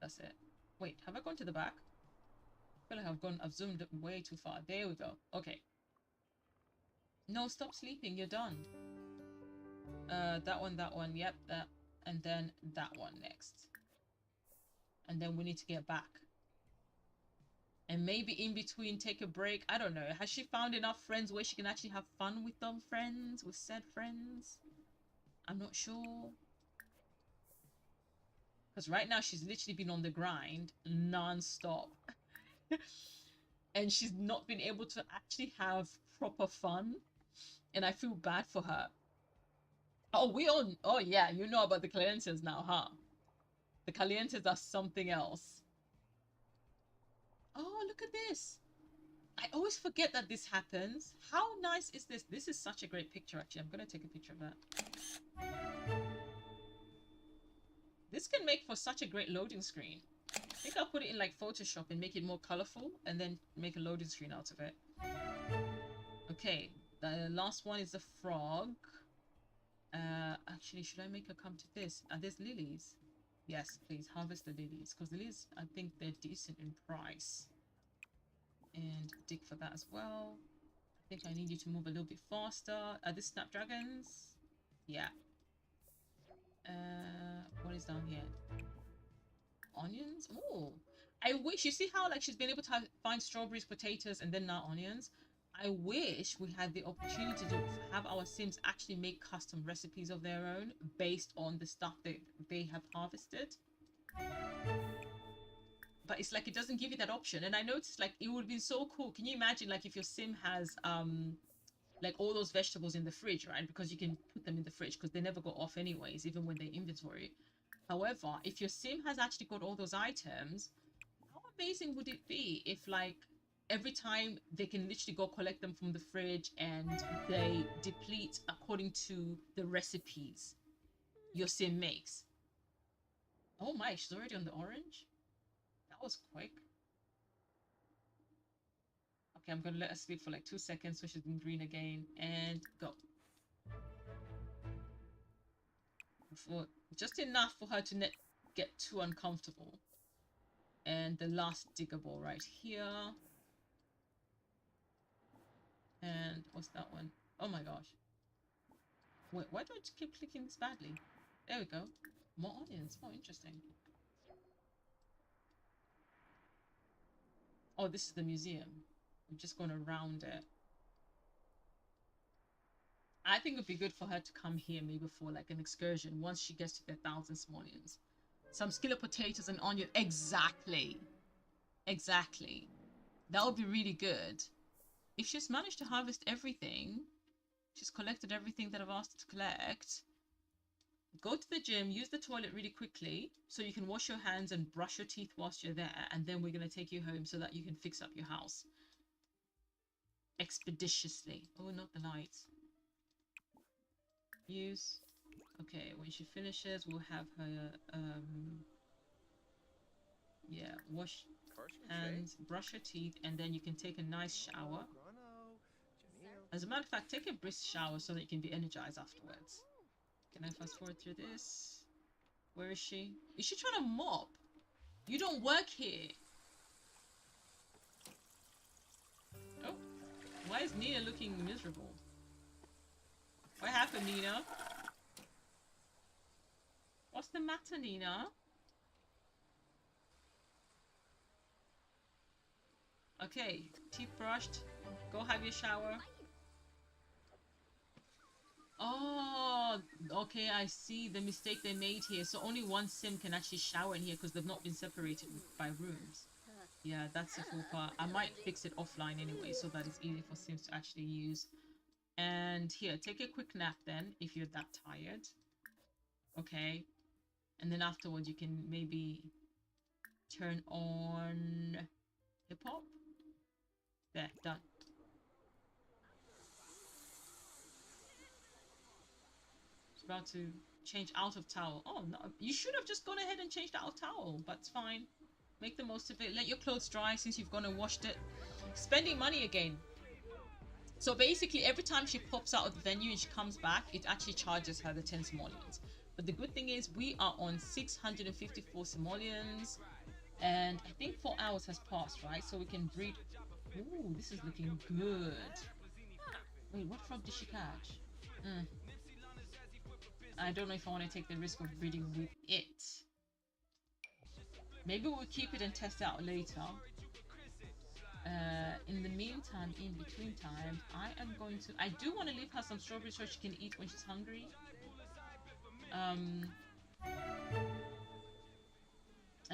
That's it. Wait, have I gone to the back? I feel like I've zoomed way too far. There we go. Okay. No, stop sleeping. You're done. That one. Yep, that. And then that one next. And then we need to get back. And maybe in between take a break. I don't know. Has she found enough friends where she can actually have fun with them friends? With said friends? I'm not sure. Because right now she's literally been on the grind non-stop. And she's not been able to actually have proper fun. And I feel bad for her. Oh, oh yeah, you know about the Calientes now, huh? The Calientes are something else. Oh, look at this. I always forget that this happens. How nice is this? This is such a great picture, actually. I'm going to take a picture of that. This can make for such a great loading screen. I think I'll put it in like Photoshop and make it more colorful and then make a loading screen out of it. Okay, the last one is a frog. Actually, should I make her come to this? Are there lilies? Yes, please harvest the lilies, because the lilies, I think they're decent in price. And dig for that as well. I think I need you to move a little bit faster. Are these snapdragons? Yeah. What is down here? Onions? Oh, I wish. You see how like she's been able to find strawberries, potatoes, and then now onions? I wish we had the opportunity to have our Sims actually make custom recipes of their own based on the stuff that they have harvested. But it's like it doesn't give you that option. And I noticed like it would be so cool. Can you imagine like if your Sim has like all those vegetables in the fridge, right? Because you can put them in the fridge because they never go off anyways, even when they inventory. However, if your Sim has actually got all those items, how amazing would it be if, like, every time they can literally go collect them from the fridge and they deplete according to the recipes your sim makes. Oh my, she's already on the orange? That was quick. Okay, I'm gonna let her sleep for like 2 seconds so she's in green again, and go. Just enough for her to get too uncomfortable. And the last digger ball right here. And what's that one? Oh my gosh. Wait, why do I just keep clicking this badly? There we go. More onions. Oh, interesting. Oh, this is the museum. I'm just going around it. I think it would be good for her to come here maybe for like an excursion once she gets to the 1,000 simoleons. Some skillet potatoes and onion. Exactly. Exactly. That would be really good. If she's managed to harvest everything, she's collected everything that I've asked her to collect, go to the gym, use the toilet really quickly so you can wash your hands and brush your teeth whilst you're there, and then we're going to take you home so that you can fix up your house expeditiously. Oh, not the lights. Use. Okay, when she finishes, we'll have her, yeah, wash hands, brush her teeth, and then you can take a nice shower. As a matter of fact, take a brisk shower so that you can be energized afterwards. Can I fast forward through this? Where is she? Is she trying to mop? You don't work here. Oh, why is Nina looking miserable? What happened, Nina? What's the matter, Nina? Okay, teeth brushed. Go have your shower. Oh, okay, I see the mistake they made here. So only one sim can actually shower in here because they've not been separated by rooms. Yeah, that's the full part. I might fix it offline anyway so that it's easy for sims to actually use. And here, take a quick nap then if you're that tired. Okay. And then afterwards you can maybe turn on hip-hop. There, done. About to change out of towel. Oh no, you should have just gone ahead and changed out of towel, but it's fine. Make the most of it. Let your clothes dry since you've gone and washed it. Spending money again. So basically every time she pops out of the venue and she comes back, it actually charges her the 10 simoleons. But the good thing is we are on 654 simoleons, and I think 4 hours has passed, right? So we can breed. Ooh, this is looking good. Wait, what frog did she catch? I don't know if I want to take the risk of breeding with it. Maybe we'll keep it and test out later. In the meantime, in between time, I am going to... I do want to leave her some strawberries so she can eat when she's hungry. And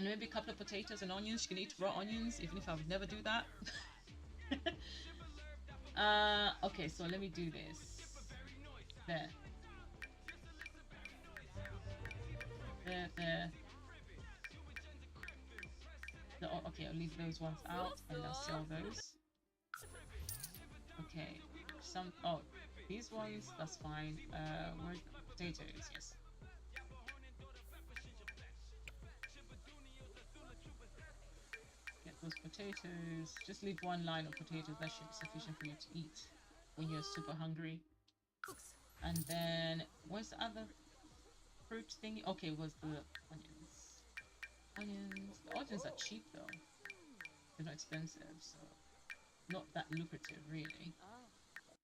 maybe a couple of potatoes and onions. She can eat raw onions, even if I would never do that. Okay, so let me do this. There. There. Okay, I'll leave those ones out and I'll sell those. Okay, oh, these ones, that's fine. Where's the potatoes? Yes. Get those potatoes. Just leave one line of potatoes. That should be sufficient for you to eat when you're super hungry. And then, where's the other fruit thingy? Okay, was the onions. The onions are cheap though. They're not expensive, so not that lucrative really.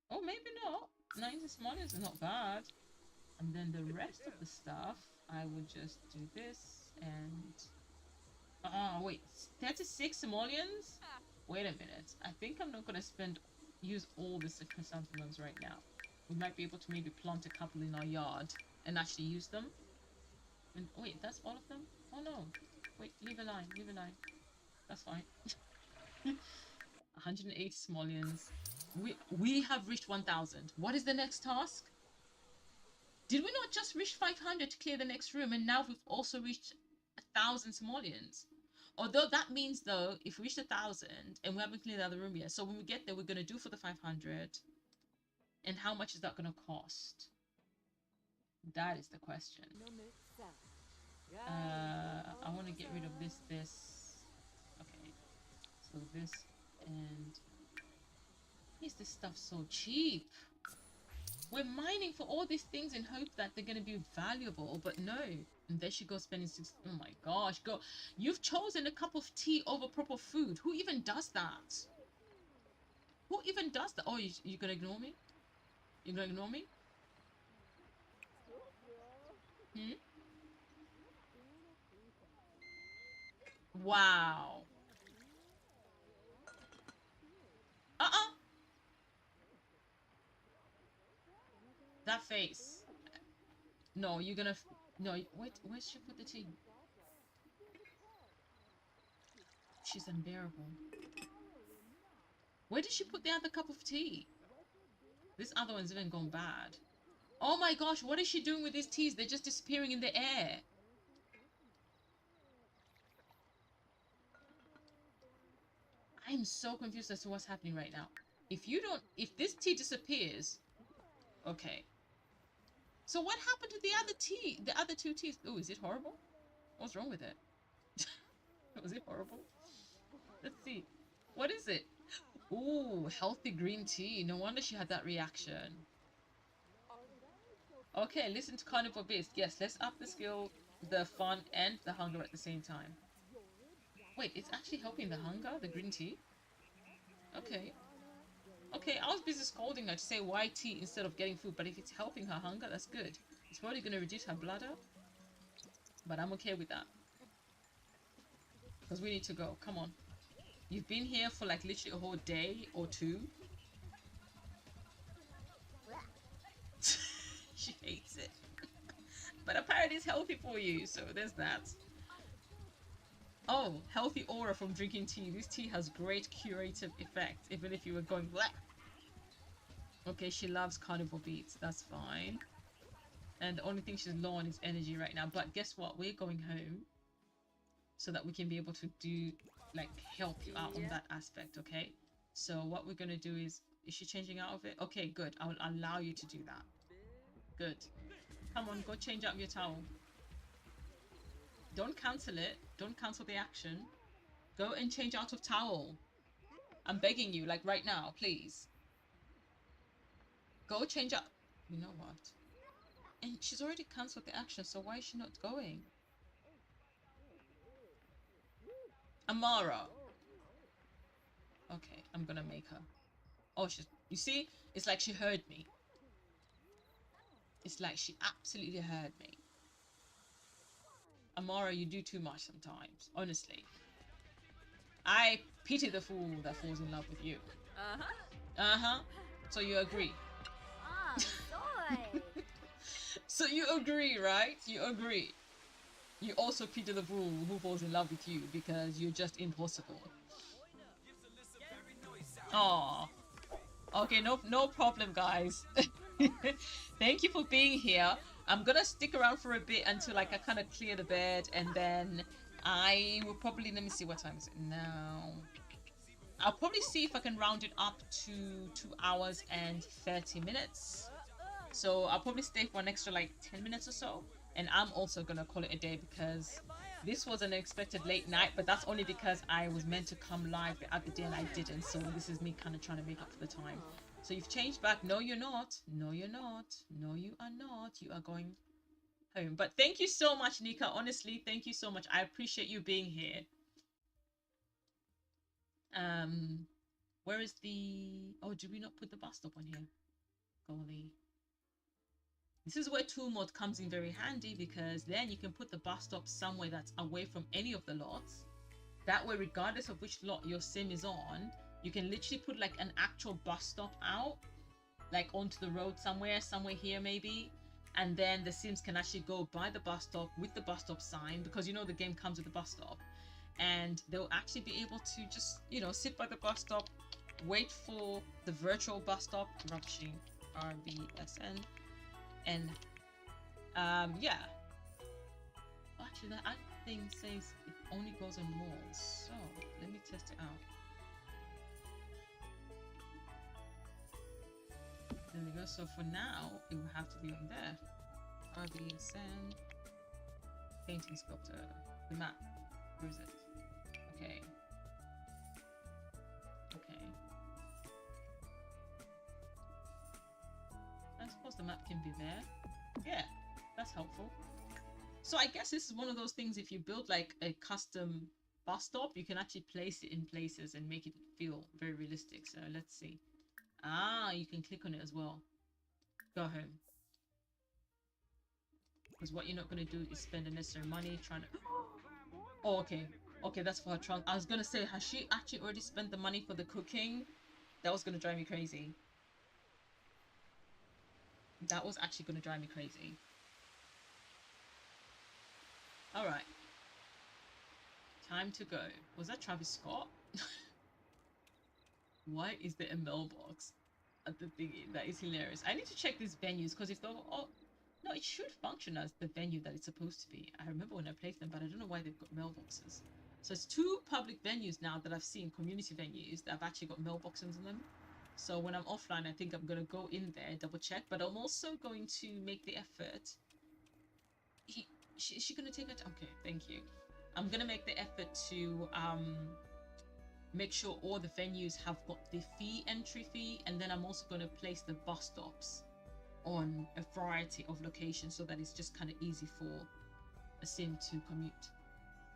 Oh, maybe not. 90 simoleons is not bad. And then the rest of the stuff, I would just do this and... wait, 36 simoleons? Wait a minute. I think I'm not going to use all the chrysanthemums right now. We might be able to maybe plant a couple in our yard and actually use them. And wait, that's all of them? Oh no. Wait, leave a line. That's fine. 180 simoleons. We have reached 1,000. What is the next task? Did we not just reach 500 to clear the next room, and now we've also reached 1,000 simoleons? Although that means though, if we reach 1,000 and we haven't cleared the other room yet, so when we get there, we're gonna do for the 500. And how much is that gonna cost? That is the question. I want to get rid of this. Okay, so this and is this stuff so cheap? We're mining for all these things in hope that they're gonna be valuable, but no. And there she goes spending 6. Oh my gosh, go! You've chosen a cup of tea over proper food. Who even does that? Who even does that? Oh, you gonna ignore me? You gonna ignore me? Hmm? Wow. That face. No, you're gonna. No, wait. Where'd she put the tea? She's unbearable. Where did she put the other cup of tea? This other one's even gone bad. Oh my gosh, what is she doing with these teas? They're just disappearing in the air. I'm so confused as to what's happening right now. If this tea disappears, okay. So what happened to the other tea? The other 2 teas? Oh, is it horrible? What's wrong with it? Was it horrible? Let's see. What is it? Ooh, healthy green tea. No wonder she had that reaction. Okay, listen to Carnival Beast. Yes, let's up the skill, the fun, and the hunger at the same time. Wait, it's actually helping the hunger, the green tea? Okay. Okay, I was busy scolding her to say why tea instead of getting food, but if it's helping her hunger, that's good. It's probably going to reduce her bladder, but I'm okay with that. Because we need to go. Come on. You've been here for like literally a whole day or 2. She hates it. But apparently it's healthy for you, so there's that. Oh, healthy aura from drinking tea. This tea has great curative effect, even if you were going bleh. Okay, she loves carnival beats. That's fine. And the only thing she's low on is energy right now. But guess what? We're going home so that we can be able to do, like, help you out on that aspect, okay? So what we're going to do is she changing out of it? Okay, good. I will allow you to do that. Good. Come on, go change out your towel. Don't cancel it. Don't cancel the action. Go and change out of towel. I'm begging you, like right now, please. Go change out. You know what? And she's already cancelled the action, so why is she not going? Amara. Okay, I'm gonna make her. Oh, you see? It's like she heard me. It's like she absolutely heard me. Amara, you do too much sometimes, honestly. I pity the fool that falls in love with you. Uh-huh. So you agree? So you agree, right? You agree. You also pity the fool who falls in love with you because you're just impossible. Aww. Okay, no problem, guys. Thank you for being here. I'm gonna stick around for a bit until like I kind of clear the bed, and then I will probably, let me see, what time is it now? I'll probably see if I can round it up to 2 hours and 30 minutes. So I'll probably stay for an extra like 10 minutes or so. And I'm also gonna call it a day because this was an unexpected late night, but that's only because I was meant to come live the other day and I didn't. So this is me kind of trying to make up for the time. So you've changed back. No, you're not. No, you're not. No, you are not. You are going home. But thank you so much, Nika. Honestly, thank you so much. I appreciate you being here. Where is the... Oh, did we not put the bus stop on here? Golly. This is where tool mode comes in very handy, because then you can put the bus stop somewhere that's away from any of the lots. That way, regardless of which lot your sim is on, you can literally put like an actual bus stop out, like onto the road somewhere here maybe. And then the sims can actually go by the bus stop with the bus stop sign, because you know the game comes with the bus stop. And they'll actually be able to just, you know, sit by the bus stop, wait for the virtual bus stop, rushing RBSN, and yeah. Actually, thing says it only goes on walls. So let me test it out. There we go. So for now, it will have to be on there. RB sand. Painting sculptor. The map. Where is it? Okay. Okay. I suppose the map can be there. Yeah, that's helpful. So I guess this is one of those things, if you build like a custom bus stop, you can actually place it in places and make it feel very realistic. So let's see. Ah, you can click on it as well. Go home. Because what you're not going to do is spend unnecessary money trying to... Oh, okay. Okay, that's for her trunk. I was going to say, has she actually already spent the money for the cooking? That was going to drive me crazy. That was actually going to drive me crazy. Alright. Time to go. Was that Travis Scott? Why is there a mailbox at the thingy? That is hilarious. I need to check these venues because if they're... Oh, no, it should function as the venue that it's supposed to be. I remember when I played them, but I don't know why they've got mailboxes. So it's 2 public venues now that I've seen, community venues, that have actually got mailboxes in them. So when I'm offline, I think I'm going to go in there, double check. But I'm also going to make the effort. Is she going to take it? Okay, thank you. I'm going to make the effort to make sure all the venues have got the entry fee. And then I'm also going to place the bus stops on a variety of locations so that it's just kind of easy for a sim to commute.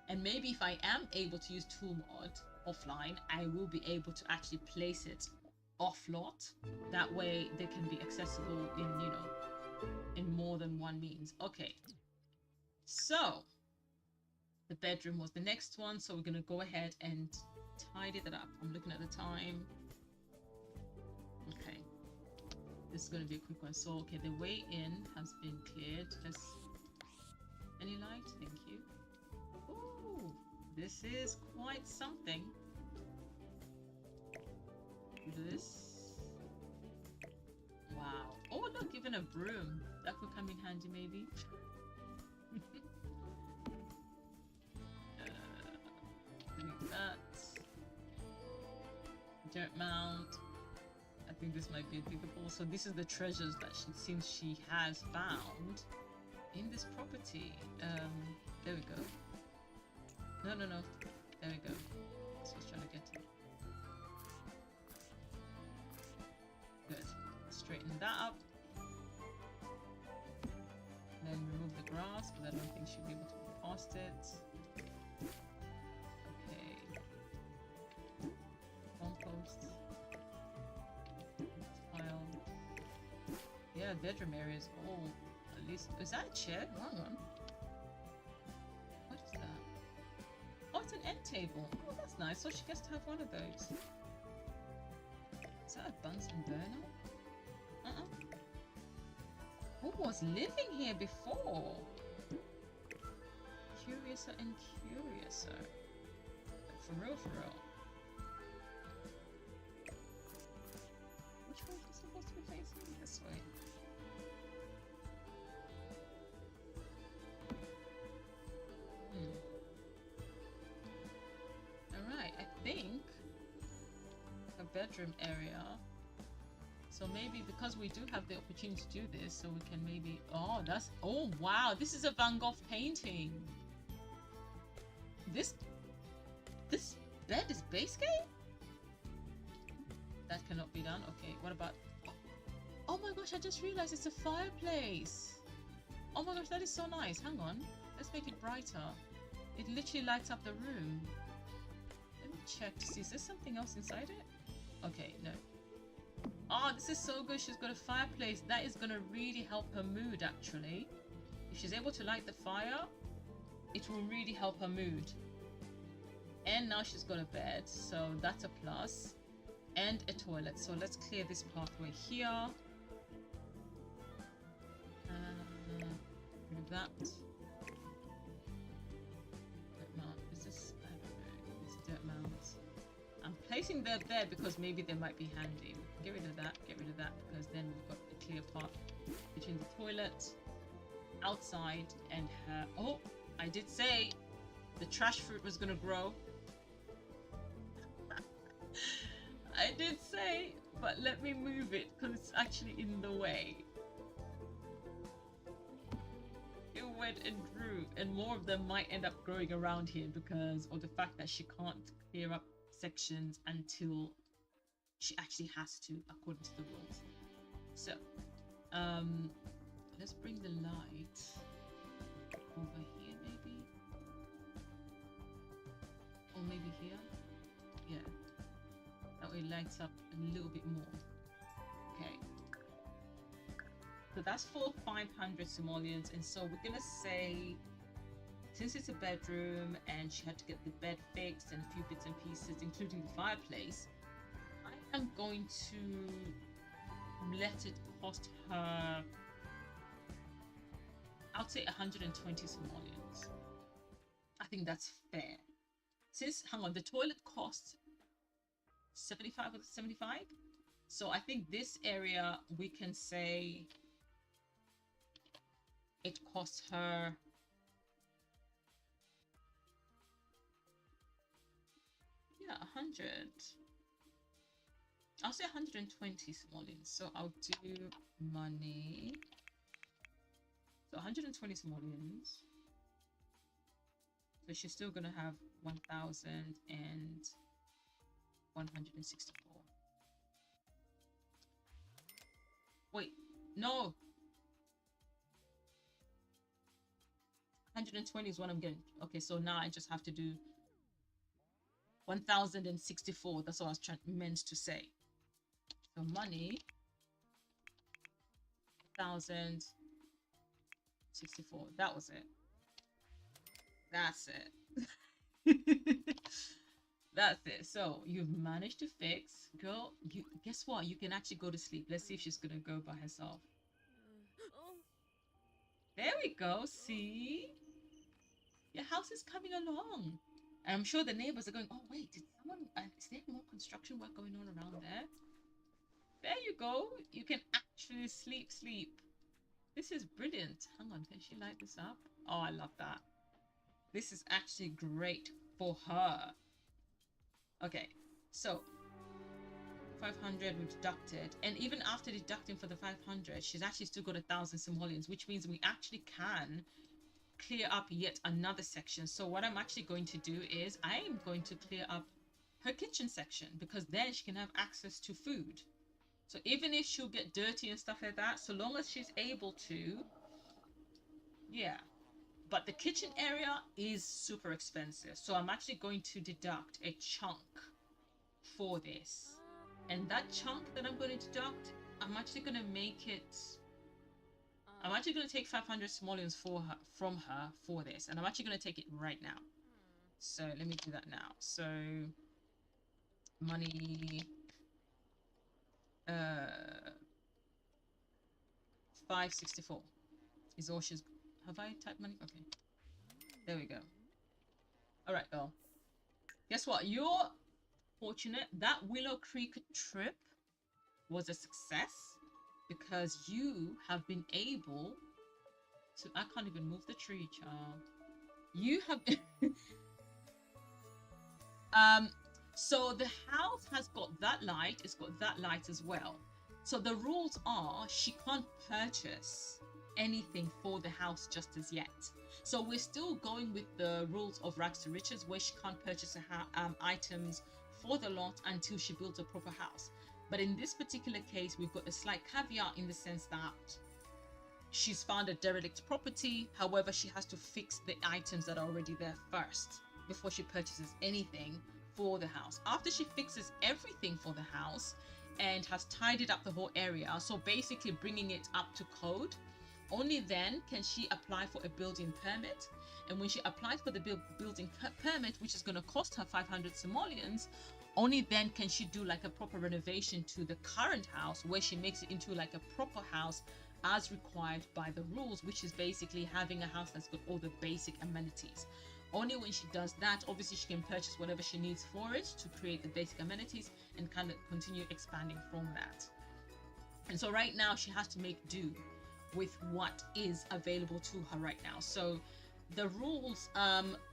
And maybe if I am able to use tool mod offline, I will be able to actually place it off lot. That way they can be accessible in, you know, in more than one means. Okay, so the bedroom was the next one, so we're gonna go ahead and tidy that up. I'm looking at the time. Okay, this is gonna be a quick one. So okay, the way in has been cleared. Just any light, thank you. Ooh, this is quite something. This, wow. Oh look, even a broom that could come in handy maybe. Delete that. Dirt mound. I think this might be applicable. So this is the treasures that she has found in this property. There we go. No. There we go. That's what I was trying to get to. Good. Straighten that up. Then remove the grass, but I don't think she'll be able to move past it. Okay. Compost. Tile. Yeah, bedroom area is all at least. Is that a chair? Wrong one. What is that? Oh, it's an end table. Oh, that's nice. So she gets to have one of those. Is that a Bunsen burner? Who was living here before? Curiouser and curiouser. For real, for real. Which way is it supposed to be facing? This way. Alright, I think a bedroom area. So maybe because we do have the opportunity to do this, so we can maybe... Oh, that's... Oh, wow. This is a Van Gogh painting. This bed is Basegame? That cannot be done. Okay, what about... Oh my gosh, I just realized it's a fireplace. Oh my gosh, that is so nice. Hang on. Let's make it brighter. It literally lights up the room. Let me check to see. Is there something else inside it? Okay, no. Oh, this is so good. She's got a fireplace. That is going to really help her mood, actually. If she's able to light the fire, it will really help her mood. And now she's got a bed, so that's a plus. And a toilet. So let's clear this pathway here. Remove that. Dirt mount. Is this... I don't know. It's dirt mounds. I'm placing that there because maybe they might be handy. Get rid of that, because then we've got a clear path between the toilet, outside, and her... Oh, I did say the trash fruit was gonna grow. I did say, but let me move it because it's actually in the way. It went and grew, and more of them might end up growing around here because of the fact that she can't clear up sections until she actually has to, according to the rules. So, let's bring the light over here, maybe, or maybe here. Yeah, that way it lights up a little bit more. Okay. So that's for 500 simoleons, and so we're gonna say, since it's a bedroom and she had to get the bed fixed and a few bits and pieces, including the fireplace, I am going to let it cost her, I'd say 120 simoleons. I think that's fair. Since, hang on, the toilet costs 75 with 75, so I think this area we can say it costs her yeah 100. I'll say 120 simoleons. So I'll do money. So 120 simoleons. So she's still gonna have 1,164. Wait, no. 120 is what I'm getting. Okay, so now I just have to do 1,064. That's what I was meant to say. So money, 1,064. That was it. That's it. That's it. So you've managed to fix, girl. You guess what? You can actually go to sleep. Let's see if she's gonna go by herself. There we go. See, your house is coming along. And I'm sure the neighbors are going, oh wait, did someone, is there more construction work going on around there? There you go. You can actually sleep. This is brilliant. Hang on, can she light this up? Oh, I love that. This is actually great for her. Okay, so 500 we deducted, and even after deducting for the 500, she's actually still got 1,000 simoleons, which means we actually can clear up yet another section. So what I'm actually going to do is I am going to clear up her kitchen section, because then she can have access to food. So even if she'll get dirty and stuff like that, so long as she's able to, yeah. But the kitchen area is super expensive, so I'm actually going to deduct a chunk for this. And that chunk that I'm going to deduct, I'm actually going to make it, I'm actually going to take 500 simoleons from her for this, and I'm actually going to take it right now. So let me do that now. So money, 564 is all she's, have I typed money? Okay, there we go. All right, girl, guess what, you're fortunate. That Willow Creek trip was a success because you have been able to, I can't even move the tree, child. You have so the house has got that light, it's got that light as well. So the rules are she can't purchase anything for the house just as yet. So we're still going with the rules of rags to riches, where she can't purchase items for the lot until she builds a proper house. But in this particular case, we've got a slight caveat in the sense that she's found a derelict property. However, she has to fix the items that are already there first before she purchases anything for the house. After she fixes everything for the house and has tidied up the whole area, so basically bringing it up to code, only then can she apply for a building permit. And when she applies for the building permit, which is going to cost her 500 simoleons, only then can she do like a proper renovation to the current house, where she makes it into like a proper house as required by the rules, which is basically having a house that's got all the basic amenities. Only when she does that, obviously she can purchase whatever she needs for it to create the basic amenities and kind of continue expanding from that. And so right now she has to make do with what is available to her right now. So The rules,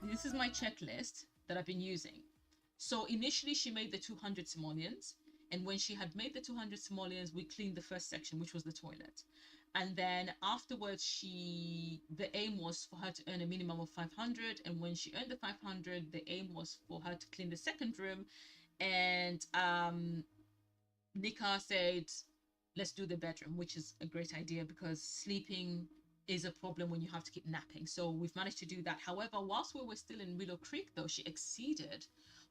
this is my checklist that I've been using. So initially she made the 200 simoleons, and when she had made the 200 simoleons, we cleaned the first section, which was the toilet. And then afterwards, the aim was for her to earn a minimum of 500, and when she earned the 500, the aim was for her to clean the second room. And Nika said, let's do the bedroom, which is a great idea because sleeping is a problem when you have to keep napping. So we've managed to do that. However, whilst we were still in Willow Creek, though, she exceeded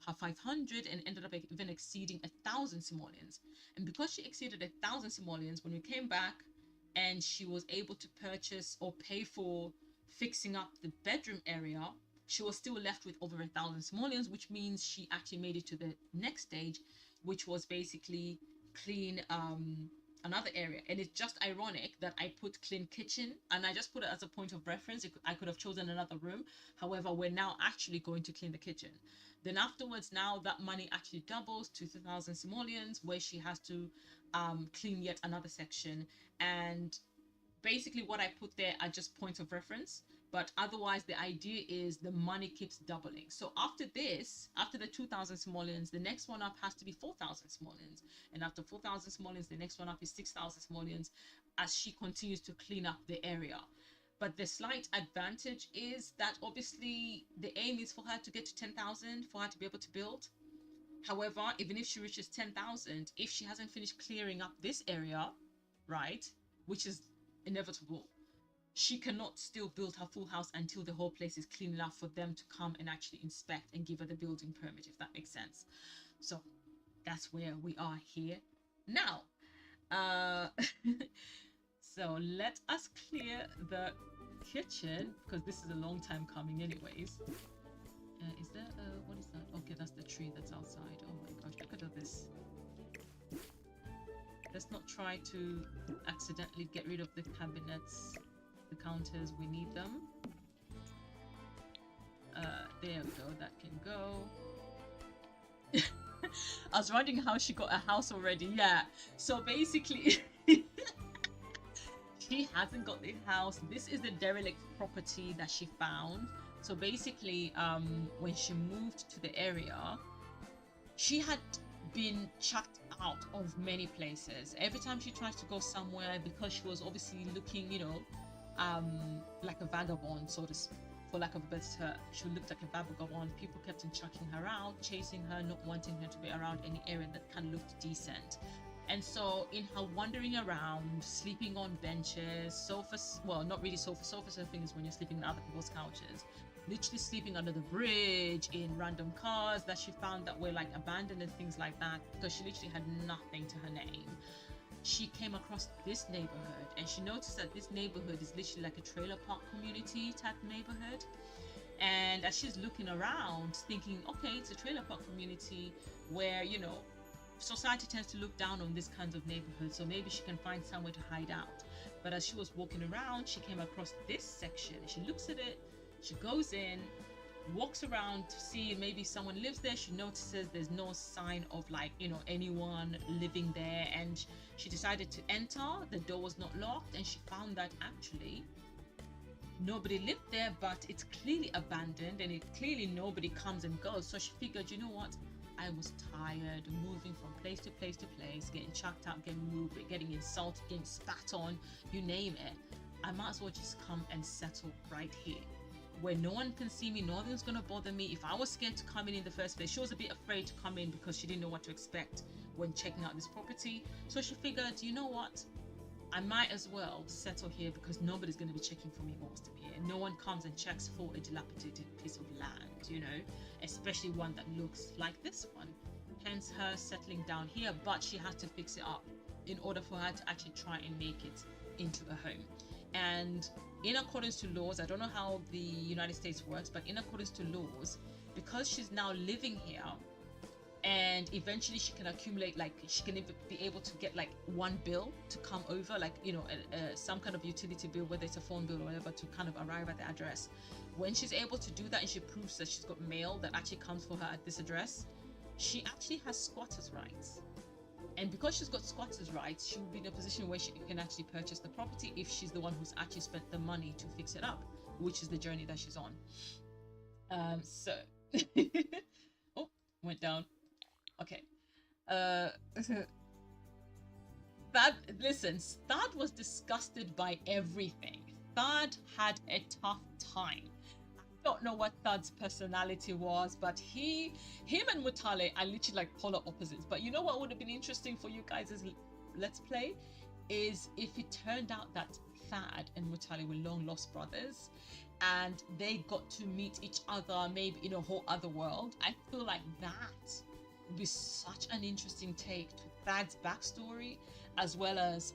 her 500 and ended up even exceeding 1,000 simoleons. And because she exceeded 1,000 simoleons, when we came back and she was able to purchase or pay for fixing up the bedroom area, she was still left with over 1,000 simoleons, which means she actually made it to the next stage, which was basically clean another area. And it's just ironic that I put clean kitchen, and I just put it as a point of reference. I could have chosen another room. However, we're now actually going to clean the kitchen. Then afterwards, now that money actually doubles to 2,000 simoleons, where she has to clean yet another section. And basically what I put there are just points of reference, but otherwise the idea is the money keeps doubling. So after this, after the 2,000 simoleons, the next one up has to be 4,000 simoleons, and after 4,000 simoleons, the next one up is 6,000 simoleons, as she continues to clean up the area. But the slight advantage is that obviously the aim is for her to get to 10,000 for her to be able to build. However, even if she reaches 10,000, if she hasn't finished clearing up this area, right, which is inevitable, she cannot still build her full house until the whole place is clean enough for them to come and actually inspect and give her the building permit, if that makes sense. So that's where we are here now. So let us clear the kitchen because this is a long time coming anyways. Is there what is that? Okay, that's the tree that's outside. Oh my gosh, look at this. Let's not try to accidentally get rid of the cabinets, the counters. We need them. There we go, that can go. I was wondering how she got a house already. Yeah, so basically she hasn't got the house. This is the derelict property that she found. So basically when she moved to the area, she had been chucked out of many places. Every time she tries to go somewhere, because she was obviously looking, you know, like a vagabond, so to speak, for lack of a better term, she looked like a vagabond. People kept on chucking her out, chasing her, not wanting her to be around any area that kind of looked decent. And so in her wandering around, sleeping on benches, sofas, well, not really sofas surfing is when you're sleeping on other people's couches, literally sleeping under the bridge, in random cars that she found that were like abandoned and things like that, because she literally had nothing to her name. She came across this neighborhood and she noticed that this neighborhood is literally like a trailer park community type neighborhood. And as she's looking around thinking, okay, it's a trailer park community where, you know, society tends to look down on this kinds of neighborhoods, so maybe she can find somewhere to hide out. But as she was walking around, she came across this section. She looks at it, she goes in, walks around to see maybe someone lives there. She notices there's no sign of, like, you know, anyone living there, and she decided to enter. The door was not locked, and she found that actually nobody lived there, but it's clearly abandoned and it clearly nobody comes and goes. So she figured, you know what, I was tired moving from place to place to place, getting chucked out, getting moved, getting insulted, getting spat on, you name it. I might as well just come and settle right here, where no one can see me, no one's gonna bother me. If I was scared to come in the first place, she was a bit afraid to come in because she didn't know what to expect when checking out this property. So she figured, you know what, I might as well settle here because nobody's going to be checking for me most of here. No one comes and checks for a dilapidated piece of land, you know, especially one that looks like this one. Hence her settling down here, but she has to fix it up in order for her to actually try and make it into a home. And in accordance to laws, I don't know how the United States works, but in accordance to laws, because she's now living here, and eventually she can accumulate, like, she can be able to get like one bill to come over, like, you know, some kind of utility bill, whether it's a phone bill or whatever, to kind of arrive at the address. When she's able to do that and she proves that she's got mail that actually comes for her at this address, she actually has squatters' rights. And because she's got squatters' rights, she will be in a position where she can actually purchase the property if she's the one who's actually spent the money to fix it up. which is the journey that she's on. So oh, went down. Okay. Thad, listen, Thad was disgusted by everything. Thad had a tough time. I don't know what Thad's personality was, but him and Mutale are literally like polar opposites. But you know what would have been interesting for you guys as Let's Play is if it turned out that Thad and Mutale were long lost brothers and they got to meet each other maybe in a whole other world. I feel like that would be such an interesting take to Thad's backstory as well as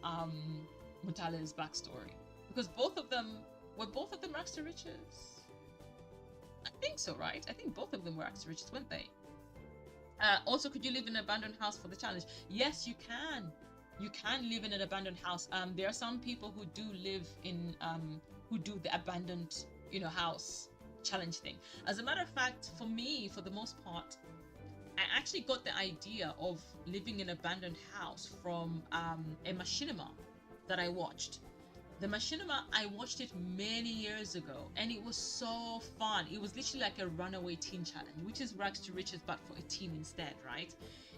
Mutale's backstory, because both of them rags to riches. I think so, right? I think both of them were rags to riches, weren't they? Also, could you live in an abandoned house for the challenge? Yes, you can. You can live in an abandoned house. There are some people who do live in who do the abandoned, house challenge thing. As a matter of fact, for me, for the most part, I actually got the idea of living in an abandoned house from a machinima that I watched. The machinima, I watched it many years ago, and it was so fun. It was literally like a runaway teen challenge, which is rags to riches, but for a teen instead, right?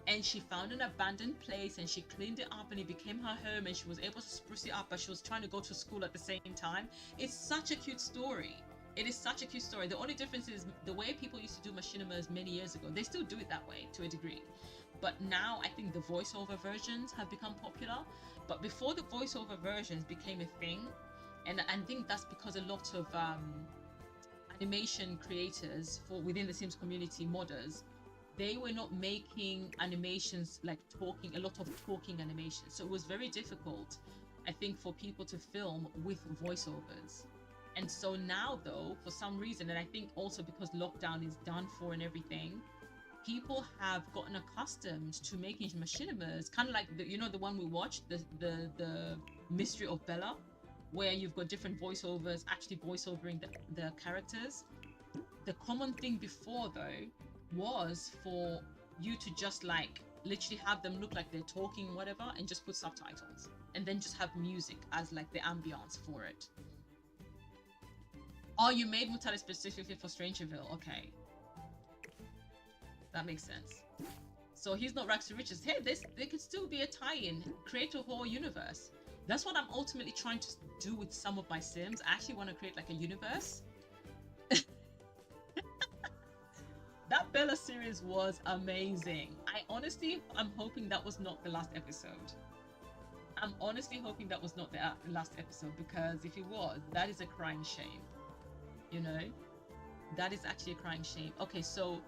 And she found an abandoned place and she cleaned it up and it became her home and she was able to spruce it up, but she was trying to go to school at the same time. It's such a cute story. It is such a cute story. The only difference is the way people used to do machinimas many years ago. They still do it that way to a degree. But now I think the voiceover versions have become popular. But before the voiceover versions became a thing, and I think that's because a lot of animation creators for within the Sims community, modders, they were not making animations like a lot of talking animations. So it was very difficult, I think, for people to film with voiceovers. And so now, though, for some reason, and I think also because lockdown is done for and everything, people have gotten accustomed to making machinimas, kind of like the one we watched, the Mystery of Bella, where you've got different voiceovers actually voiceovering the characters. The common thing before, though, was for you to just like literally have them look like they're talking whatever and just put subtitles and then just have music as like the ambience for it. Oh, you made Mutale specifically for Strangerville. Okay, that makes sense. So he's not rags to riches. Hey, there could still be a tie-in, create a whole universe. That's what I'm ultimately trying to do with some of my Sims. I actually want to create like a universe. That Bella series was amazing. I'm hoping that was not the last episode. I'm honestly hoping that was not the last episode, because if it was, that is a crying shame. That is actually a crying shame. Okay, so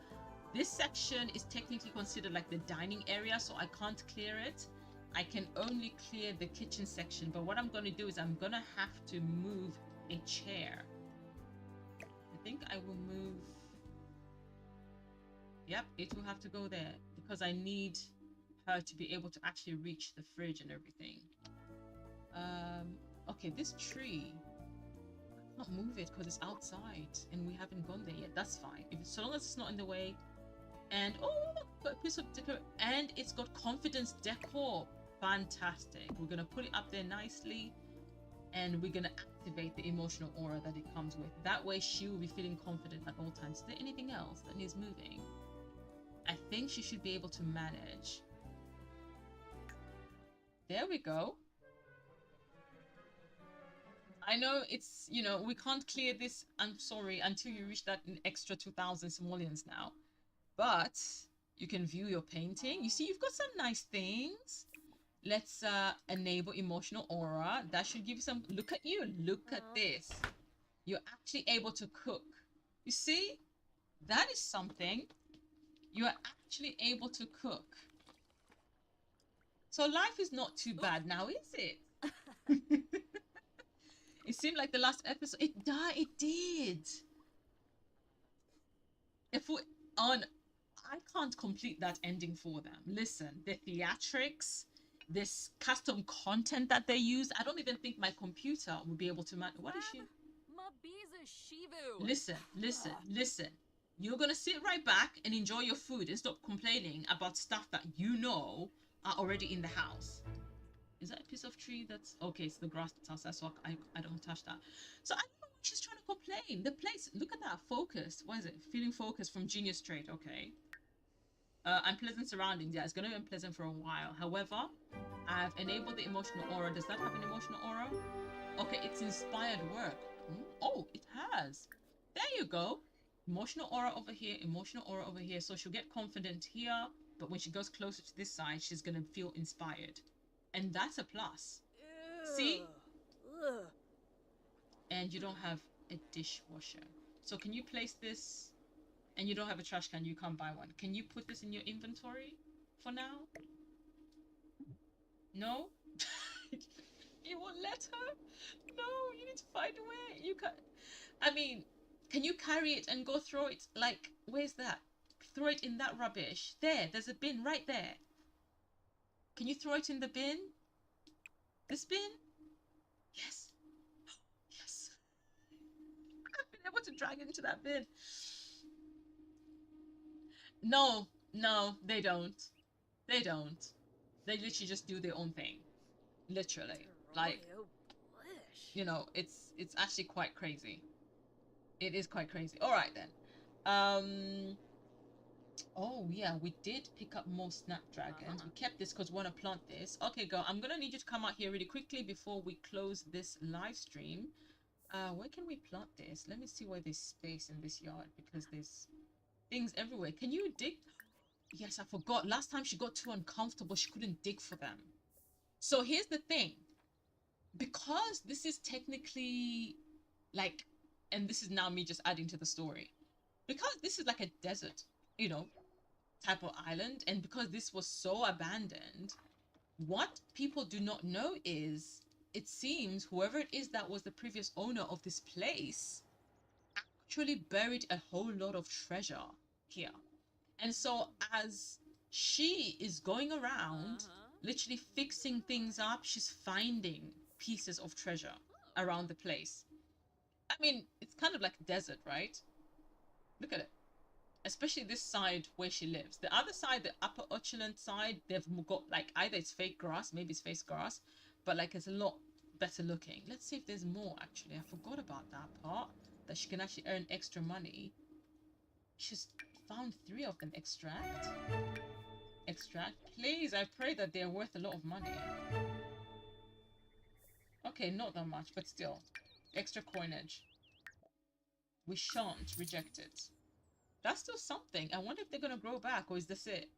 this section is technically considered like the dining area, so I can't clear it. I can only clear the kitchen section, but what I'm going to do is I'm going to have to move a chair. I think I will move... Yep, it will have to go there because I need her to be able to actually reach the fridge and everything. Okay, this tree, I can't move it because it's outside and we haven't gone there yet. That's fine, so long as it's not in the way. And oh, got a piece of decor, and it's got confidence decor. Fantastic. We're gonna put it up there nicely, and we're gonna activate the emotional aura that it comes with. That way she will be feeling confident at all times. Is there anything else that needs moving? I think she should be able to manage. There we go. I know it's, we can't clear this, I'm sorry, until you reach that extra 2,000 simoleons now. But you can view your painting. You see, you've got some nice things. Let's enable emotional aura. That should give you some... Look at you. Look at this. You're actually able to cook. You see? That is something. You're actually able to cook. So life is not too bad now, is it? It seemed like the last episode... It did. If we... I can't complete that ending for them. Listen, the theatrics, this custom content that they use, I don't even think my computer would be able to manage. What is she? Listen. You're gonna sit right back and enjoy your food and stop complaining about stuff that are already in the house. Is that a piece of tree that's okay? It's the grass that's outside, so I don't touch that. So I don't know why she's trying to complain. The place, look at that, focused. What is it? Feeling focused from Genius Trait. Okay. Unpleasant surroundings. Yeah, it's gonna be unpleasant for a while. However, I've enabled the emotional aura. Does that have an emotional aura? Okay, it's inspired work. Oh, it has. There you go. Emotional aura over here, emotional aura over here. So she'll get confident here, but when she goes closer to this side, she's gonna feel inspired. And that's a plus. See? Ugh. And you don't have a dishwasher. So can you place this? And you don't have a trash can, you can't buy one. Can you put this in your inventory for now? No? You won't let her? No, you need to find a way. You can't. I mean, can you carry it and go throw it? Like, where's that? Throw it in that rubbish. There's a bin right there. Can you throw it in the bin? This bin? Yes. Yes. I've been able to drag it into that bin. No, they don't. They don't. They literally just do their own thing. Literally. Like, you know, it's actually quite crazy. It is quite crazy. All right then. Oh yeah, we did pick up more snapdragons. We kept this because we want to plant this. Okay, girl, I'm gonna need you to come out here really quickly before we close this live stream. Where can we plant this? Let me see where there's space in this yard because there's things everywhere. Can you dig? Yes, I forgot. Last time she got too uncomfortable, she couldn't dig for them. So here's the thing. Because this is technically like, and this is now me just adding to the story. Because this is like a desert, you know, type of island, and because this was so abandoned, what people do not know is it seems whoever it is that was the previous owner of this place actually buried a whole lot of treasure here. And so as she is going around literally fixing things up, she's finding pieces of treasure around the place. I mean, it's kind of like a desert, right? Look at it. Especially this side where she lives. The other side, the upper opulent side, they've got like either it's fake grass, maybe it's fake grass, but like it's a lot better looking. Let's see if there's more actually. I forgot about that part, that she can actually earn extra money. She's found 3 of them. Extract. Extract. Please, I pray that they're worth a lot of money. Okay, not that much, but still. Extra coinage. We shan't reject it. That's still something. I wonder if they're gonna grow back, or is this it?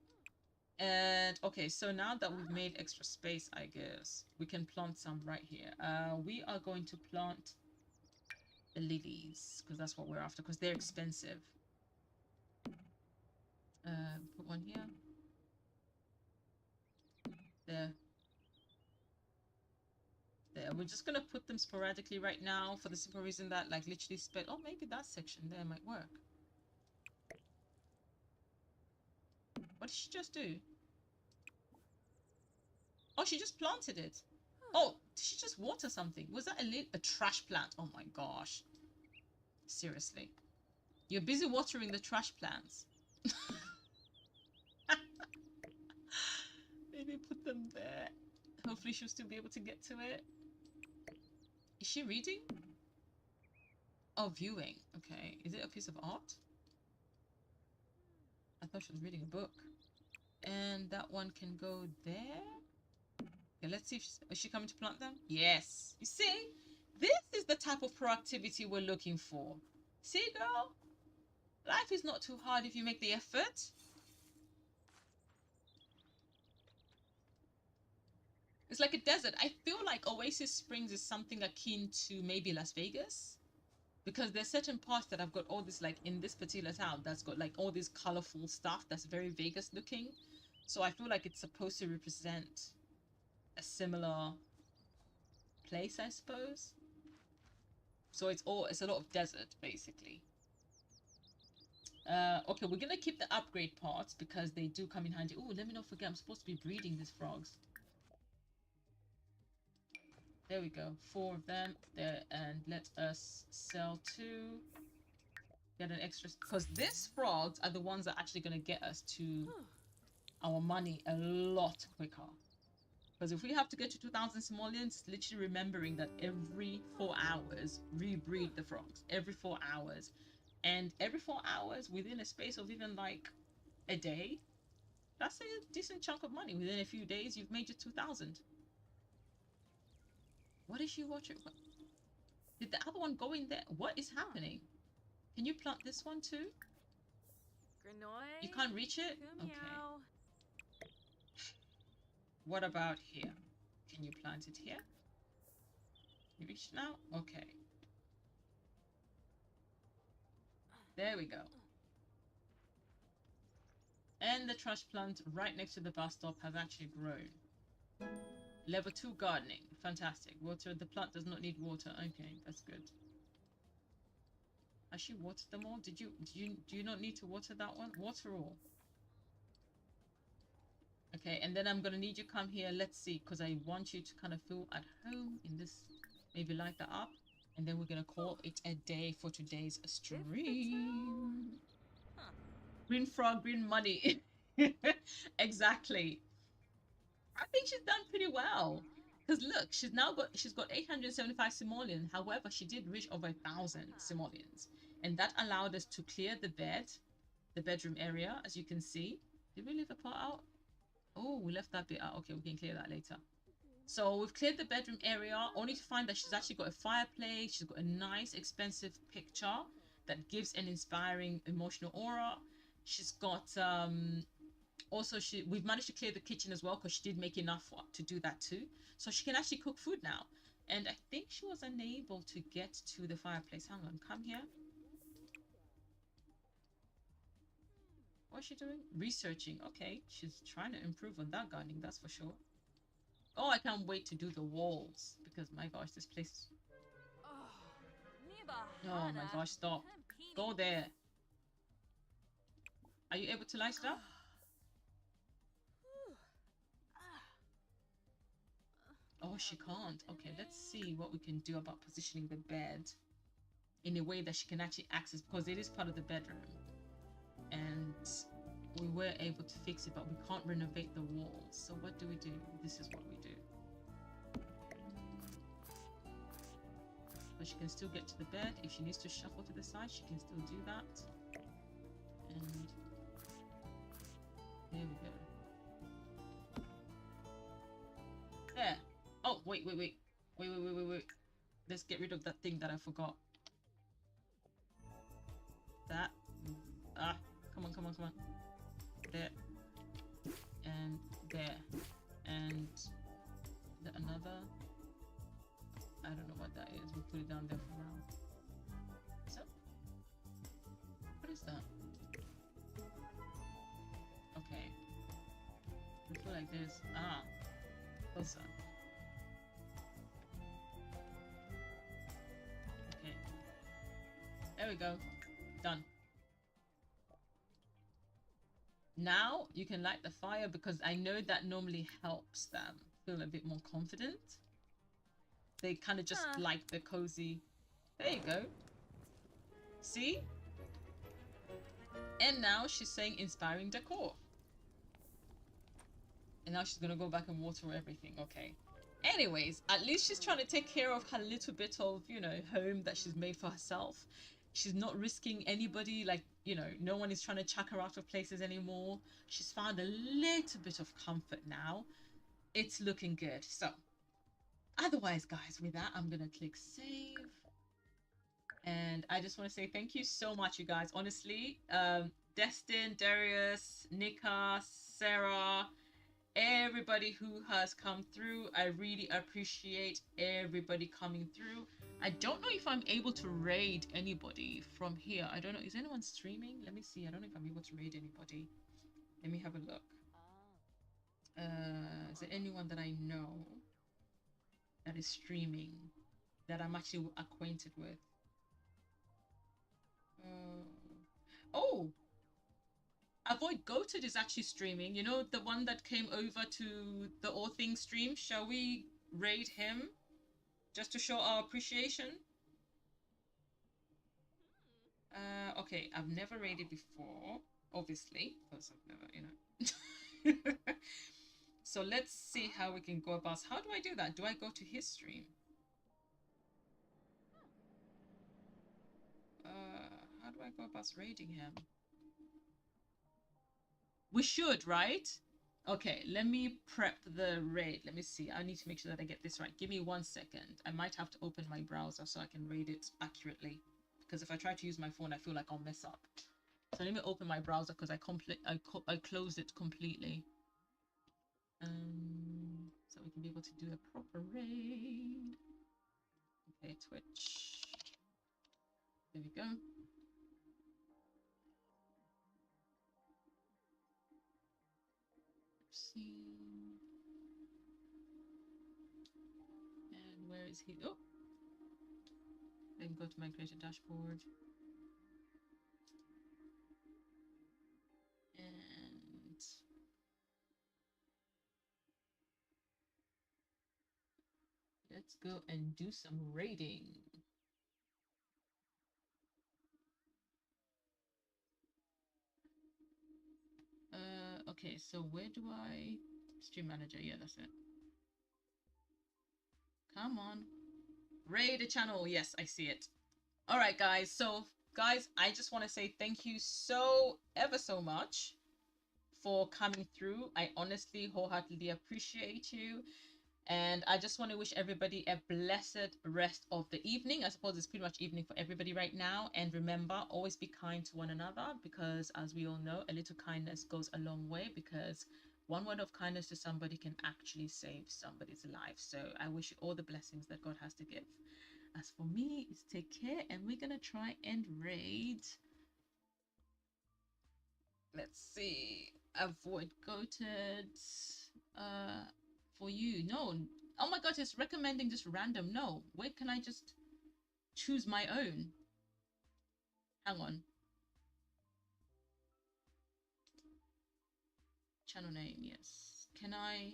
And okay, so now that we've made extra space, I guess we can plant some right here. We are going to plant the lilies because that's what we're after, because they're expensive. Put one here. There. There. We're just gonna put them sporadically right now for the simple reason that, like, literally spent. Oh, maybe that section there might work. What did she just do? Oh, she just planted it. Oh, did she just water something? Was that a trash plant? Oh my gosh. Seriously. You're busy watering the trash plants. Maybe put them there. Hopefully she'll still be able to get to it. Is she reading? Oh, viewing. Okay. Is it a piece of art? I thought she was reading a book. And that one can go there. Okay, let's see if is she coming to plant them? Yes. You see? This is the type of proactivity we're looking for. See, girl? Life is not too hard if you make the effort. It's like a desert. I feel like Oasis Springs is something akin to maybe Las Vegas. Because there's certain parts that I've got all this, like in this particular town, that's got like all this colorful stuff that's very Vegas looking. So I feel like it's supposed to represent a similar place, I suppose. So it's a lot of desert, basically. Okay, we're gonna keep the upgrade parts because they do come in handy. Oh, let me not forget, I'm supposed to be breeding these frogs. There we go, 4 of them there, and let us sell 2. Get an extra, because these frogs are the ones that are actually gonna get us to our money a lot quicker. Because if we have to get to 2,000 simoleons, literally remembering that every 4 hours, rebreed the frogs. Every 4 hours. And every 4 hours, within a space of even like a day, that's a decent chunk of money. Within a few days, you've made your 2,000. What is she watching? What? Did the other one go in there? What is happening? Can you plant this one too? Grenoi. You can't reach it? Okay. What about here? Can you plant it here? You reach now? Okay. There we go. And the trash plant right next to the bus stop has actually grown. Level 2 gardening. Fantastic. Water. The plant does not need water. Okay, that's good. Has she watered them all? Do you not need to water that one? Water all. Okay, and then I'm gonna need you to come here. Let's see, because I want you to kind of feel at home in this. Maybe light that up, and then we're gonna call it a day for today's stream. Green frog, green money. Exactly. I think she's done pretty well. Because look, she's got 875 simoleons. However, she did reach over 1,000 simoleons, and that allowed us to clear the bedroom area, as you can see. Did we leave a part out? Oh, we left that bit out. Okay, we can clear that later. So we've cleared the bedroom area, only to find that she's actually got a fireplace. She's got a nice, expensive picture that gives an inspiring emotional aura. She's got also we've managed to clear the kitchen as well, because she did make enough to do that too. So she can actually cook food now. And I think she was unable to get to the fireplace. Hang on, come here. What's she doing? Researching. Okay, she's trying to improve on that gardening, that's for sure. Oh, I can't wait to do the walls, because my gosh, this place. Oh my gosh, stop. Go there. Are you able to light it up? Oh, she can't. Okay, let's see what we can do about positioning the bed in a way that she can actually access, because it is part of the bedroom. And we were able to fix it, but we can't renovate the walls. So what do? This is what we do. But she can still get to the bed. If she needs to shuffle to the side, she can still do that. And there we go. There. Oh, wait. Let's get rid of that thing that I forgot. That. Come on. There. And there. And another. I don't know what that is. We'll put it down there for now. So, what is that? Okay. I feel like there's closer. Okay. There we go. Done. Now you can light the fire, because I know that normally helps them feel a bit more confident. They kind of just like the cozy. There you go. See? And now she's saying inspiring decor. And now she's going to go back and water everything. Okay. Anyways, at least she's trying to take care of her little bit of, home that she's made for herself. She's not risking anybody, like, no one is trying to chuck her out of places anymore. She's found a little bit of comfort now. It's looking good. So, otherwise, guys, with that, I'm going to click save. And I just want to say thank you so much, you guys. Honestly, Destin, Darius, Nika, Sarah, everybody who has come through, I really appreciate everybody coming through. I don't know if I'm able to raid anybody from here. I don't know. Is anyone streaming? Let me see. I don't know if I'm able to raid anybody. Let me have a look. Is there anyone that I know that is streaming that I'm actually acquainted with? Oh! Avoid Goated is actually streaming. You know, the one that came over to the All Things stream. Shall we raid him? Just to show our appreciation? Okay, I've never raided before, obviously, because I've never, So let's see how we can go about. How do I do that? Do I go to his stream? How do I go about raiding him? We should, right? Okay, let me prep the raid. Let me see. I need to make sure that I get this right. Give me 1 second. I might have to open my browser so I can raid it accurately. Because if I try to use my phone, I feel like I'll mess up. So let me open my browser because I closed it completely. So we can be able to do a proper raid. Okay, Twitch. There we go. Let's see. And where is he? Oh, then go to my creator dashboard. And let's go and do some raiding. Okay, so where do I stream manager? Yeah, that's it. Come on. Raid a channel. Yes, I see it. All right, guys. So, guys, I just want to say thank you so ever so much for coming through. I honestly, wholeheartedly appreciate you. And I just want to wish everybody a blessed rest of the evening. I suppose it's pretty much evening for everybody right now. And remember, always be kind to one another because, as we all know, a little kindness goes a long way because one word of kindness to somebody can actually save somebody's life. So I wish you all the blessings that God has to give. As for me, it's take care and we're going to try and raid. Let's see. Avoid goated. For you. No. Oh my god, it's recommending just random. No. Where can I just choose my own? Hang on. Channel name, yes. Can I...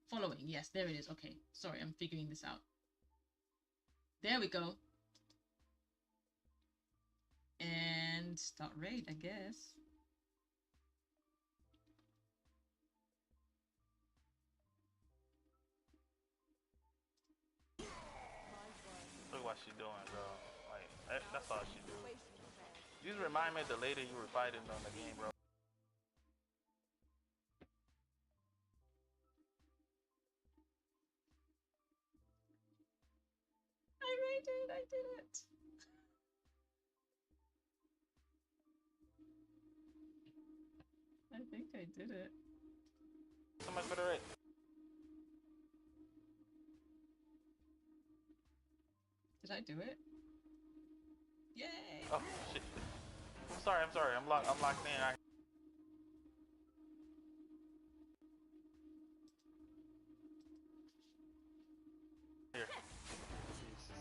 Following, yes, there it is. Okay, sorry, I'm figuring this out. There we go. And start raid, I guess. Look what she doing, girl. Like, that's all she do. You just remind me of the lady you were fighting on the game, bro. I raided, I did it. I think I did it. So much better rate. Did I do it? Yay! Oh shit. I'm sorry. I'm locked in. Here.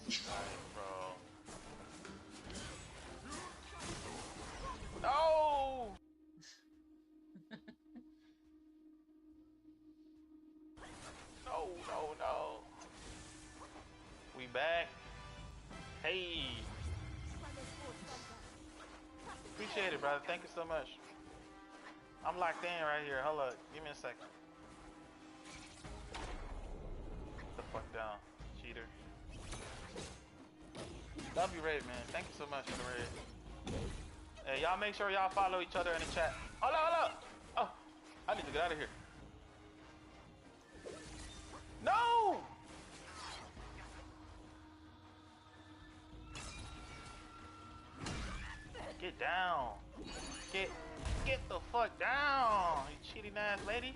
Jesus Christ, bro. No! No. We back. Hey. Appreciate it, brother. Thank you so much. I'm locked in right here. Hold up. Give me a second. Get the fuck down, cheater. W raid, man. Thank you so much for the raid. Hey, y'all make sure y'all follow each other in the chat. Hold up. Oh, I need to get out of here. No! Get down. Get the fuck down, you cheating ass lady.